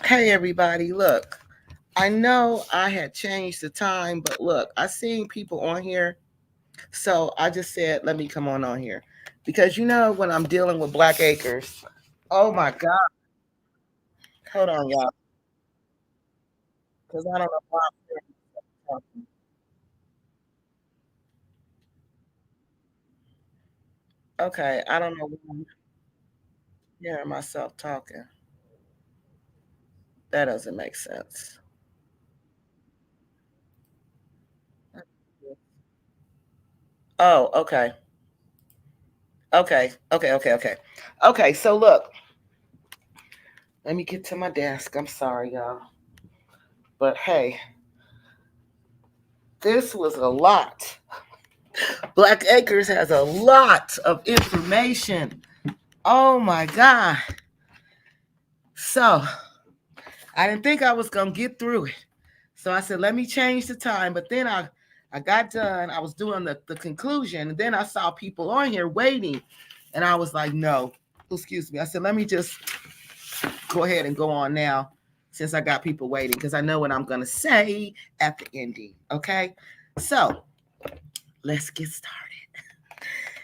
Hey everybody, look, I know I had changed the time, but look, I seen people on here, so I just said, let me come on here. Because when I'm dealing with Black Acres, oh my God, hold on, y'all, because I don't know why I'm talking. Okay, I don't know why I'm hearing myself talking. That doesn't make sense. Oh, okay. Okay. Okay, so look, let me get to my desk. I'm sorry, y'all. But hey, this was a lot. Black Acres has a lot of information. Oh my God. So I didn't think I was going to get through it. So I said, let me change the time. But then I got done. I was doing the conclusion. And then I saw people on here waiting. And I was like, no, excuse me. I said, let me just go ahead and go on now since I got people waiting because I know what I'm going to say at the ending. Okay. So let's get started.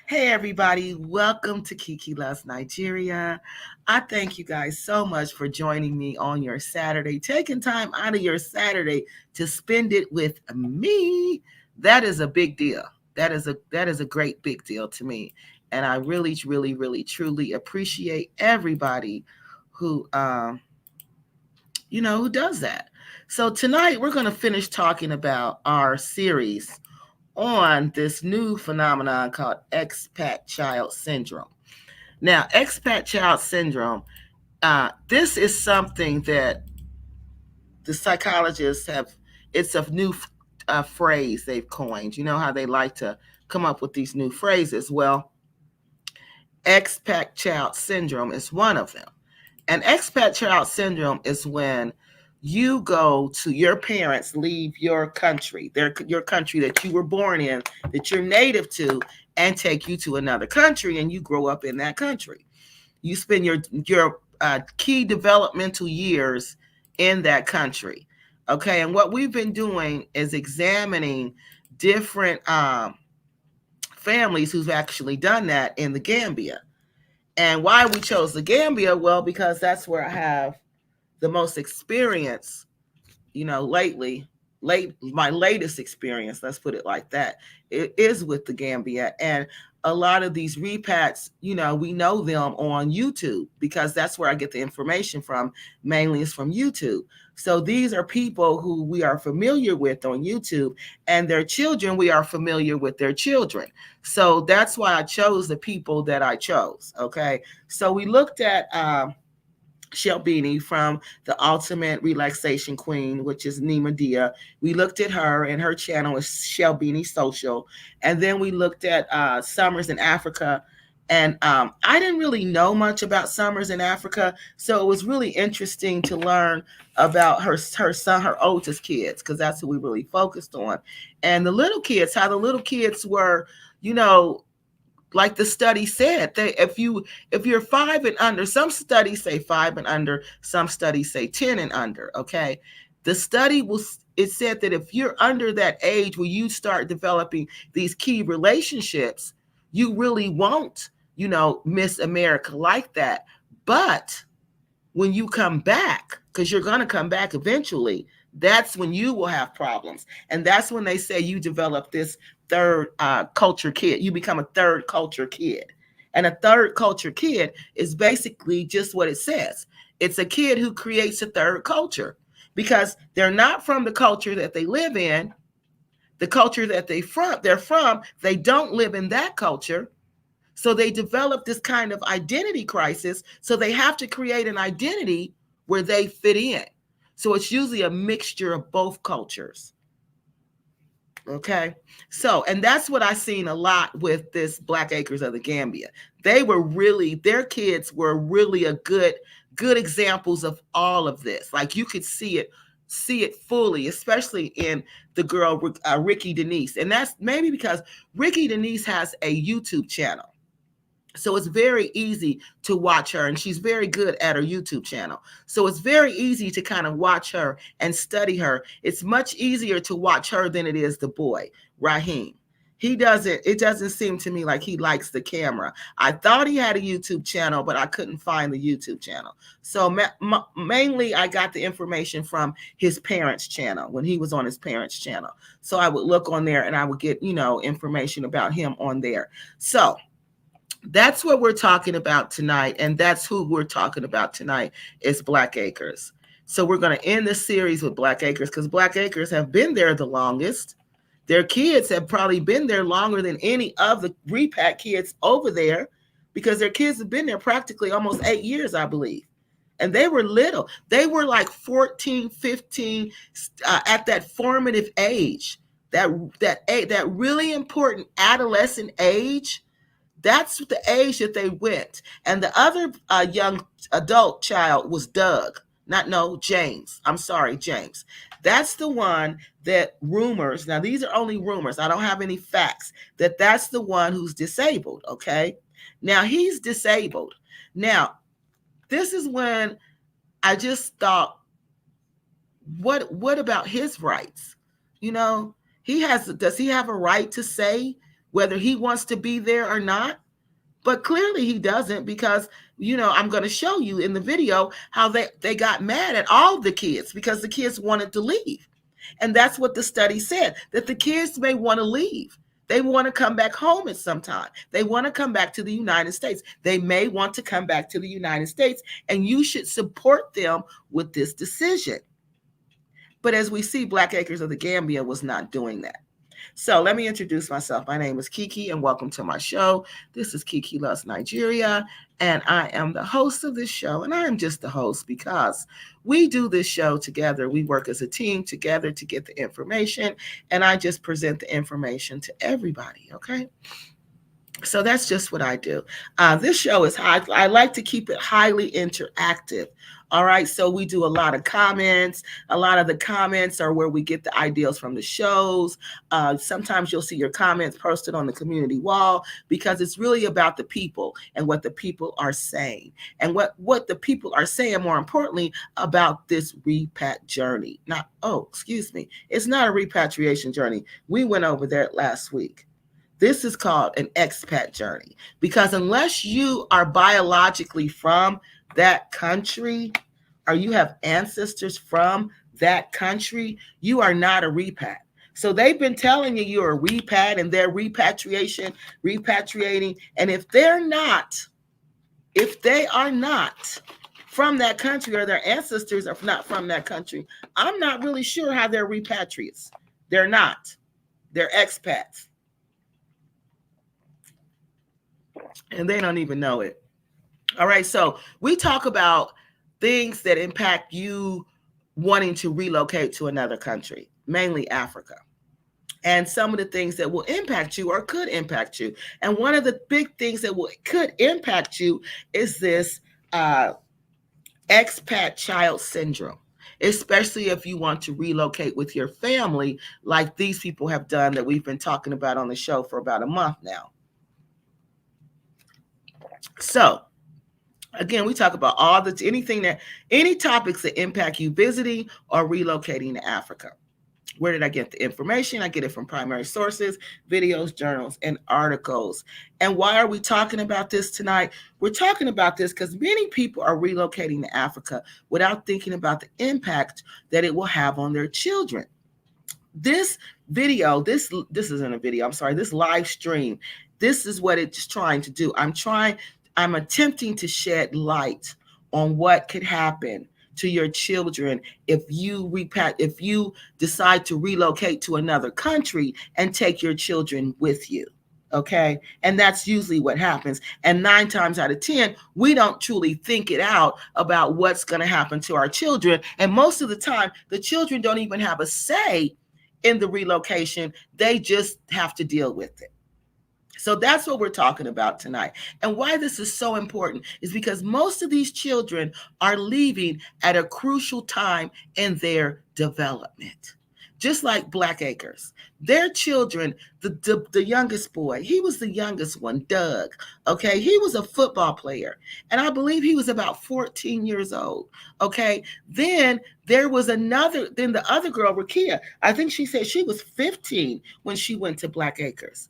Hey, everybody, welcome to Kiki Loves Nigeria. I thank you guys so much for joining me on your Saturday, taking time out of your Saturday to spend it with me. That is a big deal. That is a great big deal to me. And I really, truly appreciate everybody who who does that. So tonight we're going to finish talking about our series on this new phenomenon called expat child syndrome. Now, expat child syndrome, this is something that the psychologists have, it's a new phrase they've coined. You know how they like to come up with these new phrases? Well, expat child syndrome is one of them. And expat child syndrome is when you go to your parents leave your country, your country that you were born in, that you're native to, and take you to another country, and you grow up in that country. You spend your key developmental years in that country. Okay, and what we've been doing is examining different families who've actually done that in the Gambia. And why we chose the Gambia? Well, because that's where I have the most experience, lately. My latest experience, let's put it like that, it is with the Gambia. And a lot of these repats, we know them on YouTube because that's where I get the information from. Mainly is from YouTube. So these are people who we are familiar with on YouTube, and their children, we are familiar with their children. So that's why I chose the people that I chose. Okay. So we looked at Shelbini from the Ultimate Relaxation Queen, which is Nima Dia. We looked at her, and her channel is Shelbini Social. And then we looked at Summers in Africa. And I didn't really know much about Summers in Africa, so it was really interesting to learn about her son, her oldest kids, because that's who we really focused on. And the little kids, how the little kids were, you know, like the study said, if you're 5 and under, some studies say 5 and under, some studies say 10 and under. Okay, the study was, it said that if you're under that age where you start developing these key relationships, you really won't, miss America like that. But when you come back, because you're going to come back eventually, that's when you will have problems. And that's when they say you develop this third culture kid. You become a third culture kid. And a third culture kid is basically just what it says. It's a kid who creates a third culture because they're not from the culture that they live in. The culture that they're from, they don't live in that culture. So they develop this kind of identity crisis. So they have to create an identity where they fit in. So it's usually a mixture of both cultures. Okay. So, and that's what I seen a lot with this Black Acres of the Gambia. Their kids were really a good examples of all of this. Like you could see it fully, especially in the girl, Ricki Denise. And that's maybe because Ricki Denise has a YouTube channel. So it's very easy to watch her, and she's very good at her YouTube channel. So it's very easy to kind of watch her and study her. It's much easier to watch her than it is the boy, Raheem. It doesn't seem to me like he likes the camera. I thought he had a YouTube channel, but I couldn't find the YouTube channel. So mainly I got the information from his parents' channel when he was on his parents' channel. So I would look on there and I would get, information about him on there. So that's what we're talking about tonight, and that's who we're talking about tonight is Black Acres. So we're going to end this series with Black Acres because Black Acres have been there the longest. Their kids have probably been there longer than any of the repat kids over there because their kids have been there practically almost 8 years, I believe. And they were little. They were like 14, 15 at that formative age, that really important adolescent age. That's the age that they went. And the other young adult child was James. I'm sorry, James. That's the one that rumors, now these are only rumors, I don't have any facts, that's the one who's disabled, okay? Now he's disabled. Now, this is when I just thought, what about his rights? Does he have a right to say whether he wants to be there or not? But clearly he doesn't because, I'm going to show you in the video how they got mad at all the kids because the kids wanted to leave. And that's what the study said, that the kids may want to leave. They want to come back home at some time. They want to come back to the United States. They may want to come back to the United States, and you should support them with this decision. But as we see, Black Acres of the Gambia was not doing that. So let me introduce myself. My name is Kiki, and welcome to my show. This is Kiki Loves Nigeria, and I am the host of this show. And I am just the host because we do this show together. We work as a team together to get the information, and I just present the information to everybody, okay? So that's just what I do. This show is I like to keep it highly interactive. All right. So we do a lot of comments. A lot of the comments are where we get the ideas from the shows. Sometimes you'll see your comments posted on the community wall because it's really about the people and what the people are saying and what the people are saying, more importantly, about this repat journey. It's not a repatriation journey. We went over there last week. This is called an expat journey because unless you are biologically from that country or you have ancestors from that country, you are not a repat. So they've been telling you you're a repat and they're repatriating. And if they are not from that country or their ancestors are not from that country, I'm not really sure how they're repatriates. They're not. They're expats. And they don't even know it. All right. So we talk about things that impact you wanting to relocate to another country, mainly Africa, and some of the things that will impact you or could impact you. And one of the big things that could impact you is this expat child syndrome, especially if you want to relocate with your family like these people have done that we've been talking about on the show for about a month now. So again, we talk about any topics that impact you visiting or relocating to Africa. Where did I get the information? I get it from primary sources, videos, journals, and articles. And why are we talking about this tonight? We're talking about this because many people are relocating to Africa without thinking about the impact that it will have on their children. This video, this isn't a video, I'm sorry, this live stream, this is what it's trying to do. I'm attempting to shed light on what could happen to your children if you decide to relocate to another country and take your children with you. Okay. And that's usually what happens. And 9 times out of 10, we don't truly think it out about what's going to happen to our children. And most of the time, the children don't even have a say in the relocation. They just have to deal with it. So that's what we're talking about tonight. And why this is so important is because most of these children are leaving at a crucial time in their development. just like Black Acres. Their children, the youngest boy, he was the youngest one, Doug. Okay, he was a football player, and I believe he was about 14 years old. Okay, then there was another, then the other girl, Rakia, I think she said she was 15 when she went to Black Acres.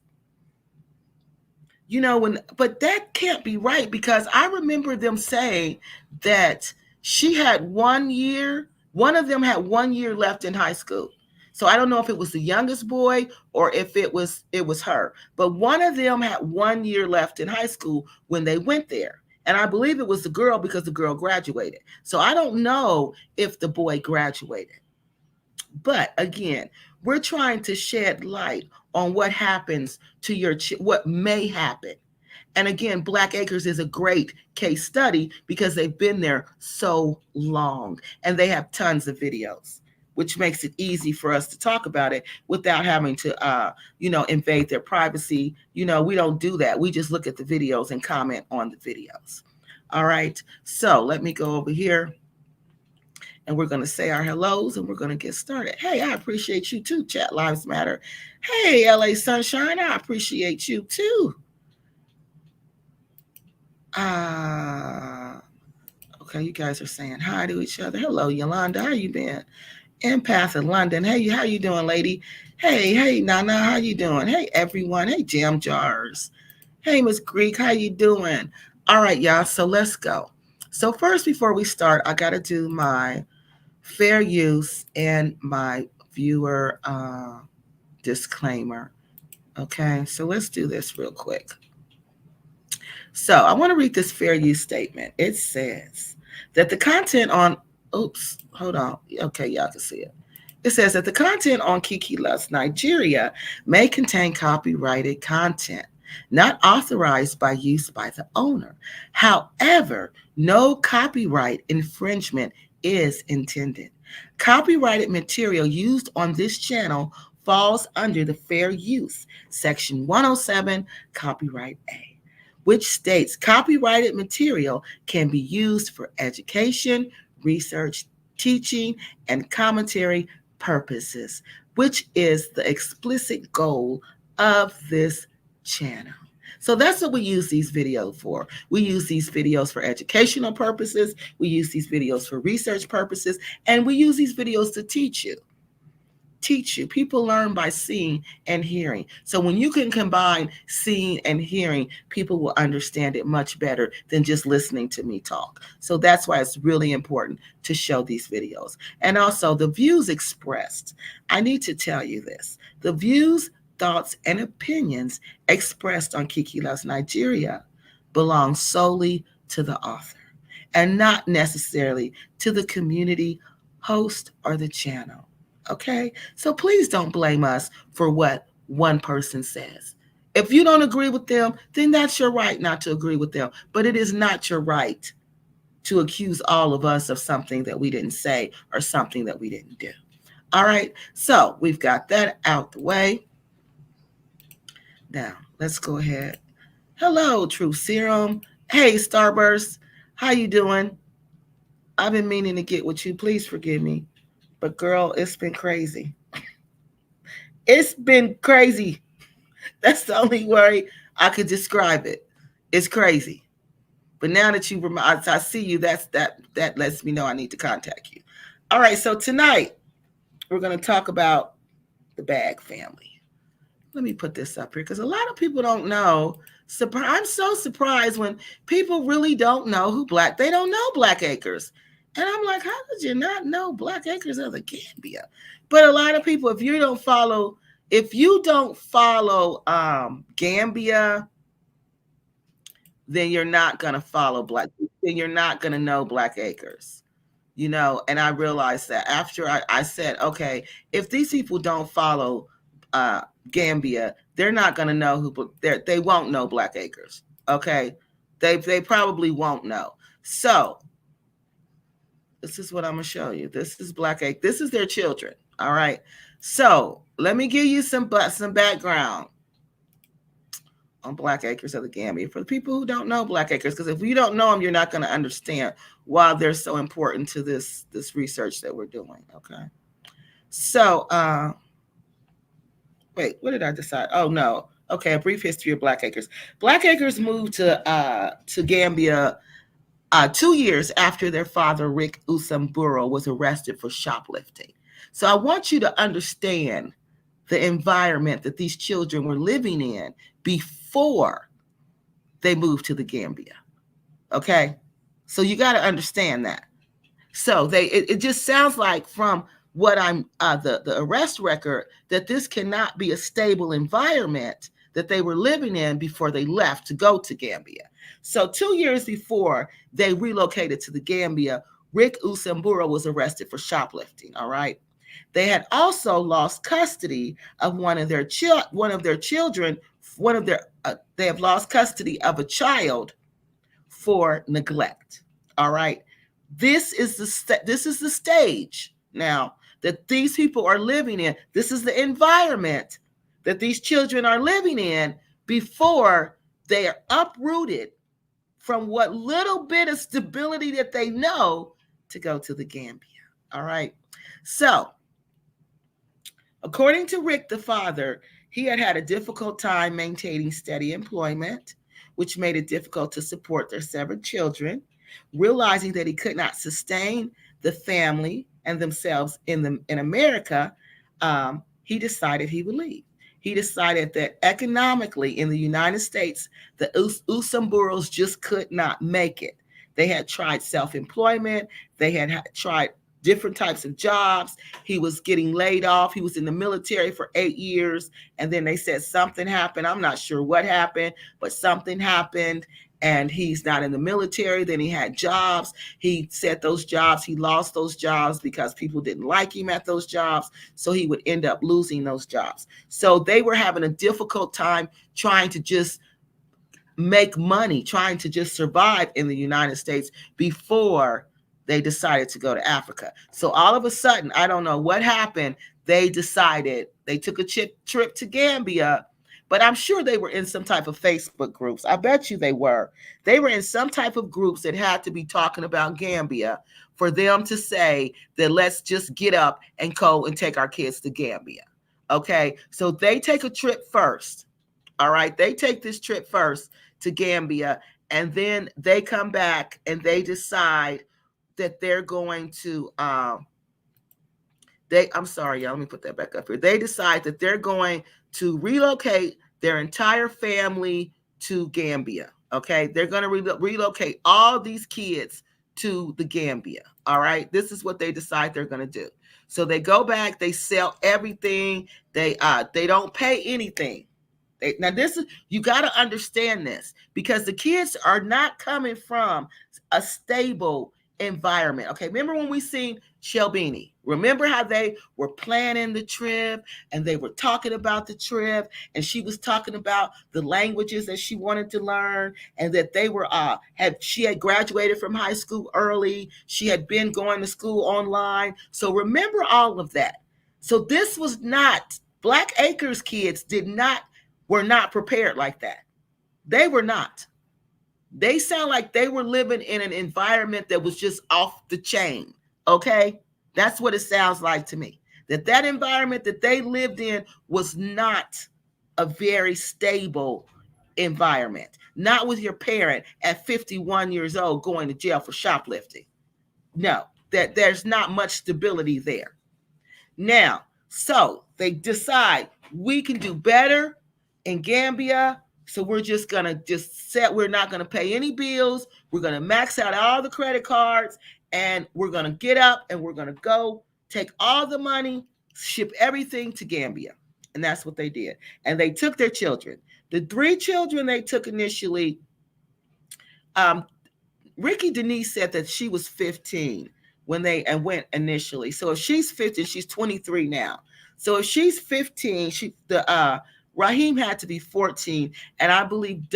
But that can't be right, because I remember them saying that she had 1 year, one of them had 1 year left in high school. So I don't know if it was the youngest boy or if it was her, but one of them had 1 year left in high school when they went there. And I believe it was the girl, because the girl graduated. So I don't know if the boy graduated. But again, we're trying to shed light on what happens to what may happen. And again, Black Acres is a great case study because they've been there so long and they have tons of videos, which makes it easy for us to talk about it without having to, invade their privacy. We don't do that. We just look at the videos and comment on the videos. All right. So let me go over here. And we're going to say our hellos and we're going to get started. Hey, I appreciate you too, Chat Lives Matter. Hey, LA Sunshine, I appreciate you too. Okay, you guys are saying hi to each other. Hello, Yolanda, how you been? Empath in London. Hey, how you doing, lady? Hey, Nana, how you doing? Hey, everyone. Hey, Jam Jars. Hey, Miss Greek, how you doing? All right, y'all, so let's go. So first, before we start, I got to do my fair use and my viewer disclaimer. Okay, so let's do this real quick. So I want to read this fair use statement. It says that the content on, hold on. Okay, y'all can see it. It says that the content on Kiki Loves Nigeria may contain copyrighted content not authorized by use by the owner. However, no copyright infringement is intended. Copyrighted material used on this channel falls under the Fair Use, Section 107, Copyright A, which states copyrighted material can be used for education, research, teaching, and commentary purposes, which is the explicit goal of this channel. So that's what we use these videos for. We use these videos for educational purposes. We use these videos for research purposes. And we use these videos to teach you. People learn by seeing and hearing. So when you can combine seeing and hearing, people will understand it much better than just listening to me talk. So that's why it's really important to show these videos. And also the views expressed. I need to tell you this. The views, thoughts, and opinions expressed on Kiki Loves Nigeria belong solely to the author and not necessarily to the community, host, or the channel. Okay? So please don't blame us for what one person says. If you don't agree with them, then that's your right not to agree with them. But it is not your right to accuse all of us of something that we didn't say or something that we didn't do. All right? So we've got that out the way. Now, let's go ahead. Hello, True Serum. Hey, Starburst. How you doing? I've been meaning to get with you. Please forgive me. But girl, it's been crazy. It's been crazy. That's the only way I could describe it. It's crazy. But now that I see you, that lets me know I need to contact you. All right, so tonight we're going to talk about the Bag family. Let me put this up here because a lot of people don't know. I'm so surprised when people really don't know they don't know Black Acres. And I'm like, how did you not know Black Acres of the Gambia? But a lot of people, if you don't follow Gambia, then you're not going to follow then you're not going to know Black Acres. And I realized that after I said, okay, if these people don't follow Gambia, they're not going to know they won't know Black Acres. Okay. They probably won't know. So this is what I'm going to show you. This is Black Acres. This is their children. All right. So let me give you some background on Black Acres of the Gambia for the people who don't know Black Acres, because if you don't know them, you're not going to understand why they're so important to this research that we're doing. Okay. So, wait, what did I decide? Oh no. Okay, a brief history of Black Acres. Black Acres moved to Gambia 2 years after their father, Rick Usamburo, was arrested for shoplifting. So I want you to understand the environment that these children were living in before they moved to the Gambia. Okay? So you got to understand that. So it just sounds like from what I'm the arrest record that this cannot be a stable environment that they were living in before they left to go to Gambia. So 2 years before they relocated to the Gambia, Rick Usamburo was arrested for shoplifting. All right. They had also lost custody of one of their children. They have lost custody of a child for neglect. All right. This is the stage now that these people are living in. This is the environment that these children are living in before they are uprooted from what little bit of stability that they know to go to the Gambia. All right. So, according to Rick, the father, he had a difficult time maintaining steady employment, which made it difficult to support their 7 children. Realizing that he could not sustain the family and themselves in America, he decided he would leave. He decided that economically in the United States, the Usamburos just could not make it. They had tried self-employment. They had tried different types of jobs. He was getting laid off. He was in the military for 8 years. And then they said something happened. I'm not sure what happened, but something happened. And he's not in the military. Then he had jobs. He said those jobs, he lost those jobs because people didn't like him at those jobs. So he would end up losing those jobs. So they were having a difficult time trying to just make money, trying to just survive in the United States before they decided to go to Africa. So all of a sudden, I don't know what happened. They decided, they took a trip to Gambia, but I'm sure they were in some type of Facebook groups. I bet you they were. They were in some type of groups that had to be talking about Gambia for them to say that let's just get up and go and take our kids to Gambia. Okay, so they take a trip first. All right, they take this trip first to Gambia, and then they come back and they decide that they're going to I'm sorry, y'all, let me put that back up here. They decide that they're going to relocate their entire family to Gambia. Okay, they're going to relocate all these kids to the Gambia. All right, this is what they decide they're going to do. So they go back, they sell everything, they don't pay anything. Now this is, you got to understand this, because the kids are not coming from a stable environment. Okay, remember when we seen Shelbini? Remember how they were planning the trip and they were talking about the trip, and she was talking about the languages that she wanted to learn, and that they were she had graduated from high school early. She had been going to school online. So remember all of that. So this was not, Black Acres kids were not prepared like that. They were not. They sound like they were living in an environment that was just off the chain. Okay? That's what it sounds like to me. That environment that they lived in was not a very stable environment. Not with your parent at 51 years old going to jail for shoplifting. No, that there's not much stability there. Now, so they decide we can do better in Gambia. So we're just going to we're not going to pay any bills. We're going to max out all the credit cards, and we're going to get up and we're going to go take all the money, ship everything to Gambia. And that's what they did. And they took their children. The 3 children they took initially, Ricki Denise said that she was 15 when they went initially. So if she's 15, she's 23 now. So if she's 15, Raheem had to be 14, and I believe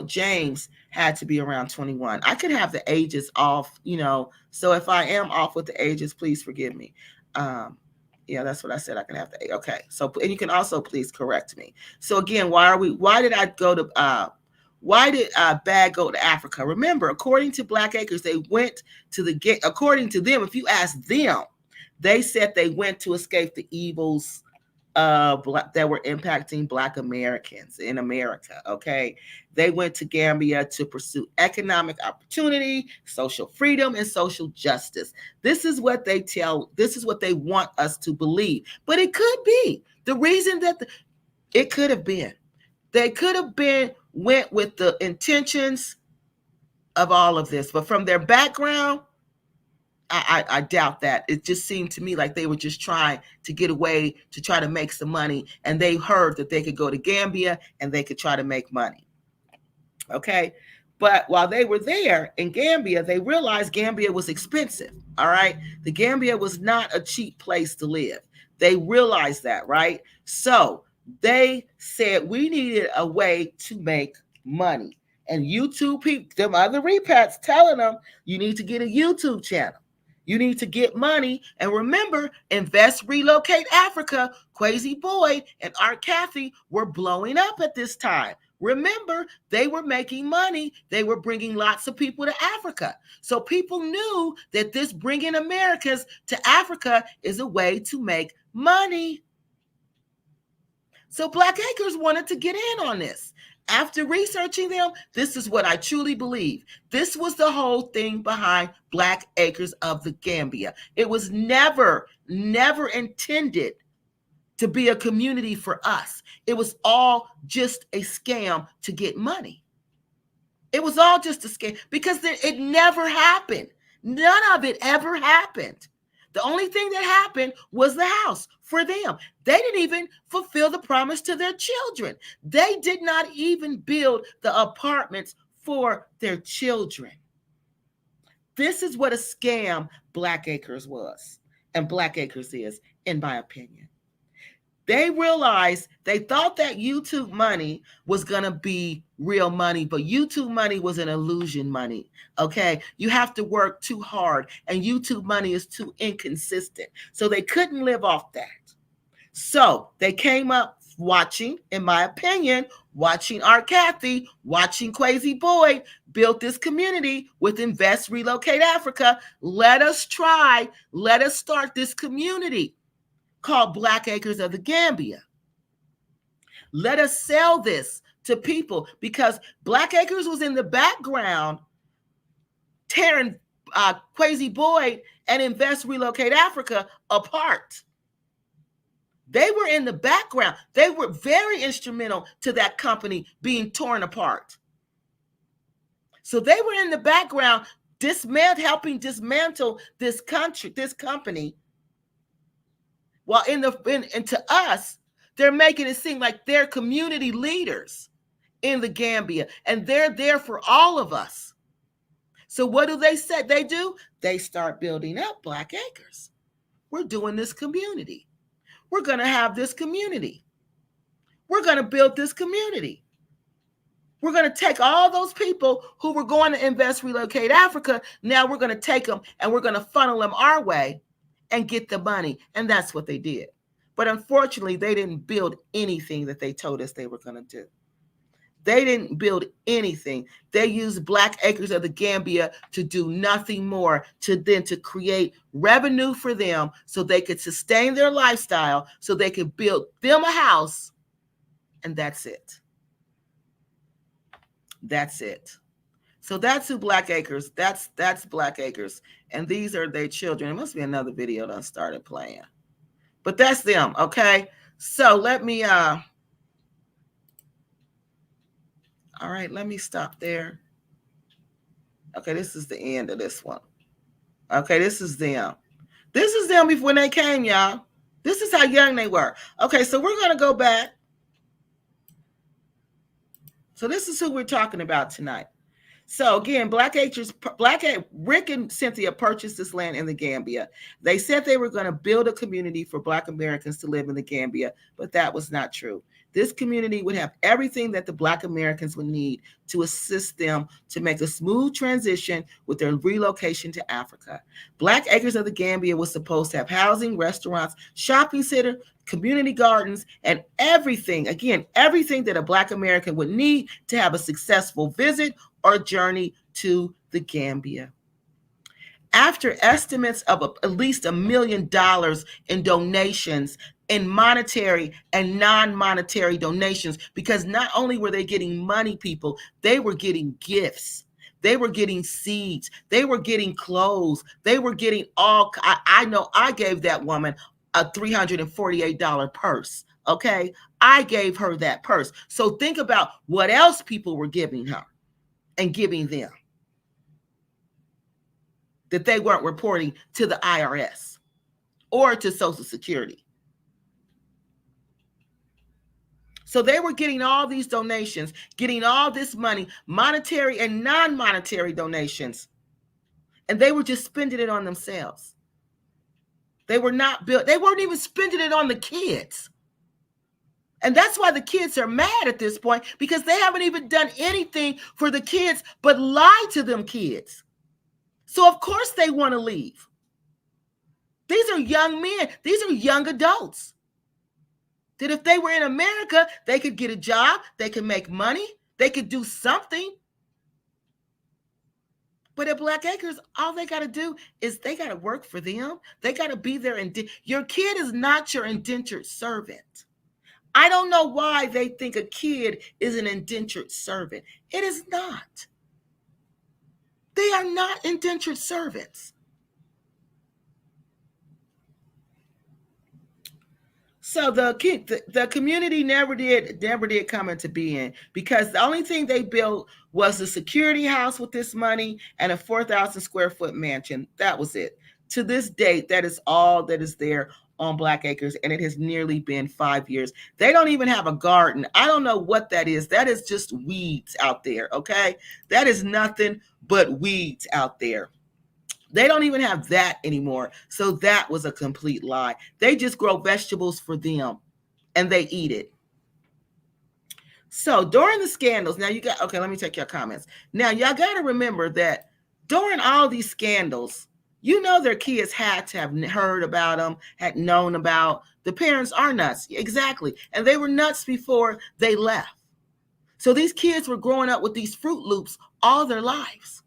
James had to be around 21. I could have the ages off, so if I am off with the ages, please forgive me. Yeah, that's what I said. I can have the, okay. So, and you can also please correct me. So again, why did Bag go to Africa? Remember, according to Black Acres, they went to according to them, if you ask them, They said they went to escape the evils that were impacting Black Americans in America. Okay, they went to Gambia to pursue economic opportunity, social freedom, and social justice. This is what they tell. This is what they want us to believe. But it could be the reason that it could have been. They could have been went with the intentions of all of this, but from their background, I doubt that. It just seemed to me like they were just trying to get away to try to make some money, and they heard that they could go to Gambia and they could try to make money. Okay, but while they were there in Gambia, they realized Gambia was expensive. All right, the Gambia was not a cheap place to live. They realized that, right? So they said we needed a way to make money. And YouTube people, them other repats telling them you need to get a YouTube channel. You need to get money. And remember, Invest, Relocate Africa, Crazy Boy, and Art Kathy were blowing up at this time. Remember, they were making money. They were bringing lots of people to Africa. So people knew that this bringing Americans to Africa is a way to make money. So Black Acres wanted to get in on this. After researching them, this is what I truly believe. This was the whole thing behind Black Acres of the Gambia. It was never intended to be a community for us. It was all just a scam to get money. It was all just a scam because it never happened. None of it ever happened. The only thing that happened was the house for them. They didn't even fulfill the promise to their children. They did not even build the apartments for their children. This is what a scam Black Acres was, and Black Acres is, in my opinion. They realized, they thought that YouTube money was going to be real money, but YouTube money was an illusion money, okay? You have to work too hard, and YouTube money is too inconsistent. So they couldn't live off that. So they came up watching, in my opinion, watching Art Kathy, watching Crazy Boy, built this community with Invest, Relocate Africa. Let us start this community called Black Acres of the Gambia. Let us sell this to people, because Black Acres was in the background tearing Crazy Boy and Invest, Relocate Africa apart. They were in the background. They were very instrumental to that company being torn apart. So they were in the background helping dismantle this company. Well, and to us, they're making it seem like they're community leaders in the Gambia, and they're there for all of us. So what do they say they do? They start building up Black Acres. We're doing this community. We're going to have this community. We're going to build this community. We're going to take all those people who were going to Invest, Relocate Africa. Now we're going to take them and we're going to funnel them our way and get the money. And that's what they did. But unfortunately, they didn't build anything that they told us they were going to do. They didn't build anything. They used Black Acres of the Gambia to do nothing more than to create revenue for them so they could sustain their lifestyle, so they could build them a house, and that's it. That's it. So that's who Black Acres, that's Black Acres, and these are their children. It must be another video that I started playing. But that's them, okay? So let me all right, let me stop there. Okay, this is the end of this one. Okay, this is them. This is them before they came, y'all. This is how young they were. Okay, so we're going to go back. So this is who we're talking about tonight. So again, Rick and Cynthia purchased this land in the Gambia. They said they were going to build a community for Black Americans to live in the Gambia, but that was not true. This community would have everything that the Black Americans would need to assist them to make a smooth transition with their relocation to Africa. Black Acres of the Gambia was supposed to have housing, restaurants, shopping center, community gardens, and everything, again, everything that a Black American would need to have a successful visit or journey to the Gambia. after estimates of at least $1 million in donations, in monetary and non-monetary donations, because not only were they getting money, people, they were getting gifts. They were getting seeds. They were getting clothes. They were getting all. I know I gave that woman a $348 purse. Okay. I gave her that purse. So think about what else people were giving her and giving them that they weren't reporting to the IRS or to Social Security. So they were getting all these donations, getting all this money, monetary and non-monetary donations, and they were just spending it on themselves. They were not built. They weren't even spending it on the kids. And that's why the kids are mad at this point, because they haven't even done anything for the kids but lie to them kids. So of course they want to leave. These are young men. These are young adults. That if they were in America, they could get a job, they could make money, they could do something. But at Black Acres, all they got to do is they got to work for them. They got to be there. Your kid is not your indentured servant. I don't know why they think a kid is an indentured servant. It is not. They are not indentured servants. So the community never did come into being, because the only thing they built was a security house with this money and a 4,000 square foot mansion. That was it. To this date, that is all that is there on Black Acres, and it has nearly been 5 years. They don't even have a garden. I don't know what that is. That is just weeds out there, okay? That is nothing but weeds out there. They don't even have that anymore. So that was a complete lie. They just grow vegetables for them and they eat it. So during the scandals, now okay, let me take your comments. Now, y'all got to remember that during all these scandals, you know, their kids had to have heard about them, had known about. The parents are nuts. Exactly. And they were nuts before they left. So these kids were growing up with these Fruit Loops all their lives.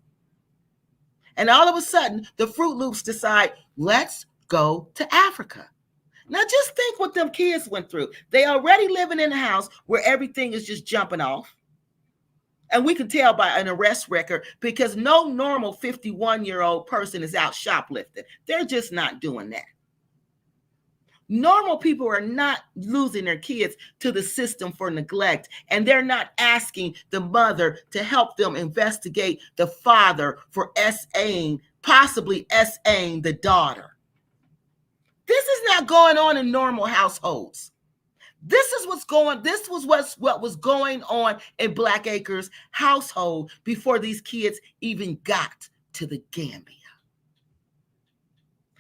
And all of a sudden, the Fruit Loops decide, let's go to Africa. Now, just think what them kids went through. They already living in a house where everything is just jumping off. And we can tell by an arrest record, because no normal 51-year-old person is out shoplifting. They're just not doing that. Normal people are not losing their kids to the system for neglect, and they're not asking the mother to help them investigate the father for possibly SAing the daughter. This is not going on in normal households. This was what was going on in Black Acres household before these kids even got to the Gambia.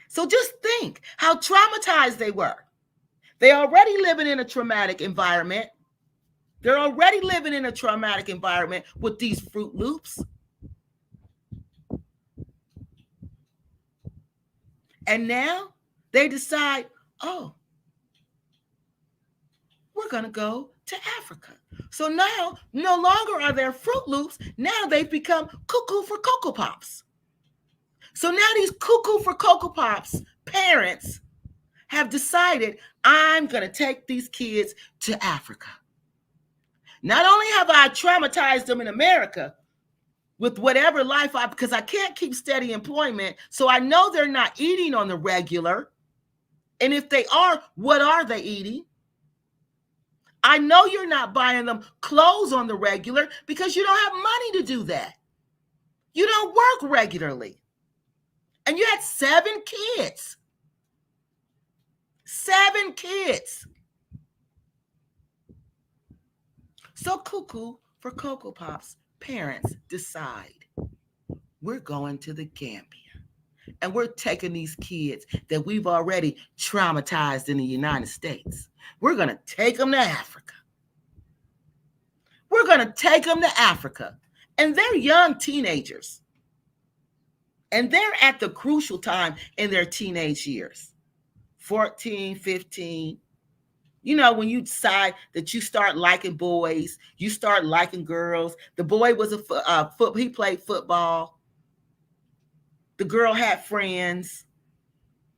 So just think how traumatized they were. They're already living in a traumatic environment. They're already living in a traumatic environment with these Fruit Loops. And now they decide, oh, we're going to go to Africa. So now no longer are there Fruit Loops. Now they've become cuckoo for Cocoa Pops. So now these cuckoo for Cocoa Pops parents have decided, I'm going to take these kids to Africa. Not only have I traumatized them in America with whatever life because I can't keep steady employment, so I know they're not eating on the regular. And if they are, what are they eating? I know you're not buying them clothes on the regular because you don't have money to do that. You don't work regularly. And you had 7 kids. 7 kids. So cuckoo for Cocoa Pops parents decide, we're going to the Gambia. And we're taking these kids that we've already traumatized in the United States. We're going to take them to Africa. We're going to take them to Africa. And they're young teenagers. And they're at the crucial time in their teenage years. 14, 15. You know, when you decide that you start liking boys, you start liking girls. The boy was he played football. The girl had friends.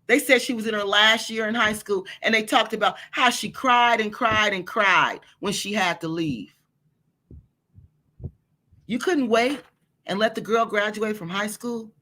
They said she was in her last year in high school, and they talked about how she cried and cried and cried when she had to leave. You couldn't wait and let the girl graduate from high school?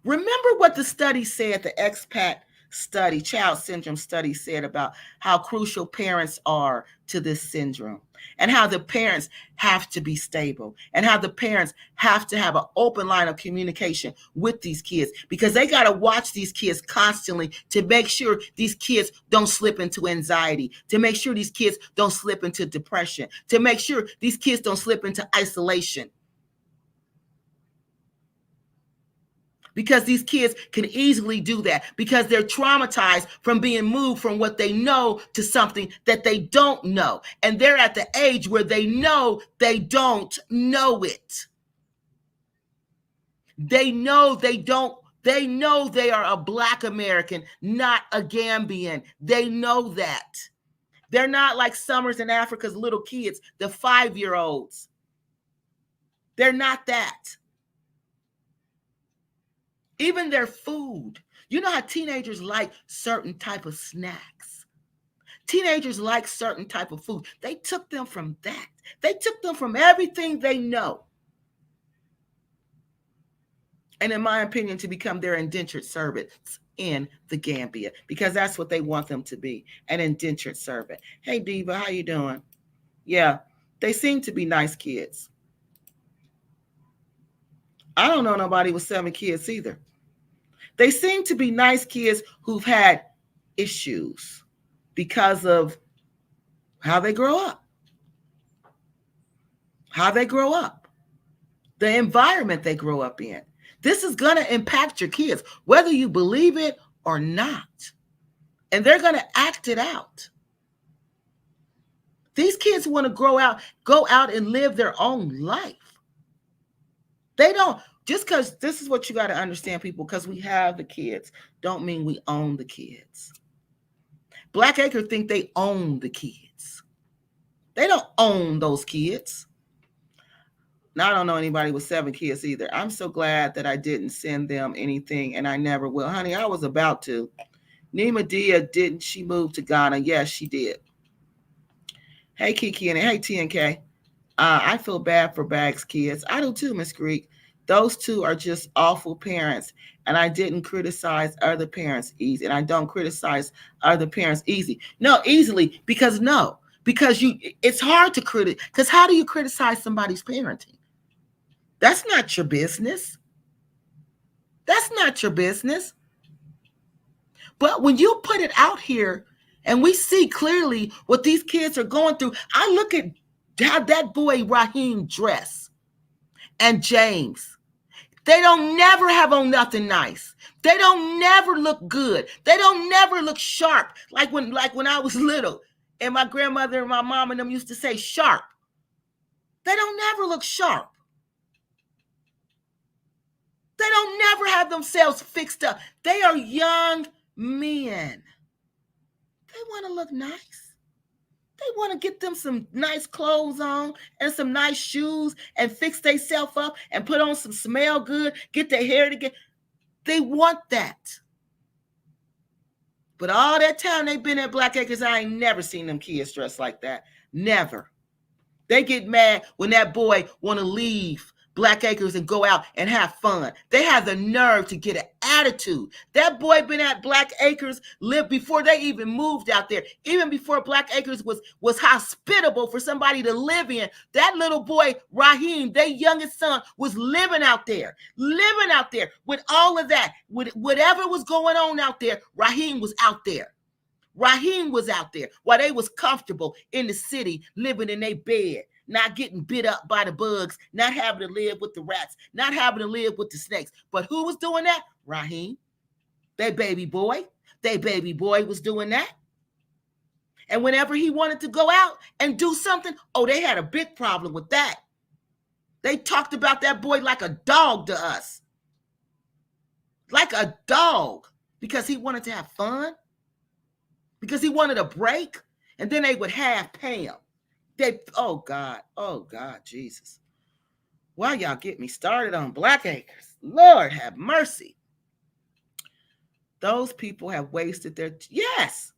Remember what the study said, the Expat study, child syndrome study said about how crucial parents are to this syndrome, and how the parents have to be stable, and how the parents have to have an open line of communication with these kids, because they got to watch these kids constantly to make sure these kids don't slip into anxiety, to make sure these kids don't slip into depression, to make sure these kids don't slip into isolation. Because these kids can easily do that, because they're traumatized from being moved from what they know to something that they don't know. And they're at the age where they know they don't know it. They know they don't. They know they are a Black American, not a Gambian. They know that. They're not like Summers in Africa's little kids, the 5-year-olds. They're not that. Even their food. You know how teenagers like certain type of snacks. Teenagers like certain type of food. They took them from that. They took them from everything they know. And in my opinion, to become their indentured servants in the Gambia, because that's what they want them to be, an indentured servant. Hey, Diva, how you doing? Yeah, they seem to be nice kids. I don't know nobody with 7 kids either. They seem to be nice kids who've had issues because of how they grow up. How they grow up. The environment they grow up in. This is going to impact your kids, whether you believe it or not. And they're going to act it out. These kids want to go out and live their own life. They don't. Just because this is what you got to understand, people, because we have the kids, don't mean we own the kids. Blackacre think they own the kids. They don't own those kids. Now, I don't know anybody with 7 kids either. I'm so glad that I didn't send them anything, and I never will. Honey, I was about to. Nima Dia, didn't she move to Ghana? Yes, she did. Hey, Kiki, and hey, TNK. I feel bad for Bags kids. I do too, Miss Greek. Those 2 are just awful parents, and I didn't criticize other parents easy, and I don't criticize other parents easily, because it's hard to criticize, because how do you criticize somebody's parenting? That's not your business. That's not your business. But when you put it out here and we see clearly what these kids are going through, I look at how that boy Raheem dress and James. They don't never have on nothing nice. They don't never look good. They don't never look sharp. Like when I was little and my grandmother and my mom and them used to say sharp. They don't never look sharp. They don't never have themselves fixed up. They are young men. They want to look nice. They want to get them some nice clothes on and some nice shoes and fix themselves up and put on some smell good, get their hair together. They want that. But all that time they've been at Black Acres, I ain't never seen them kids dressed like that. Never. They get mad when that boy want to leave Black Acres and go out and have fun. They have the nerve to get an attitude. That boy been at Black Acres, lived before they even moved out there. Even before Black Acres was hospitable for somebody to live in. That little boy, Raheem, their youngest son, was living out there with all of that. With whatever was going on out there, Raheem was out there. Raheem was out there while they was comfortable in the city, living in their bed, not getting bit up by the bugs, not having to live with the rats, not having to live with the snakes. But who was doing that? Raheem. Their baby boy. Their baby boy was doing that. And whenever he wanted to go out and do something, they had a big problem with that. They talked about that boy like a dog to us. Like a dog. Because he wanted to have fun. Because he wanted a break. And then they would half pay him. Oh God, Jesus. Why y'all get me started on Black Acres? Lord have mercy. Those people have wasted their, yes.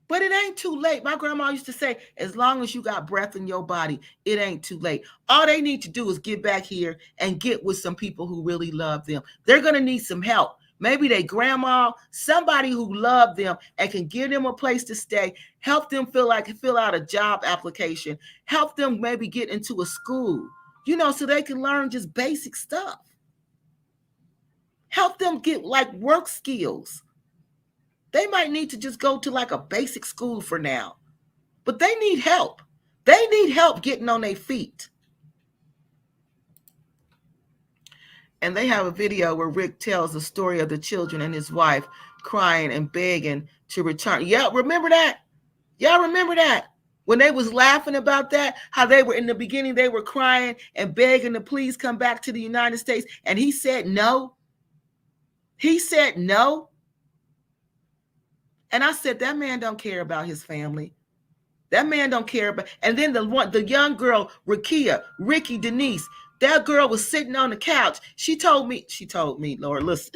But it ain't too late. My grandma used to say, as long as you got breath in your body, it ain't too late. All they need to do is get back here and get with some people who really love them. They're going to need some help. Maybe their grandma, somebody who loved them and can give them a place to stay, help them fill out a job application, help them maybe get into a school, so they can learn just basic stuff. Help them get like work skills. They might need to just go to like a basic school for now, but they need help. They need help getting on their feet. And they have a video where Rick tells the story of the children and his wife crying and begging to return. Yeah, remember that? Y'all remember that? When they was laughing about that, how they were in the beginning, they were crying and begging to please come back to the United States. And he said no. He said no. And I said, that man don't care about his family. That man don't care about. And then the young girl, Ricki Denise, that girl was sitting on the couch. She told me, Lord, listen.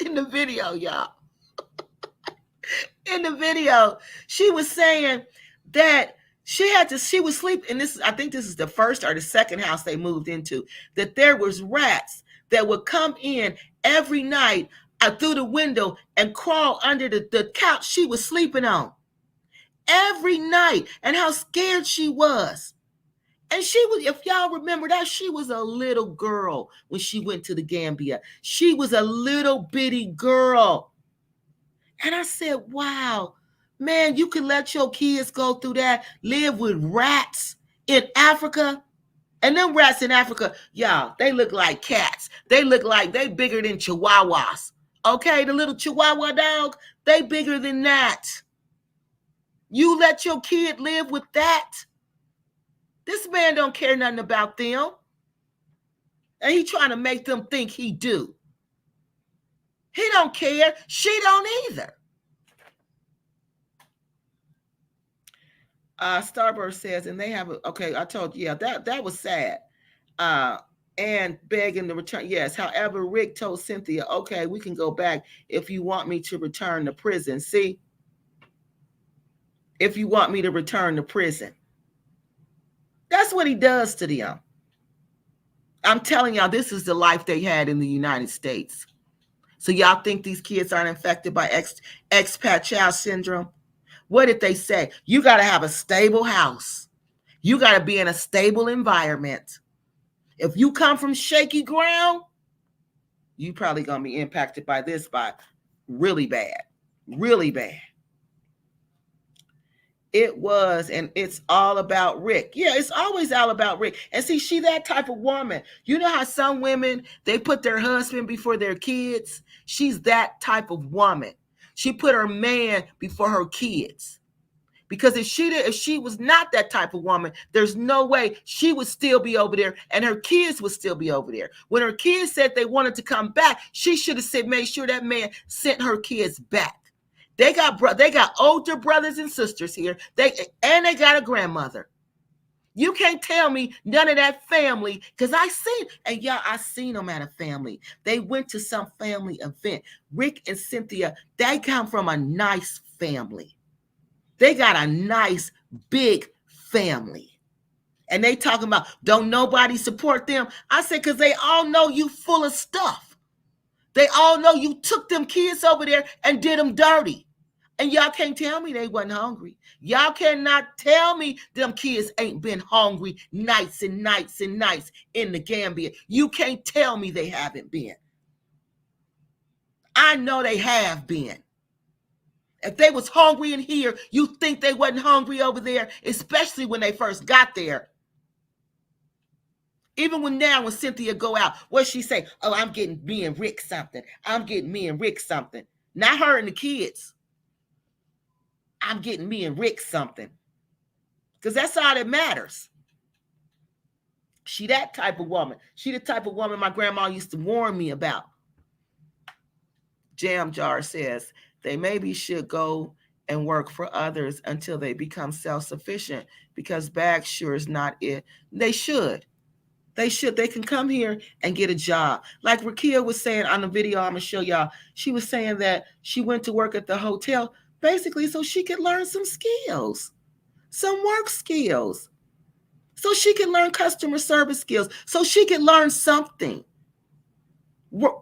In the video, y'all. In the video, she was saying that she was sleeping. And I think this is the first or the second house they moved into, that there was rats that would come in every night through the window and crawl under the couch she was sleeping on every night, and how scared she was. And she was, if y'all remember that, she was a little girl when she went to the Gambia. She was a little bitty girl. And I said, wow, man, you can let your kids go through that, live with rats in Africa. And them rats in Africa, y'all, they look like cats. They look like they bigger than chihuahuas. Okay, the little chihuahua dog, they bigger than that. You let your kid live with that? This man don't care nothing about them. And he trying to make them think he do. He don't care. She don't either. Starburst says, and they have okay, I told you, yeah, that was sad. And begging to return. Yes. However, Rick told Cynthia, okay, we can go back if you want me to return to prison. See? If you want me to return to prison. That's what he does to them. I'm telling y'all, this is the life they had in the United States. So y'all think these kids aren't infected by expat child syndrome? What did they say? You got to have a stable house. You got to be in a stable environment. If you come from shaky ground, you probably going to be impacted by this by really bad. Really bad. It was, and it's all about Rick. Yeah, it's always all about Rick. And see, she that type of woman. You know how some women, they put their husband before their kids? She's that type of woman. She put her man before her kids. Because if she was not that type of woman, there's no way she would still be over there and her kids would still be over there. When her kids said they wanted to come back, she should have said, made sure that man sent her kids back. They got older brothers and sisters here. They got a grandmother. You can't tell me none of that family, because I seen them at a family. They went to some family event. Rick and Cynthia, they come from a nice family. They got a nice, big family. And they talking about, don't nobody support them. I said, because they all know you full of stuff. They all know you took them kids over there and did them dirty. And y'all can't tell me they wasn't hungry. Y'all cannot tell me them kids ain't been hungry nights and nights and nights in the Gambia. You can't tell me they haven't been. I know they have been. If they was hungry in here, you think they wasn't hungry over there, especially when they first got there. Even when Cynthia go out, what she say? Oh, I'm getting me and Rick something. I'm getting me and Rick something. Not her and the kids. I'm getting me and Rick something. Because that's all that matters. She that type of woman. She the type of woman my grandma used to warn me about. Jam Jar says, they maybe should go and work for others until they become self-sufficient, because bag sure is not it. They should. They should. They can come here and get a job. Like Rakia was saying on the video I'm going to show y'all, she was saying that she went to work at the hotel basically so she could learn some skills, some work skills, so she could learn customer service skills, so she could learn something.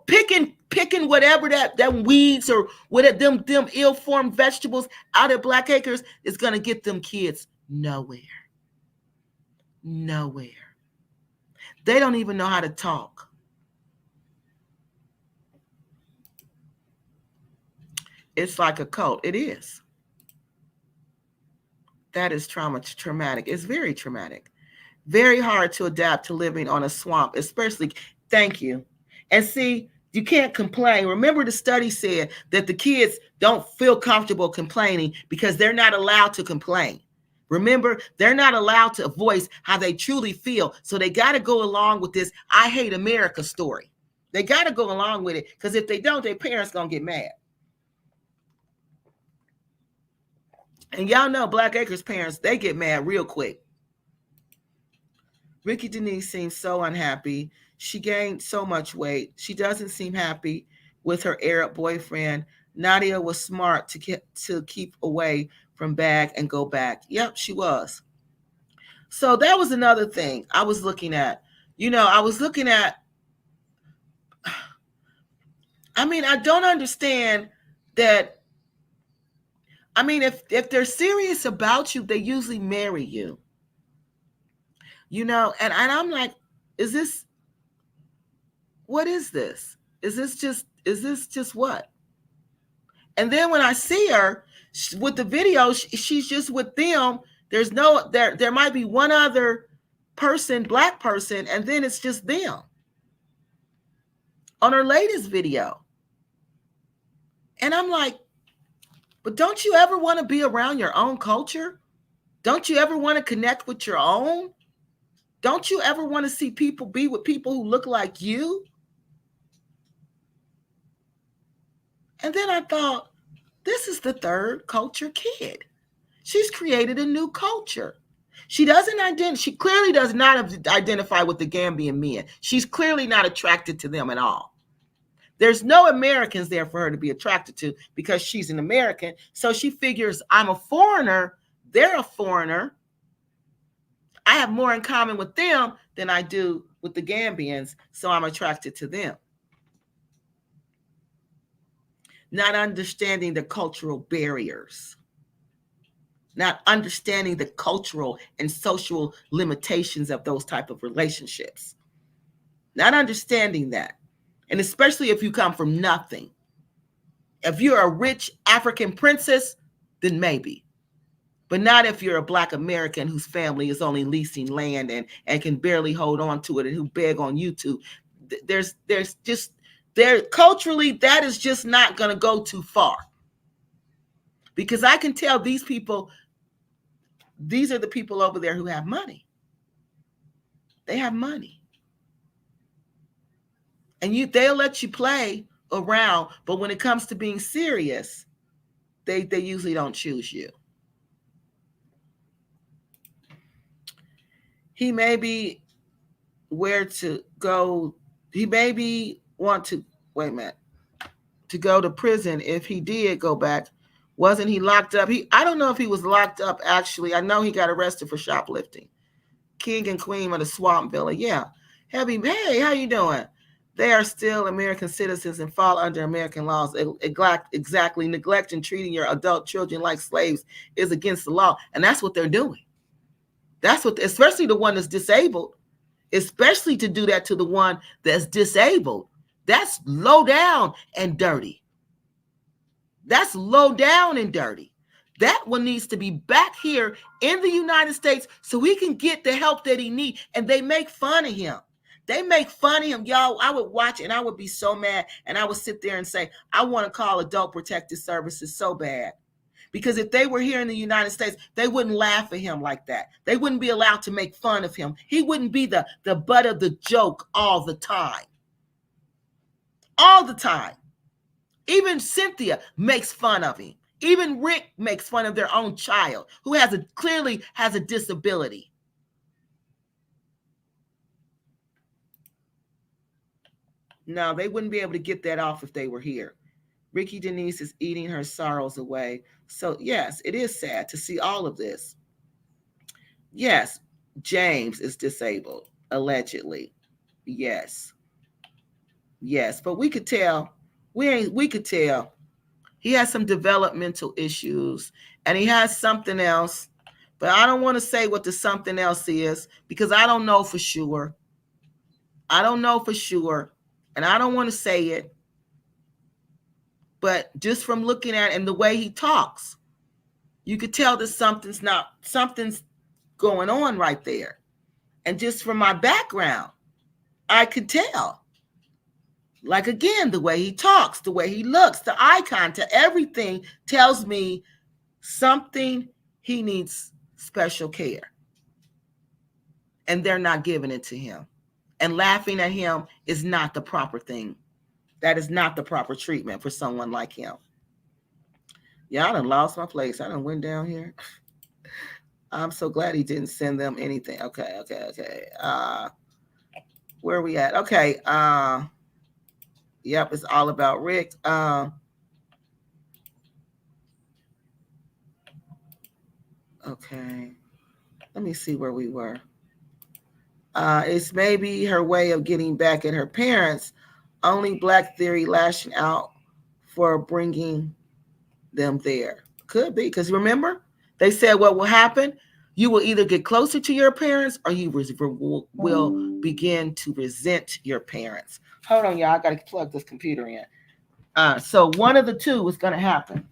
Picking whatever that weeds or whatever them ill-formed vegetables out of Black Acres is going to get them kids nowhere. Nowhere. They don't even know how to talk. It's like a cult. It is. That is traumatic. It's very traumatic. Very hard to adapt to living on a swamp, especially. Thank you. And see, you can't complain. Remember, the study said that the kids don't feel comfortable complaining because they're not allowed to complain. Remember, they're not allowed to voice how they truly feel. So they got to go along with this I hate America story. They got to go along with it, because if they don't, their parents going to get mad. And y'all know Black Acres parents, they get mad real quick. Ricki Denise seems so unhappy. She gained so much weight. She doesn't seem happy with her Arab boyfriend. Nadia was smart to keep away from bag and go back. Yep, she was. So that was another thing I was looking at. I mean, I don't understand that. I mean, if they're serious about you, they usually marry you. And I'm like, what is this? Is this just what? And then when I see her with the video, she's just with them. There might be one other person, Black person, and then it's just them on her latest video. And I'm like, but don't you ever want to be around your own culture? Don't you ever want to connect with your own? Don't you ever want to see people be with people who look like you? And then I thought, this is the third culture kid. She's created a new culture. She clearly does not identify with the Gambian men. She's clearly not attracted to them at all. There's no Americans there for her to be attracted to because she's an American. So she figures, I'm a foreigner. They're a foreigner. I have more in common with them than I do with the Gambians. So I'm attracted to them. Not understanding the cultural barriers. Not understanding the cultural and social limitations of those type of relationships. Not understanding that. And especially if you come from nothing. If you're a rich African princess, then maybe. But not if you're a Black American whose family is only leasing land and can barely hold on to it and who beg on YouTube. Culturally, that is just not going to go too far. Because I can tell these people, these are the people over there who have money. They have money. And they'll let you play around, but when it comes to being serious, they usually don't choose you. He may be where to go. He maybe want to, to go to prison if he did go back. Wasn't he locked up? I don't know if he was locked up, actually. I know he got arrested for shoplifting. King and queen of the swamp villa. Yeah. Hey, how you doing? They are still American citizens and fall under American laws. Exactly. Neglecting treating your adult children like slaves is against the law. And that's what they're doing. Especially the one that's disabled, especially to do that to the one that's disabled. That's low down and dirty. That's low down and dirty. That one needs to be back here in the United States so he can get the help that he needs. And they make fun of him. They make fun of him, y'all. I would watch and I would be so mad. And I would sit there and say, I want to call Adult Protective Services so bad. Because if they were here in the United States, they wouldn't laugh at him like that. They wouldn't be allowed to make fun of him. He wouldn't be the butt of the joke all the time. All the time. Even Cynthia makes fun of him. Even Rick makes fun of their own child who clearly has a disability. No, they wouldn't be able to get that off if they were here. Ricki Denise is eating her sorrows away. So yes, it is sad to see all of this. Yes, James is disabled, allegedly. Yes. Yes, but we could tell. We could tell. He has some developmental issues and he has something else. But I don't want to say what the something else is because I don't know for sure. I don't know for sure. And I don't want to say it. But just from looking at it and the way he talks, you could tell that something's going on right there. And just from my background, I could tell. Like, again, the way he talks, the way he looks, the eye contact, everything tells me something, he needs special care. And they're not giving it to him. And laughing at him is not the proper thing. That is not the proper treatment for someone like him. Yeah, I done lost my place. I done went down here. I'm so glad he didn't send them anything. Okay. Where are we at? Okay. Yep, it's all about Rick. Okay. Let me see where we were. It's maybe her way of getting back at her parents. Only Black theory lashing out for bringing them there. Could be, because remember, they said what will happen? You will either get closer to your parents or you will begin to resent your parents. Hold on, y'all. I got to plug this computer in. So one of the two is going to happen.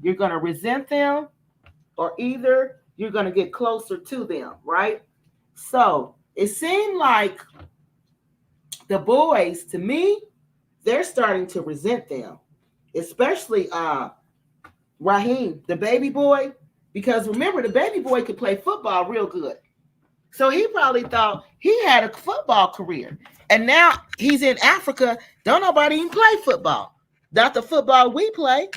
You're going to resent them or either you're going to get closer to them, right? So it seemed like the boys, to me, they're starting to resent them, especially Raheem, the baby boy, because remember, the baby boy could play football real good. So he probably thought he had a football career. And now he's in Africa. Don't nobody even play football. Not the football we play.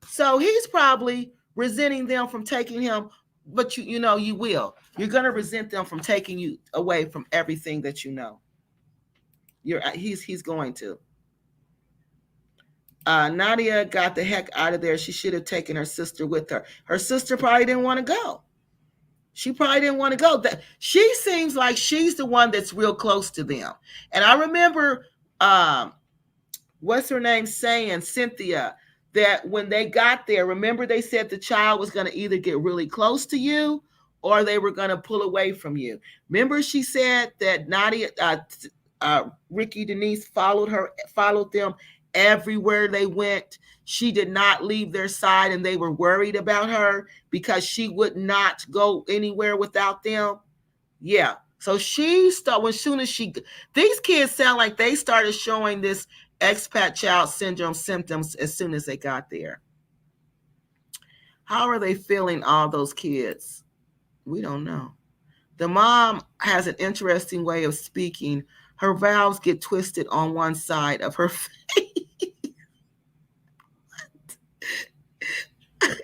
So he's probably resenting them from taking him. But you know, you will. You're going to resent them from taking you away from everything that you know. He's going to. Nadia got the heck out of there. She should have taken her sister with her. Her sister probably didn't want to go. She probably didn't want to go. She seems like she's the one that's real close to them. And I remember, what's her name saying, Cynthia, that when they got there, remember they said the child was going to either get really close to you or they were going to pull away from you. Remember she said that Nadia, Ricki Denise followed them everywhere they went. She did not leave their side and they were worried about her because she would not go anywhere without them. Yeah. So these kids sound like they started showing this expat child syndrome symptoms as soon as they got there. How are they feeling, all those kids? We don't know. The mom has an interesting way of speaking. Her vowels get twisted on one side of her face.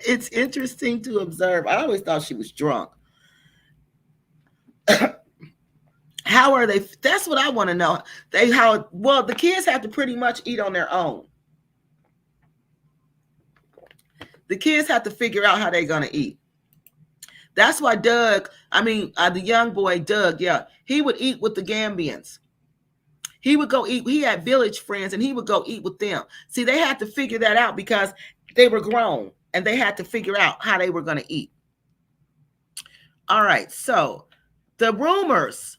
It's interesting to observe. I always thought she was drunk. How are they? That's what I want to know. The kids have to pretty much eat on their own. The kids have to figure out how they're going to eat. That's why the young boy, Doug, yeah, he would eat with the Gambians. He would go eat. He had village friends and he would go eat with them. See, they had to figure that out because they were grown and they had to figure out how they were going to eat. All right. So the rumors,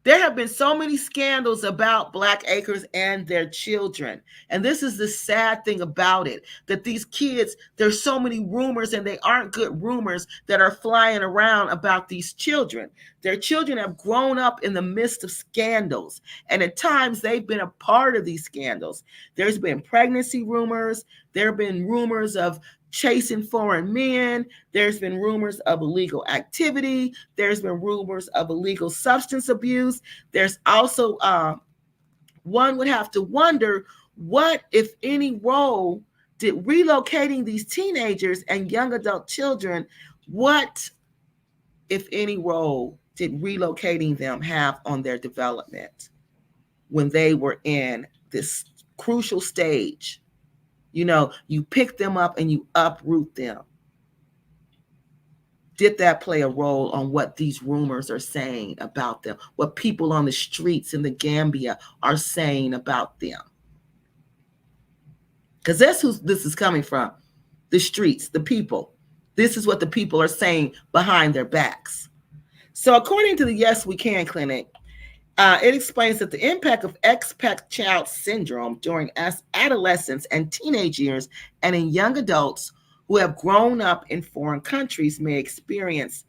there have been so many scandals about Black Acres and their children. And this is the sad thing about it, that these kids, there's so many rumors and they aren't good rumors that are flying around about these children. Their children have grown up in the midst of scandals. And at times they've been a part of these scandals. There's been pregnancy rumors. There have been rumors of chasing foreign men. There's been rumors of illegal activity. There's been rumors of illegal substance abuse. There's also, one would have to wonder, what, if any, role did relocating these teenagers and young adult children, what, if any, role did relocating them have on their development when they were in this crucial stage? You know, you pick them up and you uproot them. Did that play a role on what these rumors are saying about them? What people on the streets in the Gambia are saying about them? Because that's who this is coming from. The streets, the people. This is what the people are saying behind their backs. So according to the Yes We Can Clinic, it explains that the impact of expat child syndrome during adolescence and teenage years and in young adults who have grown up in foreign countries may experience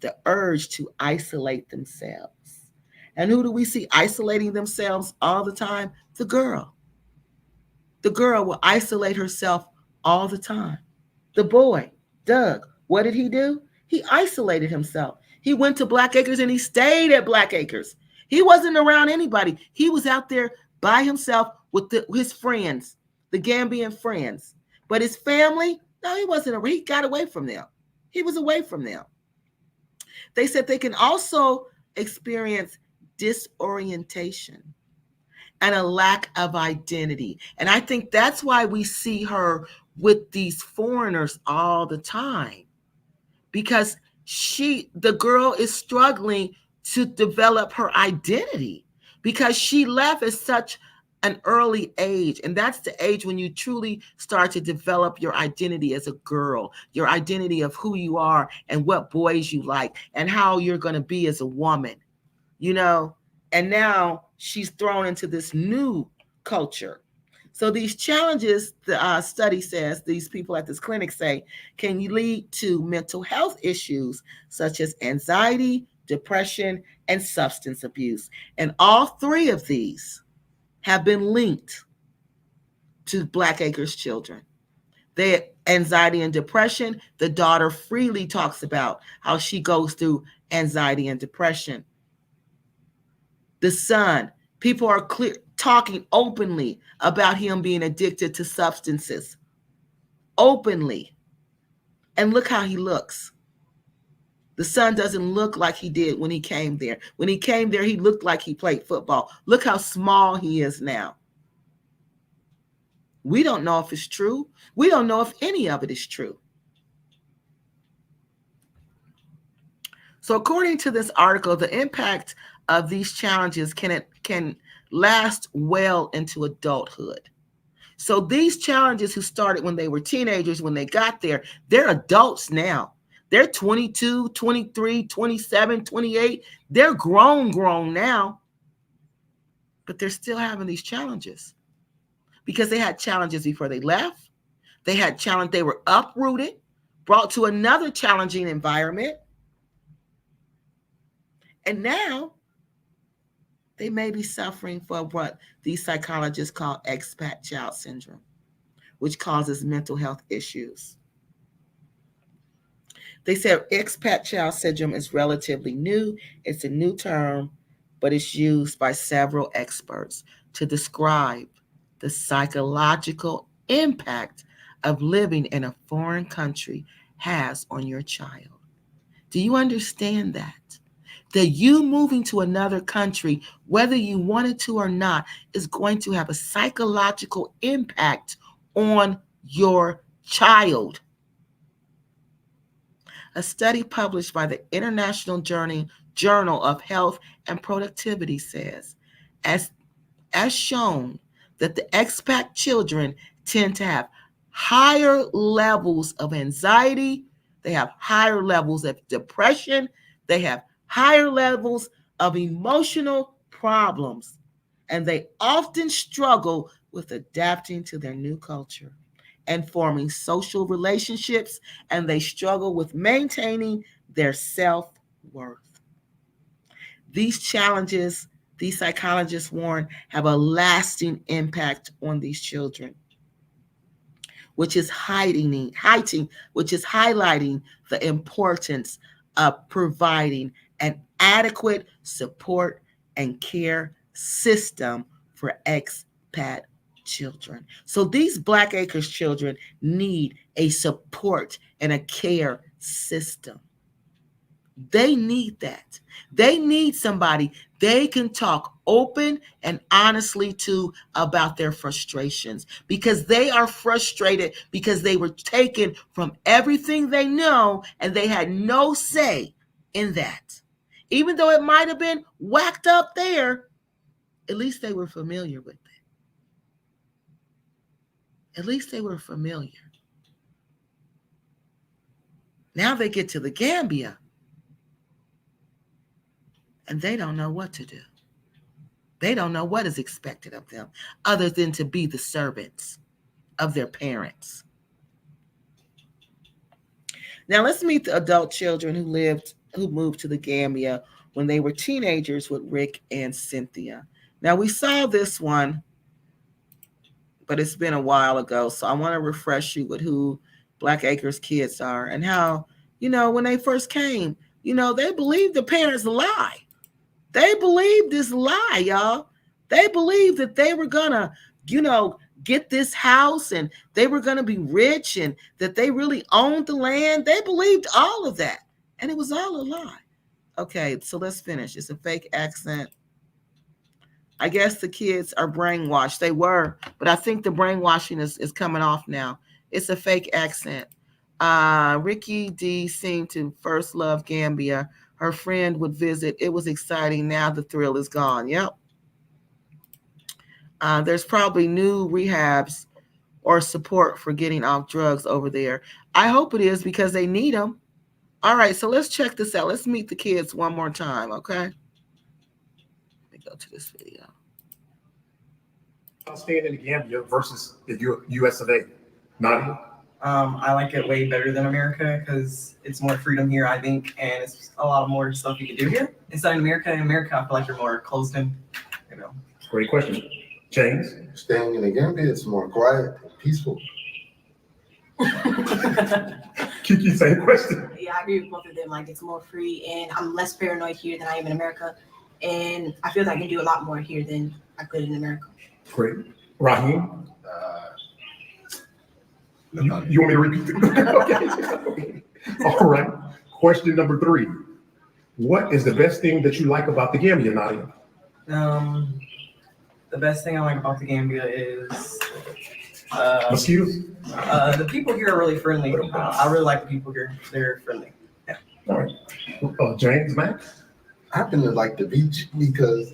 the urge to isolate themselves. And who do we see isolating themselves all the time? The girl. The girl will isolate herself all the time. The boy, Doug, what did he do? He isolated himself. He went to Black Acres and he stayed at Black Acres. He wasn't around anybody. He was out there by himself with his friends, the Gambian friends. But his family, no, he wasn't. He got away from them. He was away from them. They said they can also experience disorientation and a lack of identity. And I think that's why we see her with these foreigners all the time, because the girl is struggling to develop her identity because she left at such an early age. And that's the age when you truly start to develop your identity as a girl, your identity of who you are and what boys you like and how you're going to be as a woman, you know. And now she's thrown into this new culture. So these challenges, the study says, these people at this clinic say, can lead to mental health issues such as anxiety, depression, and substance abuse. And all three of these have been linked to Black Acres children. Their anxiety and depression, the daughter freely talks about how she goes through anxiety and depression. The son, people are talking openly about him being addicted to substances. Openly. And look how he looks. The son doesn't look like he did when he came there. When he came there, he looked like he played football. Look how small he is now. We don't know if it's true. We don't know if any of it is true. So according to this article, the impact of these challenges can last well into adulthood. So these challenges who started when they were teenagers, when they got there, they're adults now. They're 22, 23, 27, 28. They're grown now. But they're still having these challenges because they had challenges before they left. They had challenge. They were uprooted, brought to another challenging environment. And now they may be suffering from what these psychologists call expat child syndrome, which causes mental health issues. They said expat child syndrome is relatively new. It's a new term, but it's used by several experts to describe the psychological impact of living in a foreign country has on your child. Do you understand that? That you moving to another country, whether you wanted to or not, is going to have a psychological impact on your child. A study published by the International Journal of Health and Productivity says, as shown, that the expat children tend to have higher levels of anxiety, they have higher levels of depression, they have higher levels of emotional problems, and they often struggle with adapting to their new culture and forming social relationships, and they struggle with maintaining their self-worth. These challenges, these psychologists warn, have a lasting impact on these children, which is highlighting the importance of providing an adequate support and care system for expat children. So these Black Acres children need a support and a care system. They need that. They need somebody they can talk open and honestly to about their frustrations, because they are frustrated because they were taken from everything they know and they had no say in that. Even though it might have been whacked up there, at least they were familiar with it. At least they were familiar. Now they get to the Gambia and they don't know what to do. They don't know what is expected of them other than to be the servants of their parents. Now let's meet the adult children who moved to the Gambia when they were teenagers with Rick and Cynthia. Now we saw this one, but it's been a while ago. So I want to refresh you with who Black Acres kids are and how, when they first came, they believed the parents lie. They believed this lie, y'all. They believed that they were gonna, get this house and they were gonna be rich and that they really owned the land. They believed all of that. And it was all a lie. Okay, so let's finish. It's a fake accent. I guess the kids are brainwashed. They were, but I think the brainwashing is coming off now. It's a fake accent. Ricki D seemed to first love Gambia. Her friend would visit. It was exciting. Now the thrill is gone. Yep. There's probably new rehabs or support for getting off drugs over there. I hope it is, because they need them. All right, so let's check this out. Let's meet the kids one more time, okay? Let me go to this video. Staying in the Gambia versus the U.S. of A. Nadia? I like it way better than America because it's more freedom here, I think, and it's a lot more stuff you can do here. Instead in America, I feel like you're more closed in, Great question. James? Staying in the Gambia, it's more quiet and peaceful. Kiki, same question. Yeah, I agree with both of them. Like, it's more free, and I'm less paranoid here than I am in America. And I feel like I can do a lot more here than I could in America. Great. Raheem? You want me to repeat it? Okay. All right. Question number 3. What is the best thing that you like about the Gambia, Nadia? The best thing I like about the Gambia is Mosquitoes? the people here are really friendly. I really like the people here. They're friendly. Yeah. All right. James, Max? I happen to like the beach because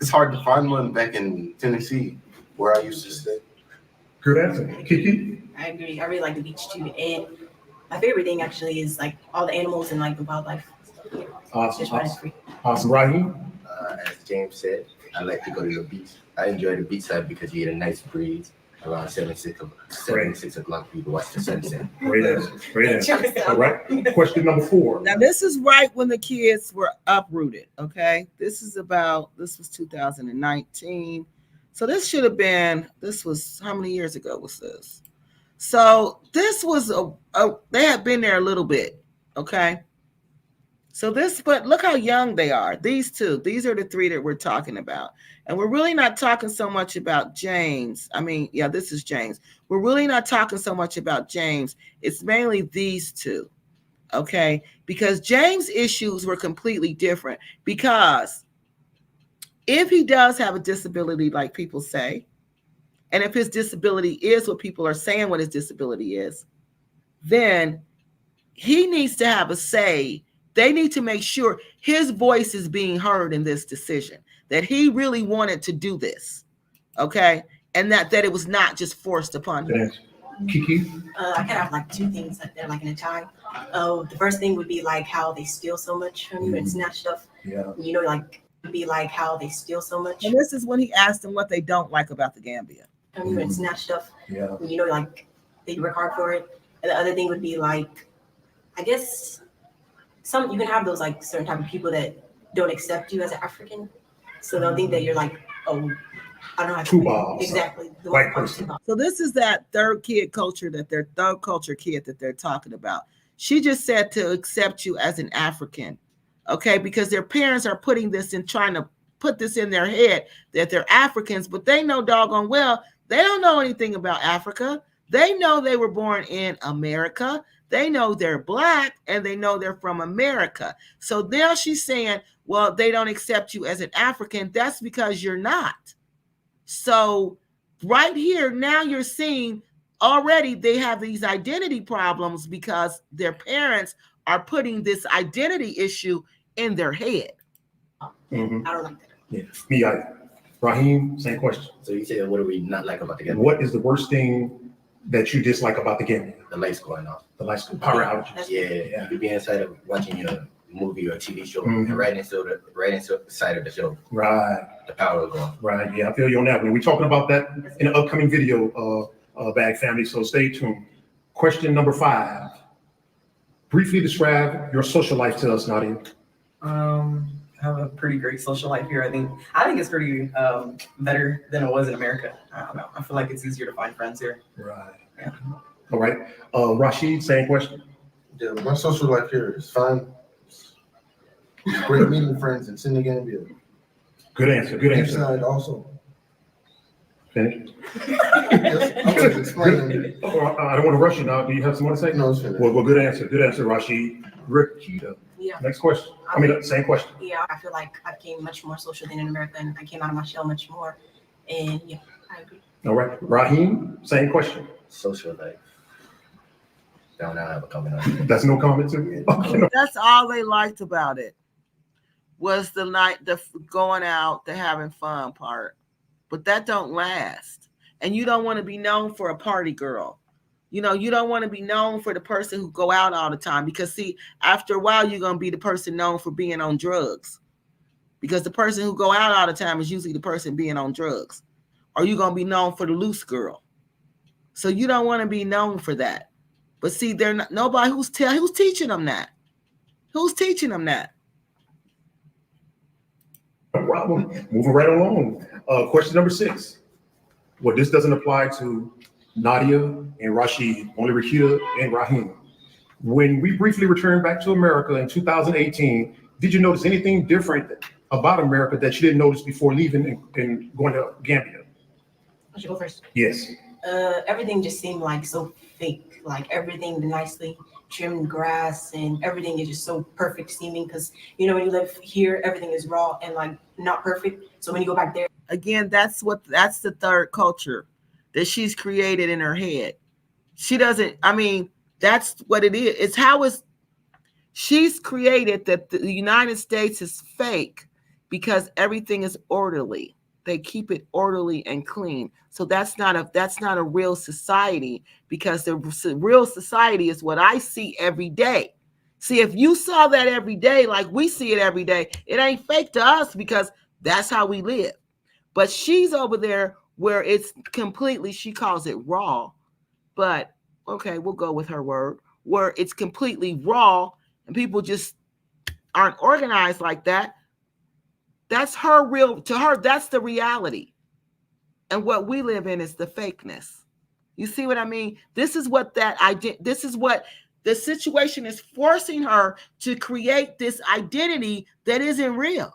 it's hard to find one back in Tennessee where I used to stay. Good answer. Kiki? I agree. I really like the beach too. And my favorite thing actually is like all the animals and like the wildlife. Awesome. Raheem? As James said, I like to go to the beach. I enjoy the beachside because you get a nice breeze around 6 o'clock. You can watch the sunset. Great answer. All right. Question number 4. Now, this is right when the kids were uprooted, okay? This was 2019. So this was, how many years ago was this? So this was, they had been there a little bit, okay? So but look how young they are. These are the 3 that we're talking about. And we're really not talking so much about James. This is James. We're really not talking so much about James. It's mainly these 2, okay? Because James' issues were completely different. Because if he does have a disability, like people say, and if his disability is what people are saying what his disability is, then he needs to have a say. They need to make sure his voice is being heard in this decision, that he really wanted to do this, okay? And that it was not just forced upon him. Kiki? I kind of have like 2 things that they're like in a tie. The first thing would be like how they steal so much from you and snatch stuff. Yeah. It'd be like how they steal so much. And this is when he asked them what they don't like about the Gambia. From you and snatch stuff. Yeah. They work hard for it. And the other thing would be like, I guess you can have those like certain type of people that don't accept you as an African. So they'll think that you're like, oh, I don't have Two balls. Exactly. The White person. So this is that third culture kid that they're talking about. She just said to accept you as an African, okay? Because their parents are putting this in trying to put this in their head that they're Africans, but they know doggone well they don't know anything about Africa. They know they were born in America. They know they're Black, and they know they're from America. So now she's saying, well, they don't accept you as an African. That's because you're not. So right here, now you're seeing already they have these identity problems because their parents are putting this identity issue in their head. Mhm. I don't like that. Yeah, me either. Raheem, same question. So you said, what do we not like about the Gambia? What is the worst thing that you dislike about the Gambia? The lights going off. The lights, power outages. Yeah, you could be inside of watching a movie or a TV show, Mhm. and right inside of the show, Right, the power will go off. right. Yeah, I feel you on that one. We're talking about that in an upcoming video, Bag Family, so stay tuned. Question number 5. Briefly describe your social life to us, Nadia. I have a pretty great social life here. I think it's pretty better than it was in America. I don't know. I feel like it's easier to find friends here. Right. Yeah. All right. Rashid, same question. Yeah, my social life here is fine. It's great meeting friends in Syndrome A Gambia. Good answer. Good answer. Inside also. Finish. Yes, I was explaining. I don't want to rush you now. Do you have some more to say? No, it's finished. Well, good answer. Good answer, Rashid. Ricki, Yeah. next question. Same question. Yeah, I feel like I became much more social than in America, and I came out of my shell much more. And yeah, I agree. All right. Raheem, same question. Social life. Don't have a comment on it. That's no comment to okay, no. That's all they liked about it was the night, the going out, the having fun part. But that don't last. And you don't want to be known for a party girl. You know, you don't want to be known for the person who go out all the time, because see, after a while, you're going to be the person known for being on drugs, because the person who go out all the time is usually the person being on drugs, or you're going to be known for the loose girl. So you don't want to be known for that. But see, they're not, nobody who's teaching them that. Who's teaching them that? No problem. Moving right along. Question number 6. Well, this doesn't apply to Nadia and Rashid, only Rakita and Raheem. When we briefly returned back to America in 2018, did you notice anything different about America that you didn't notice before leaving and going to Gambia? I should go first. Yes. Everything just seemed like so fake, like everything, the nicely trimmed grass and everything is just so perfect seeming, because you know when you live here everything is raw and like not perfect, so when you go back there, Again, that's the third culture that she's created in her head. She doesn't, I mean, that's what it is. It's how she's created that the United States is fake because everything is orderly. They keep it orderly and clean. So that's not a real society, because the real society is what I see every day. See, if you saw that every day, like we see it every day, it ain't fake to us because that's how we live. But she's over there where it's completely, she calls it raw, but okay, we'll go with her word, where it's completely raw and people just aren't organized like that. That's her real, to her, that's the reality. And what we live in is the fakeness. You see what I mean? This is what this is what the situation is forcing her to create, this identity that isn't real.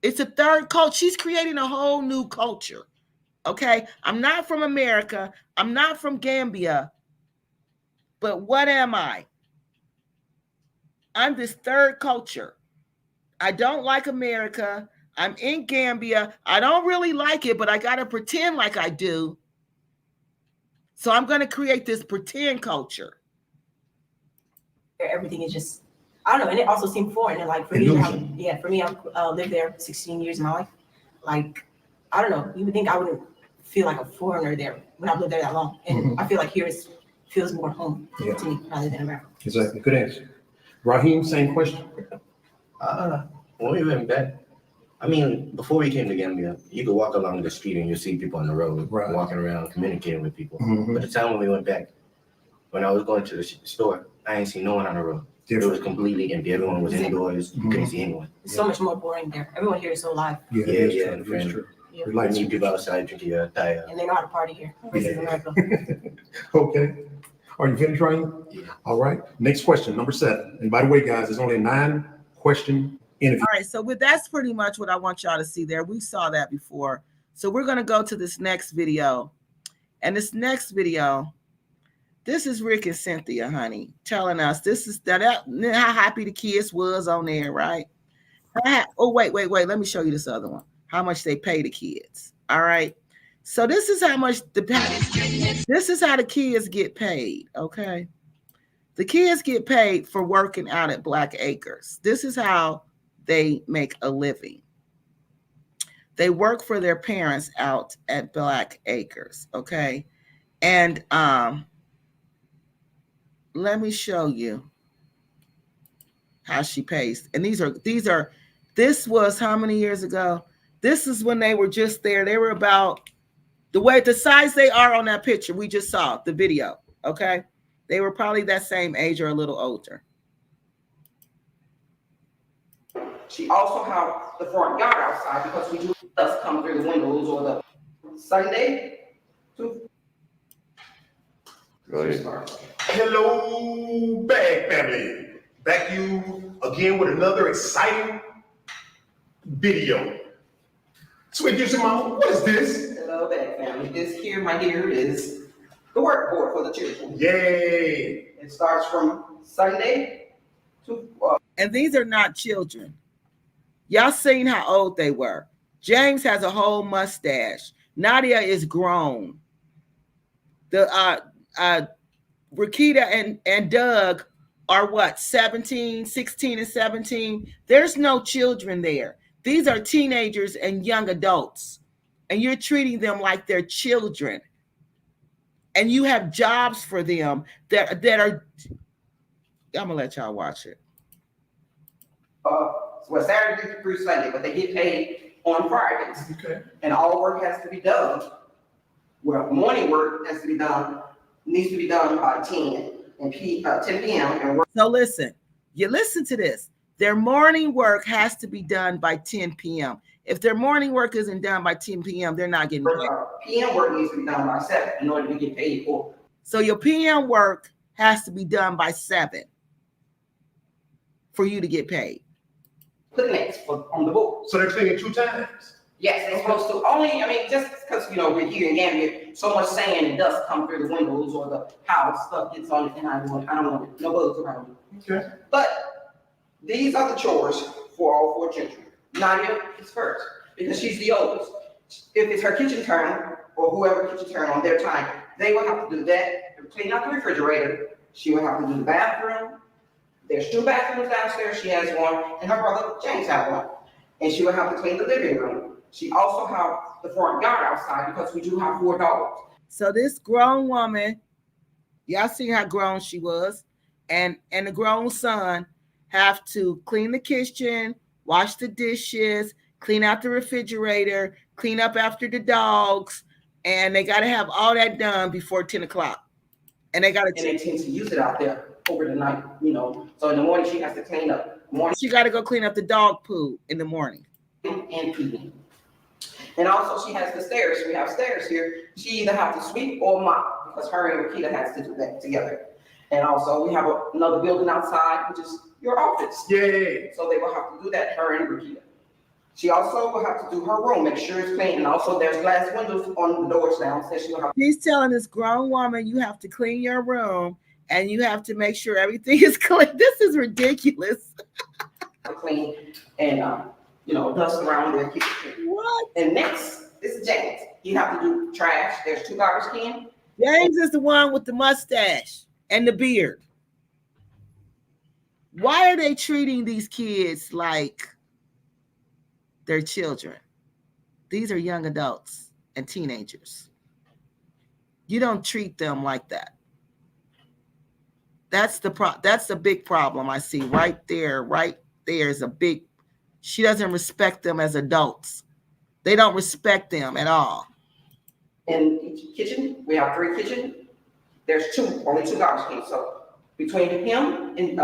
It's a third culture. She's creating a whole new culture. Okay. I'm not from America. I'm not from Gambia. But what am I? I'm this third culture. I don't like America. I'm in Gambia. I don't really like it, but I got to pretend like I do. So I'm going to create this pretend culture. everything is just, I don't know, and it also seemed foreign. And like for me, I've lived there 16 years of my life. Like, I don't know, you would think I wouldn't feel like a foreigner there when I've lived there that long. And I feel like here feels more home to me rather than America. Exactly. Good answer. Raheem, same question. When we went back, I mean, before we came to Gambia, you could walk along the street and you see people on the road, walking around, communicating with people. But the time when we went back, when I was going to the store, I ain't seen no one on the road. It was completely empty. Everyone was indoors. You couldn't see anyone. It's so much more boring there. Everyone here is so live. Yeah. That's true. Yeah. Like you people outside drinking your tire. And they know how to party here versus America. Okay. Are you finished, Ryan? Yeah. All right. Next question, number 7. And by the way, guys, there's only a 9-question And if All right, so that's pretty much what I want y'all to see there. We saw that before. So we're going to go to this next video. And this next video, this is Rick and Cynthia, honey, telling us this is that how happy the kids was on there, right? Oh, wait. Let me show you this other one. How much they pay the kids. All right. So this is how much this is how the kids get paid. Okay. The kids get paid for working out at Black Acres. This is how they make a living. They work for their parents out at Black Acres. Okay. And let me show you how she pays. And this was how many years ago? This is when they were just there. They were about the size they are on that picture. We just saw the video. Okay. They were probably that same age or a little older. She also has the front yard outside because we do dust come through the windows or the Sunday. Go ahead. hello, Bag Family. Back to you again with another exciting video. Sweet Mom, what is this? Hello, Bag Family. This here, my dear, is the work board for the children. Yay! It starts from Sunday to And these are not children. Y'all seen how old they were. James has a whole mustache. Nadia is grown. The Rikita and Doug are what, 16 and 17? There's no children there. These are teenagers and young adults. And you're treating them like they're children. And you have jobs for them that are, I'm gonna let y'all watch it. well, Saturday through Sunday, but they get paid on Fridays. Okay. And all work has to be done. Well, morning work has to be done, needs to be done by 10 p.m. and work. So listen to this. Their morning work has to be done by 10 p.m. If their morning work isn't done by 10 p.m., they're not getting paid. PM work needs to be done by 7 in order to get paid for. So your PM work has to be done by 7 for you to get paid. Put next on the board. So they're cleaning 2 times. Yes, they're supposed to. Only, I mean, just because, we're here in Gambia, so much sand and dust come through the windows or the house, stuff gets on it, and I don't want it. No bugs around it. Okay. But these are the chores for all 4 children. Nadia is first because she's the oldest. If it's her kitchen turn or whoever kitchen turn on their time, they will have to do that. Clean out the refrigerator. She will have to do the bathroom. There's 2 bathrooms downstairs. She has one, and her brother James has one. And she will have to clean the living room. She also has the front yard outside because we do have 4 dogs. So this grown woman, y'all see how grown she was, and the grown son have to clean the kitchen, wash the dishes, clean out the refrigerator, clean up after the dogs, and they got to have all that done before 10 o'clock. And they got to. And they tend to use it out there over the night, So in the morning she has to clean up. She got to go clean up the dog poo in the morning. And feeding. And also she has the stairs. We have stairs here. She either have to sweep or mop because her and Rikita has to do that together. And also we have another building outside, which is your office. Yay! So they will have to do that, her and Rikita. She also will have to do her room, make sure it's clean. And also there's glass windows on the doors downstairs. She will have. He's telling this grown woman, you have to clean your room and you have to make sure everything is clean. This is ridiculous. Clean and dust around their kitchen. What? And next, this is James. You have to do trash. There's 2 garbage cans. James is the one with the mustache and the beard. Why are they treating these kids like they're children? These are young adults and teenagers. You don't treat them like that. That's the big problem I see right there. Right there is a big. She doesn't respect them as adults. They don't respect them at all. In each kitchen, we have 3 kitchens. There's only 2 garbage cans. So between him and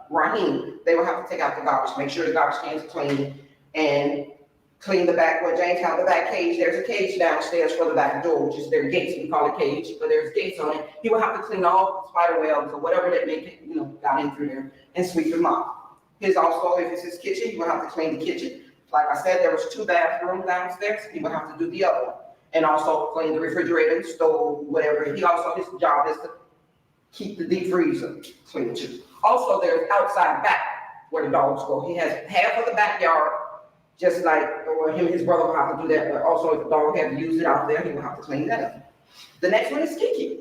Raheem, they will have to take out the garbage, make sure the garbage cans are clean, and clean the back. Where James has the back cage, there's a cage downstairs for the back door, which is their gates. We call it cage, but there's gates on it. He will have to clean all the spider webs or whatever that may got in through there and sweep them up. His also, if it's his kitchen, he will have to clean the kitchen. Like I said, there was 2 bathrooms downstairs. He will have to do the other one. And also clean the refrigerator, stove, whatever. His job is to keep the deep freezer clean too. Also, there's outside back where the dogs go. He has half of the backyard, just like, or him and his brother will have to do that. But also, if the dog has to use it out there, he will have to clean that up. The next one is Kiki.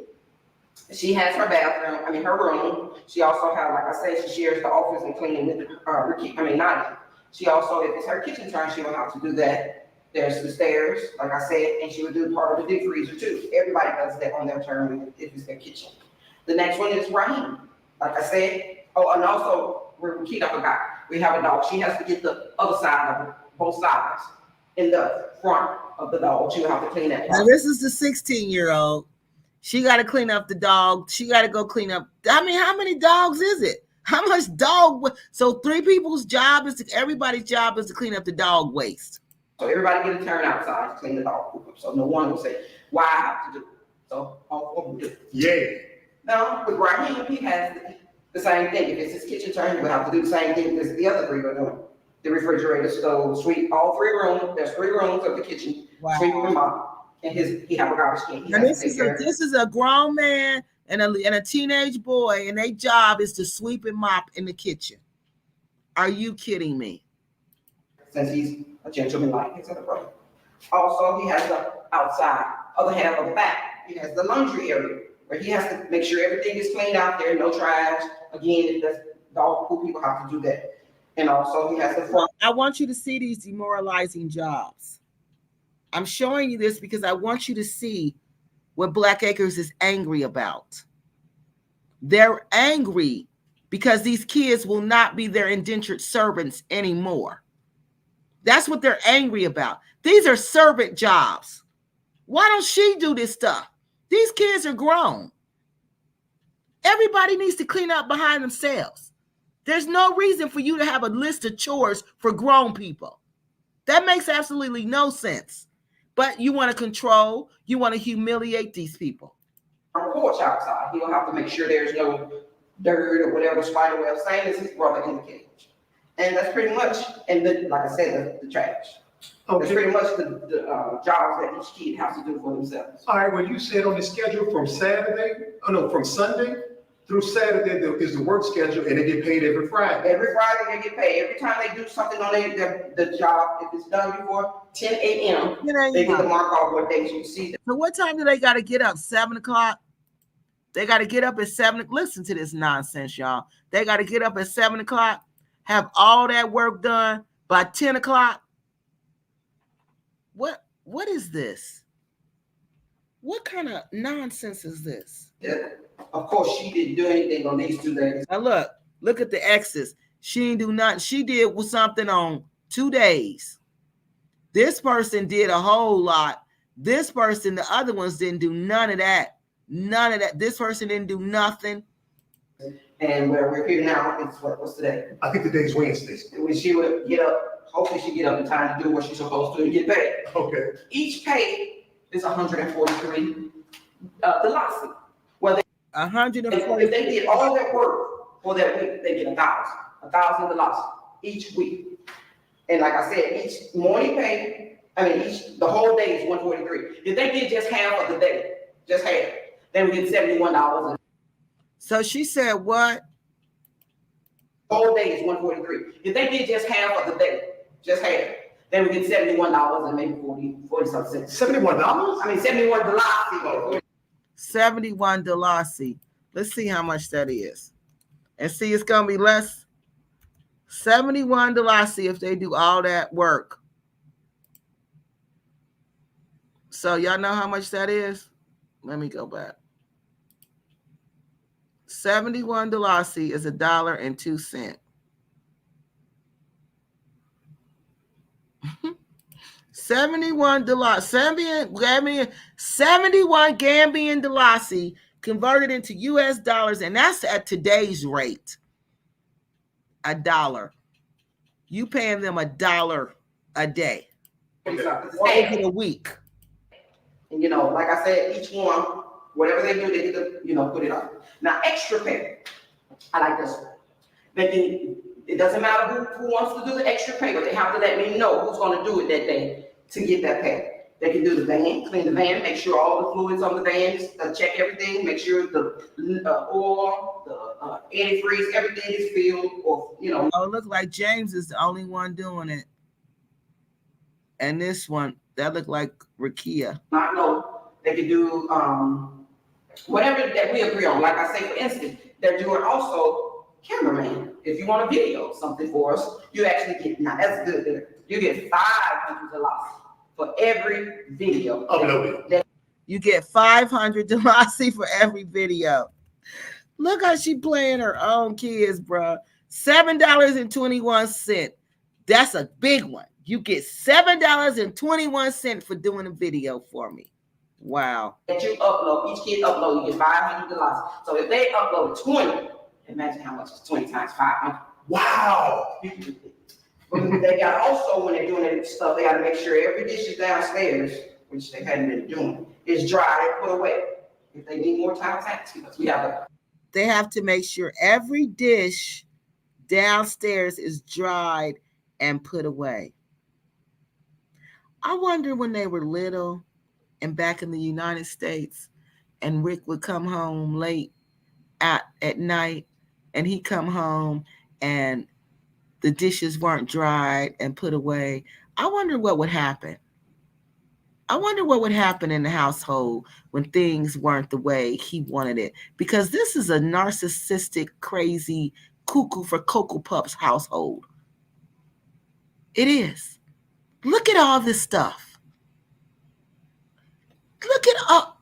She has her bathroom, her room. She also has, like I said, she shares the office and cleaning with Nadia. She also, if it's her kitchen turn, she will have to do that. There's the stairs, like I said, and she would do part of the deep freezer too. Everybody does that on their turn if it's their kitchen. The next one is Raheem. Like I said, and also, Ricki forgot, we have a dog. She has to get the other side of it, both sides, in the front of the dog. She will have to clean that part. Now, this is the 16-year-old. She got to clean up the dog. She got to go clean up. How many dogs is it? How much dog? So 3 people's job everybody's job is to clean up the dog waste. So everybody get a turn outside to clean the dog poop up. So no one will say, why I have to do it. So all of them do it. Yeah. Now, with Raheem, he has the same thing. If it's his kitchen turn, he will have to do the same thing as the other 3 are doing. The refrigerator, stove, sweep, all 3 rooms. There's 3 rooms of the kitchen. Wow. Sweep them up. And he have a garbage can. Now, this is a grown man and a teenage boy, and their job is to sweep and mop in the kitchen. Are you kidding me? Since he's a gentleman like his other brother. Also, he has the outside, other half of the back. He has the laundry area where he has to make sure everything is cleaned out there, no trash. Again, if there's dog poop, he will have to do that. And also, he has the front. I want you to see these demoralizing jobs. I'm showing you this because I want you to see what Black Acres is angry about. They're angry because these kids will not be their indentured servants anymore. That's what they're angry about. These are servant jobs. Why don't she do this stuff? These kids are grown. Everybody needs to clean up behind themselves. There's no reason for you to have a list of chores for grown people. That makes absolutely no sense. But you want to control, you want to humiliate these people. Porch outside. He'll have to make sure there's no dirt or whatever, spider web, same as his brother in the cage. And that's pretty much, and then, like I said, the trash. Okay. That's pretty much the jobs that each kid has to do for themselves. All right, well, you said on the schedule from Sunday through Saturday is the work schedule, and they get paid every Friday. Every Friday they get paid. Every time they do something on the job, if it's done before 10 a.m., they get the mark off what days you see them. So what time do they got to get up? 7 o'clock? They got to get up at 7. Listen to this nonsense, y'all. They got to get up at 7 o'clock, have all that work done by 10 o'clock. What is this? What kind of nonsense is this? Yeah. Of course, she didn't do anything on these 2 days. Now look at the X's. She didn't do nothing. She did something on 2 days. This person did a whole lot. This person, the other ones didn't do none of that. None of that. This person didn't do nothing. And where we're here now, it's what's today? I think today's Wednesday. When she would get up, hopefully she get up in time to do what she's supposed to and get paid. Okay. Each pay is 143 Dalasi. Well, 140. if they did all that work for that week, they get 1,000 Dalasi each week. And like I said, each morning pay, the whole day is 143. If they did just half of the day, just half, they would get $71. So she said what? Whole day is 143. If they did just half of the day, just half, they would get $71 and maybe 40 something cents. $71? 71 Dalasi. 71 Dalasi. Let's see how much that is. And see, it's going to be less. 71 Dalasi if they do all that work. So y'all know how much that is? Let me go back. 71 Dalasi is $1.02. 71 Dalasi, 71 Gambian Dalasi converted into US dollars, and that's at today's rate. $1. You paying them $1 a day. Over a week. And like I said, each one, whatever they do, they get to, put it on. Now, extra pay. I like this one. They can It doesn't matter who wants to do the extra pay, but they have to let me know who's gonna do it that day to get that pay. They can do the van, clean the van, make sure all the fluids on the van, check everything, make sure the oil, the antifreeze, everything is filled, or, you know. Oh, it looks like James is the only one doing it. And this one, that looked like Rakia. Not know, they can do whatever that we agree on. Like I say, for instance, they're doing also cameraman. If you want to video something for us, you actually get, now that's good. You get $500 for every video Uploaded. You get $500 for every video. Look how she playing her own kids, bro. $7.21. That's a big one. You get $7.21 for doing a video for me. Wow. That you upload, each kid upload, you get $500. So if they upload 20, imagine how much is 20 times 500. Wow. But they got also, when they're doing that stuff, they got to make sure every dish is downstairs, which they hadn't been doing, is dry and put away. If they need more time, because we have they have to make sure every dish downstairs is dried and put away. I wonder when they were little and back in the United States, and Rick would come home late at night, and he'd come home and the dishes weren't dried and put away. I wonder what would happen. I wonder what would happen in the household when things weren't the way he wanted it. Because this is a narcissistic, crazy, cuckoo for Cocoa Puffs household. It is. Look at all this stuff. Look at all.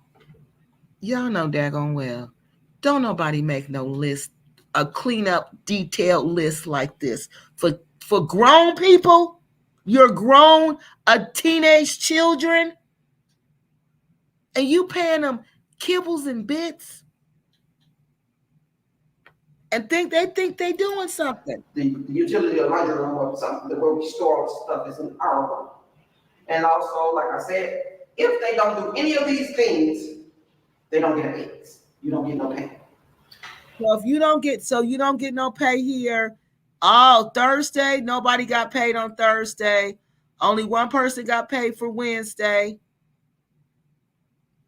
Y'all know daggone well. Don't nobody make no list, a clean up, detailed list like this. For grown people, you're grown, teenage children, and you paying them kibbles and bits and they think they doing something. the utility of laundry room or something where we store all the stuff is in our room. And also, like I said, if they don't do any of these things, they don't get an X. You don't get no pay. So if you don't get no pay here. Oh, Thursday, nobody got paid on Thursday. Only one person got paid for Wednesday.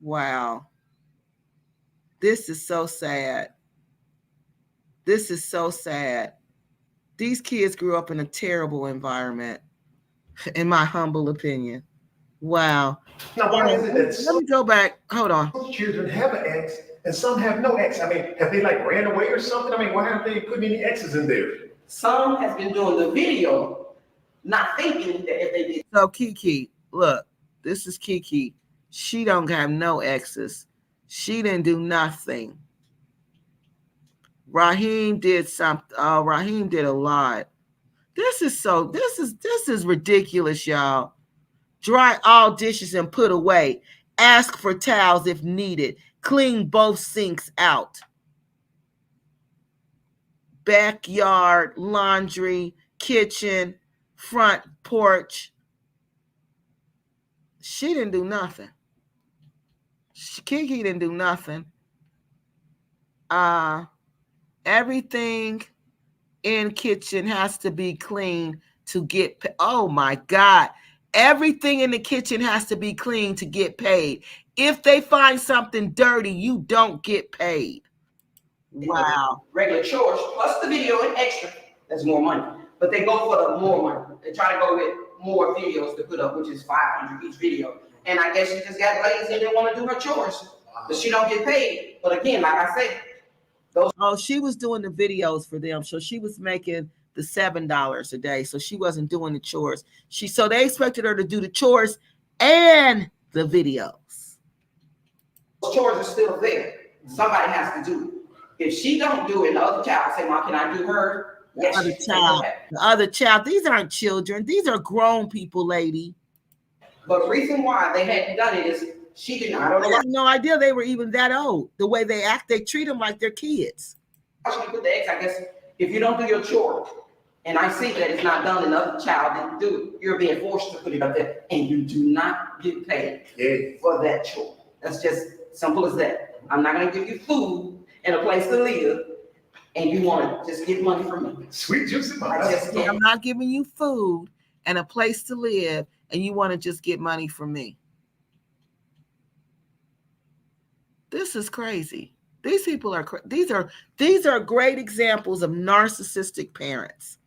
Wow. This is so sad. This is so sad. These kids grew up in a terrible environment, in my humble opinion. Wow. Now, why is it that Let me go back. Hold on. some children have an X and some have no X? I mean, have they like ran away or something? I mean, why haven't they put any X's in there? Some has been doing the video, not thinking that if they did. So Kiki, look, this is Kiki. She don't have no exes. She didn't do nothing. Raheem did something. Raheem did a lot. This is ridiculous, y'all. Dry all dishes and put away. Ask for towels if needed. Clean both sinks out. Backyard, laundry, kitchen, front porch. She didn't do nothing. Kiki didn't do nothing. Everything in kitchen has to be clean to get oh my God. Everything in the kitchen has to be clean to get paid. If they find something dirty, you don't get paid. Wow. Regular chores plus the video and extra, that's more money. But they go for the more money. They try to go with more videos to put up, which is $500 each video. And I guess she just got lazy and didn't want to do her chores. But she don't get paid. But again, like I said, she was doing the videos for them. So she was making the $7 a day. So she wasn't doing the chores. So they expected her to do the chores and the videos. those chores are still there. Somebody has to do it. If she don't do it, the other child say, Mom, can I do her? Yes, The other child. These aren't children. These are grown people, lady. But the reason why they hadn't done it is she didn't. I don't I know. had no idea they were even that old. The way they act, they treat them like they're kids. She put the X. I guess if you don't do your chore, and I see that it's not done, and the other child didn't do it, you're being forced to put it up there, and you do not get paid for that chore. That's just simple as that. I'm not gonna give you food and a place to live and you want to just get money from me. Sweet juicy I pie. just I'm can't. not giving you food and a place to live, and you want to just get money from me. This is crazy. These people are these are great examples of narcissistic parents.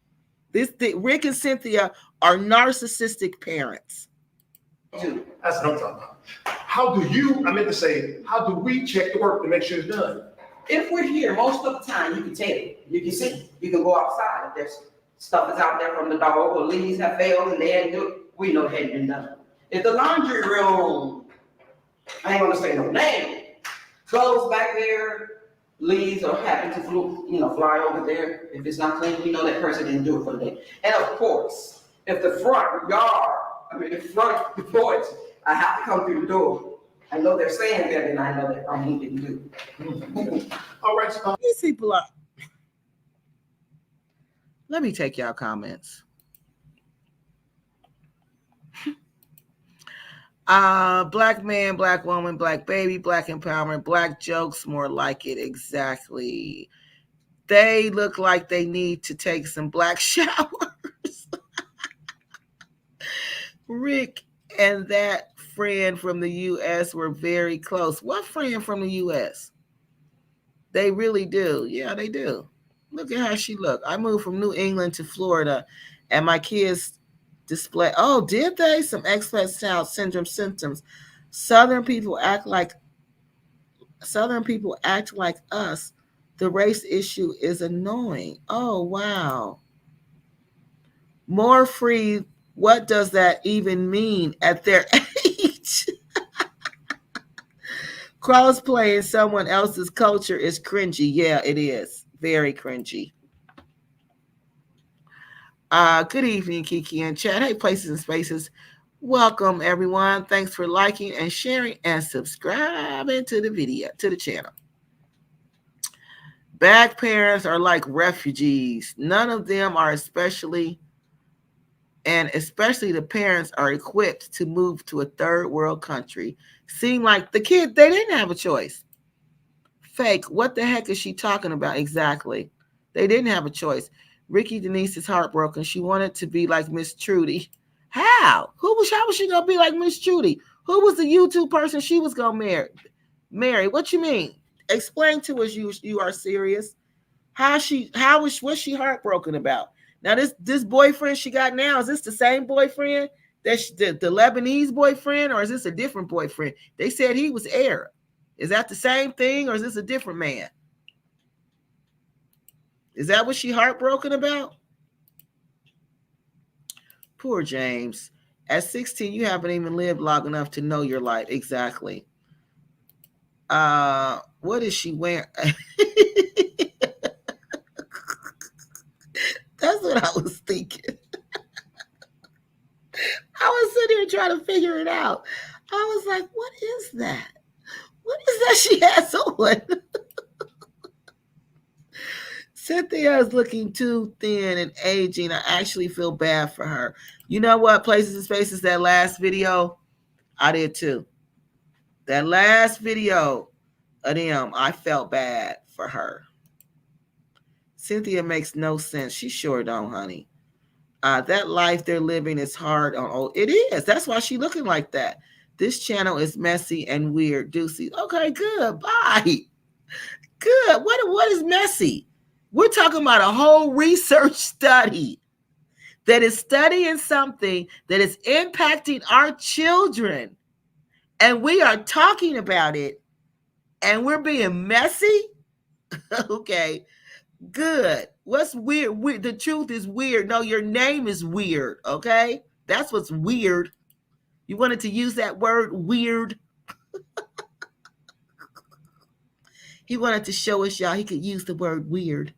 Rick and Cynthia are narcissistic parents. That's what I'm talking about. How do you, I meant to say, how do we check the work to make sure it's done? If we're here, most of the time, you can tell. You can see. You can go outside. If there's stuff is out there from the dog or leaves have failed and they hadn't do it, we know it hadn't been done. If the laundry room, I ain't gonna say no name, clothes back there, leaves or happen to fly over there. If it's not clean, we know that person didn't do it for the day. And of course, if the front porch, I have to come through the door. I know they're saying that, and I know that he didn't do it. All right, so These people are. Let me take y'all comments. Black man, black woman, black baby, black empowerment, black jokes, more like it. Exactly. They look like they need to take some black showers. Rick and that friend from the U.S. were very close. What friend from the U.S.? They really do. Yeah, they do. Look at how she looked. I moved from New England to Florida, and my kids display. Oh, did they? Some expat child syndrome symptoms. Southern people act like us. The race issue is annoying. Oh, wow. More free. What does that even mean at their age? Crossplay in someone else's culture is cringy. Yeah, it is. Very cringy. Good evening, Kiki and Chat. Hey, Places and Spaces. Welcome, everyone. Thanks for liking and sharing and subscribing to the video, to the channel. Black parents are like refugees. None of them are especially the parents are equipped to move to a third world country. Seem like the kid, they didn't have a choice. Fake. What the heck is she talking about exactly? They didn't have a choice. Ricki Denise is heartbroken. She wanted to be like Miss Trudy. How? How was she gonna be like Miss Trudy? Who was the YouTube person she was gonna marry? What you mean? Explain to us. You are serious? What's she heartbroken about? Now this boyfriend she got now, is this the same boyfriend that's the Lebanese boyfriend, or is this a different boyfriend? They said he was Arab. Is that the same thing, or is this a different man? Is that what she heartbroken about? Poor James. At 16, you haven't even lived long enough to know your life. Exactly. What is she wearing? That's what I was thinking. I was sitting here trying to figure it out. I was like, what is that? What is that she has on? Cynthia is looking too thin and aging. I actually feel bad for her. You know what? Places and Spaces, that last video, I did too. That last video of them, I felt bad for her. Cynthia makes no sense. She sure don't, honey. That life they're living is hard on old. It is. That's why she's looking like that. This channel is messy and weird. Deucey. Okay, good. Bye. Good. What is messy? We're talking about a whole research study that is studying something that is impacting our children. And we are talking about it and we're being messy. Okay, good. What's weird? The truth is weird. No, your name is weird. Okay, that's what's weird. You wanted to use that word weird. He wanted to show us, y'all, he could use the word weird.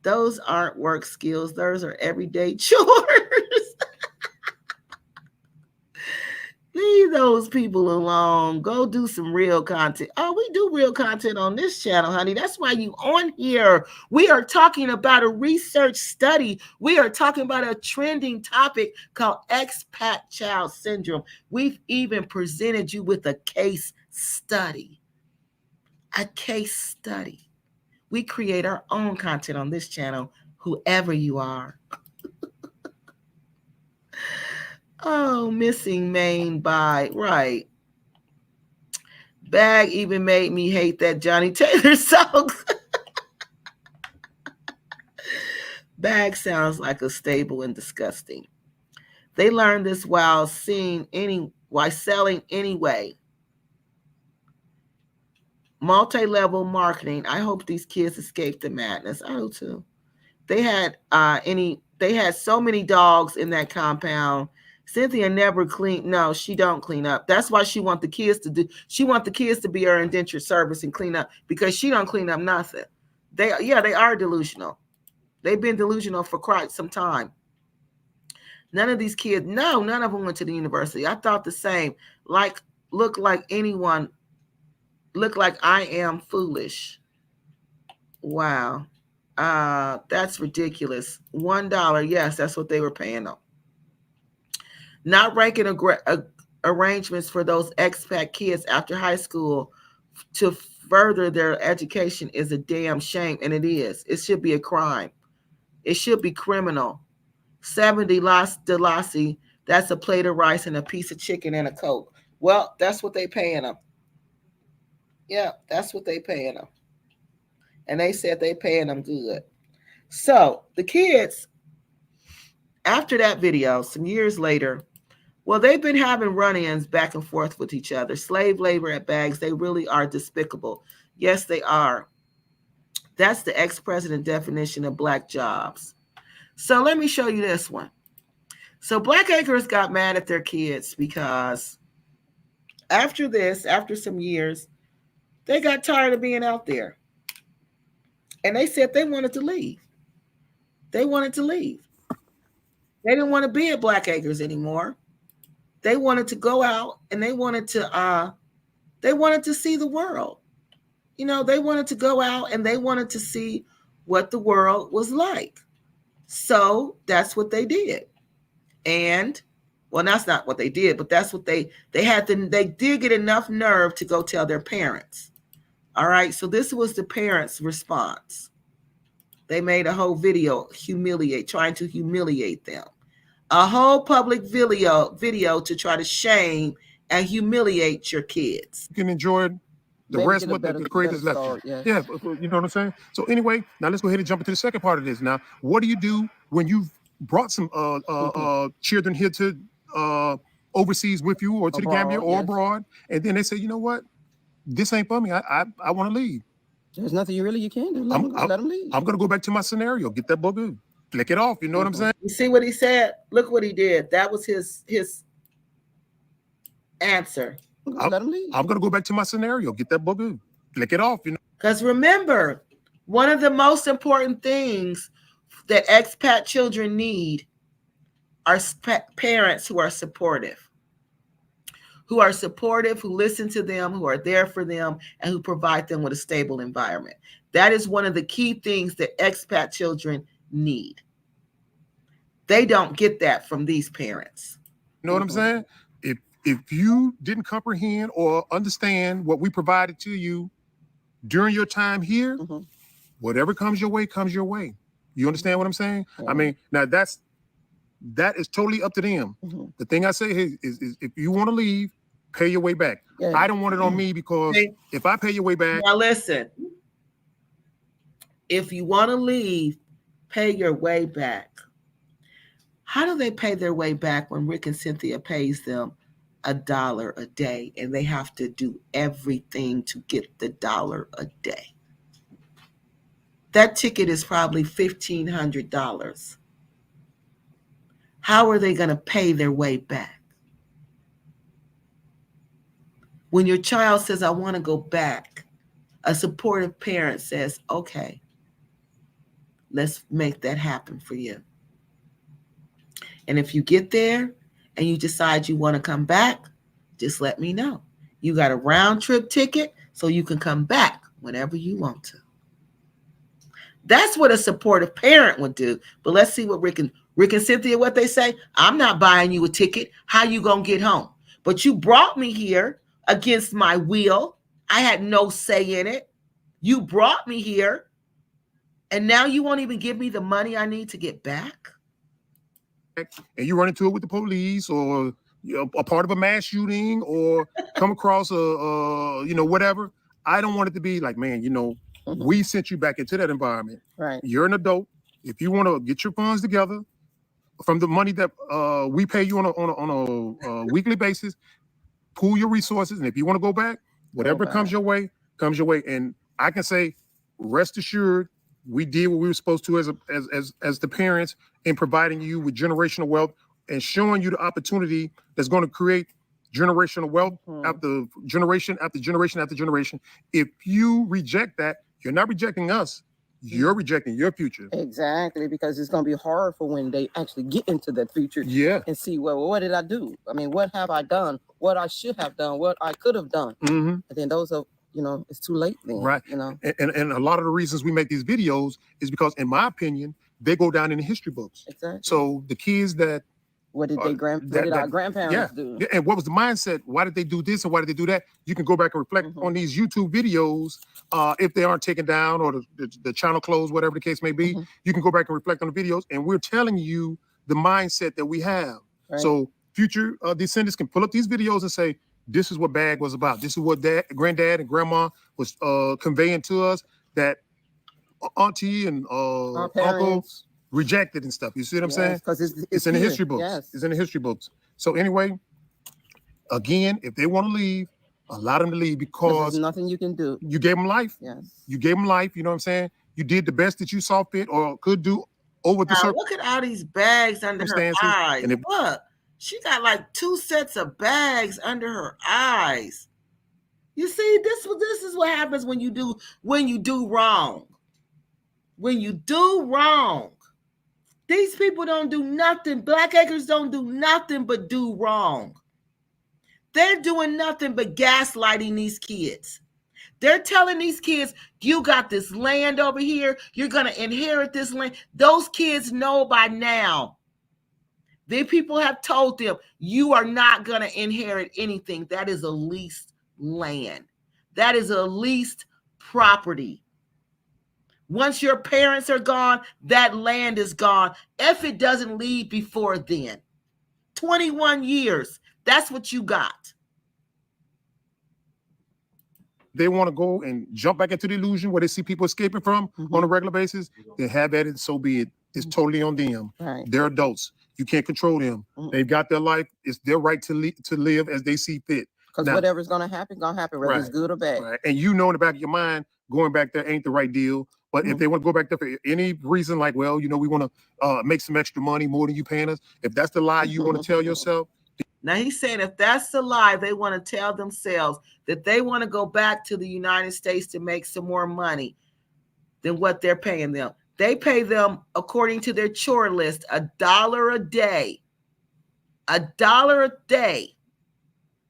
Those aren't work skills. Those are everyday chores. Leave those people alone. Go do some real content. Oh, we do real content on this channel, honey. That's why you on here. We are talking about a research study. We are talking about a trending topic called Expat Child Syndrome. We've even presented you with a case study. A case study. We create our own content on this channel, whoever you are. Oh, missing main by, right. Bag even made me hate that Johnny Taylor song. Bag sounds like a stable and disgusting. They learned this while selling anyway. Multi-level marketing. I hope these kids escape the madness. I do too. They had so many dogs in that compound. Cynthia never clean. No, she don't clean up. That's why she want the kids to do. She want the kids to be her indentured service and clean up, because she don't clean up nothing. They are delusional. They've been delusional for quite some time. None of these kids, none of them went to the university. I thought the same. Look like I am foolish. Wow. That's ridiculous. $1. Yes, that's what they were paying them. Not ranking arrangements for those expat kids after high school to further their education is a damn shame. And it is. It should be a crime. It should be criminal. $70 Delasi, that's a plate of rice and a piece of chicken and a Coke. Well, that's what they paying them. Yeah, that's what they paying them. And they said they paying them good. So the kids, after that video, some years later, well, they've been having run-ins back and forth with each other. Slave labor at Bags, they really are despicable. Yes, they are. That's the ex-president definition of black jobs. So let me show you this one. So Black Acres got mad at their kids because after some years, they got tired of being out there. And they said they wanted to leave. They wanted to leave. They didn't want to be at Black Acres anymore. They wanted to go out and they wanted to see the world. You know, they wanted to go out and they wanted to see what the world was like. So that's what they did. And well, that's not what they did, but that's what they did get enough nerve to go tell their parents. All right. So this was the parents' response. They made a whole video trying to humiliate them. A whole public video to try to shame and humiliate your kids. You can enjoy the Maybe rest get a what the better creators left. start, yeah. Yeah, you know what I'm saying? So anyway, now let's go ahead and jump into the second part of this. Now, what do you do when you've brought some children here to overseas with you or to the Gambia or yes. abroad, and then they say, you know what? This ain't for me. I want to leave. There's nothing you can do. Let them leave. I'm going to go back to my scenario. Get that booger. Flick it off. You know what I'm saying? You see what he said? Look what he did. That was his answer. Let them leave. I'm going to go back to my scenario. Get that booger. Flick it off. You know? Because remember, one of the most important things that expat children need are parents who are supportive, who listen to them, who are there for them, and who provide them with a stable environment. That is one of the key things that expat children need. They don't get that from these parents. You know what I'm saying? If you didn't comprehend or understand what we provided to you during your time here, whatever comes your way, comes your way. You understand what I'm saying? I mean, now that is totally up to them. The thing I say is if you want to leave, pay your way back. Yeah. I don't want it on me because if I pay your way back. Now listen, if you want to leave, pay your way back. How do they pay their way back when Rick and Cynthia pays them $1 a day and they have to do everything to get the $1 a day? That ticket is probably $1,500. How are they going to pay their way back? When your child says, I want to go back, a supportive parent says, okay, let's make that happen for you. And if you get there and you decide you want to come back, just let me know. You got a round trip ticket so you can come back whenever you want to. That's what a supportive parent would do. But let's see what Rick and Cynthia, what they say. I'm not buying you a ticket. How you going to get home? But you brought me here against my will. I had no say in it. You brought me here. And now you won't even give me the money I need to get back? And you run into it with the police, or a part of a mass shooting, or come across whatever. I don't want it to be like, man, we sent you back into that environment. Right. You're an adult. If you want to get your funds together from the money that we pay you on a weekly basis, pool your resources, and if you want to go back, whatever comes your way, comes your way. And I can say, rest assured, we did what we were supposed to as the parents in providing you with generational wealth and showing you the opportunity that's going to create generational wealth after generation after generation after generation. If you reject that, you're not rejecting us. You're rejecting your future. Exactly, because it's going to be hard for when they actually get into that future. Yeah. And see, well, what did I do? I mean, what have I done? What I should have done? What I could have done? Mm-hmm. And then those are, it's too late then. Right. And a lot of the reasons we make these videos is because, in my opinion, they go down in the history books. Exactly. So the kids that what did our grandparents do? Yeah, and what was the mindset? Why did they do this and why did they do that? You can go back and reflect on these YouTube videos. If they aren't taken down or the channel closed, whatever the case may be, you can go back and reflect on the videos. And we're telling you the mindset that we have. Right. So future descendants can pull up these videos and say, this is what bag was about. This is what granddad and grandma was conveying to us, that auntie and uncle rejected and stuff. You see what I'm saying? Because it's in the history books. Yes. It's in the history books. So anyway, again, if they want to leave, allow them to leave, because there's nothing you can do. You gave them life. Yes. You gave them life. You know what I'm saying? You did the best that you saw fit or could do over the circumstances. Look at all these bags under her eyes. And look. She got like 2 sets of bags under her eyes. You see, this is what happens when you do wrong. When you do wrong. These people don't do nothing. Black Acres don't do nothing but do wrong. They're doing nothing but gaslighting these kids. They're telling these kids, you got this land over here. You're going to inherit this land. Those kids know by now. The people have told them, you are not going to inherit anything. That is a leased land. That is a leased property. Once your parents are gone, that land is gone. If it doesn't leave before then. 21 years. That's what you got. They want to go and jump back into the illusion where they see people escaping from on a regular basis. Then have at it, so be it. It's totally on them. Right. They're adults. You can't control them. They've got their life. It's their right to live as they see fit. Because whatever's going to happen, whether it's good or bad. Right. And in the back of your mind, going back there ain't the right deal. But if they want to go back there for any reason, like, well, we want to make some extra money more than you paying us. If that's the lie you want to tell yourself. Now he's saying if that's the lie they want to tell themselves, that they want to go back to the United States to make some more money than what they're paying them. They pay them, according to their chore list, $1 a day. $1 a day.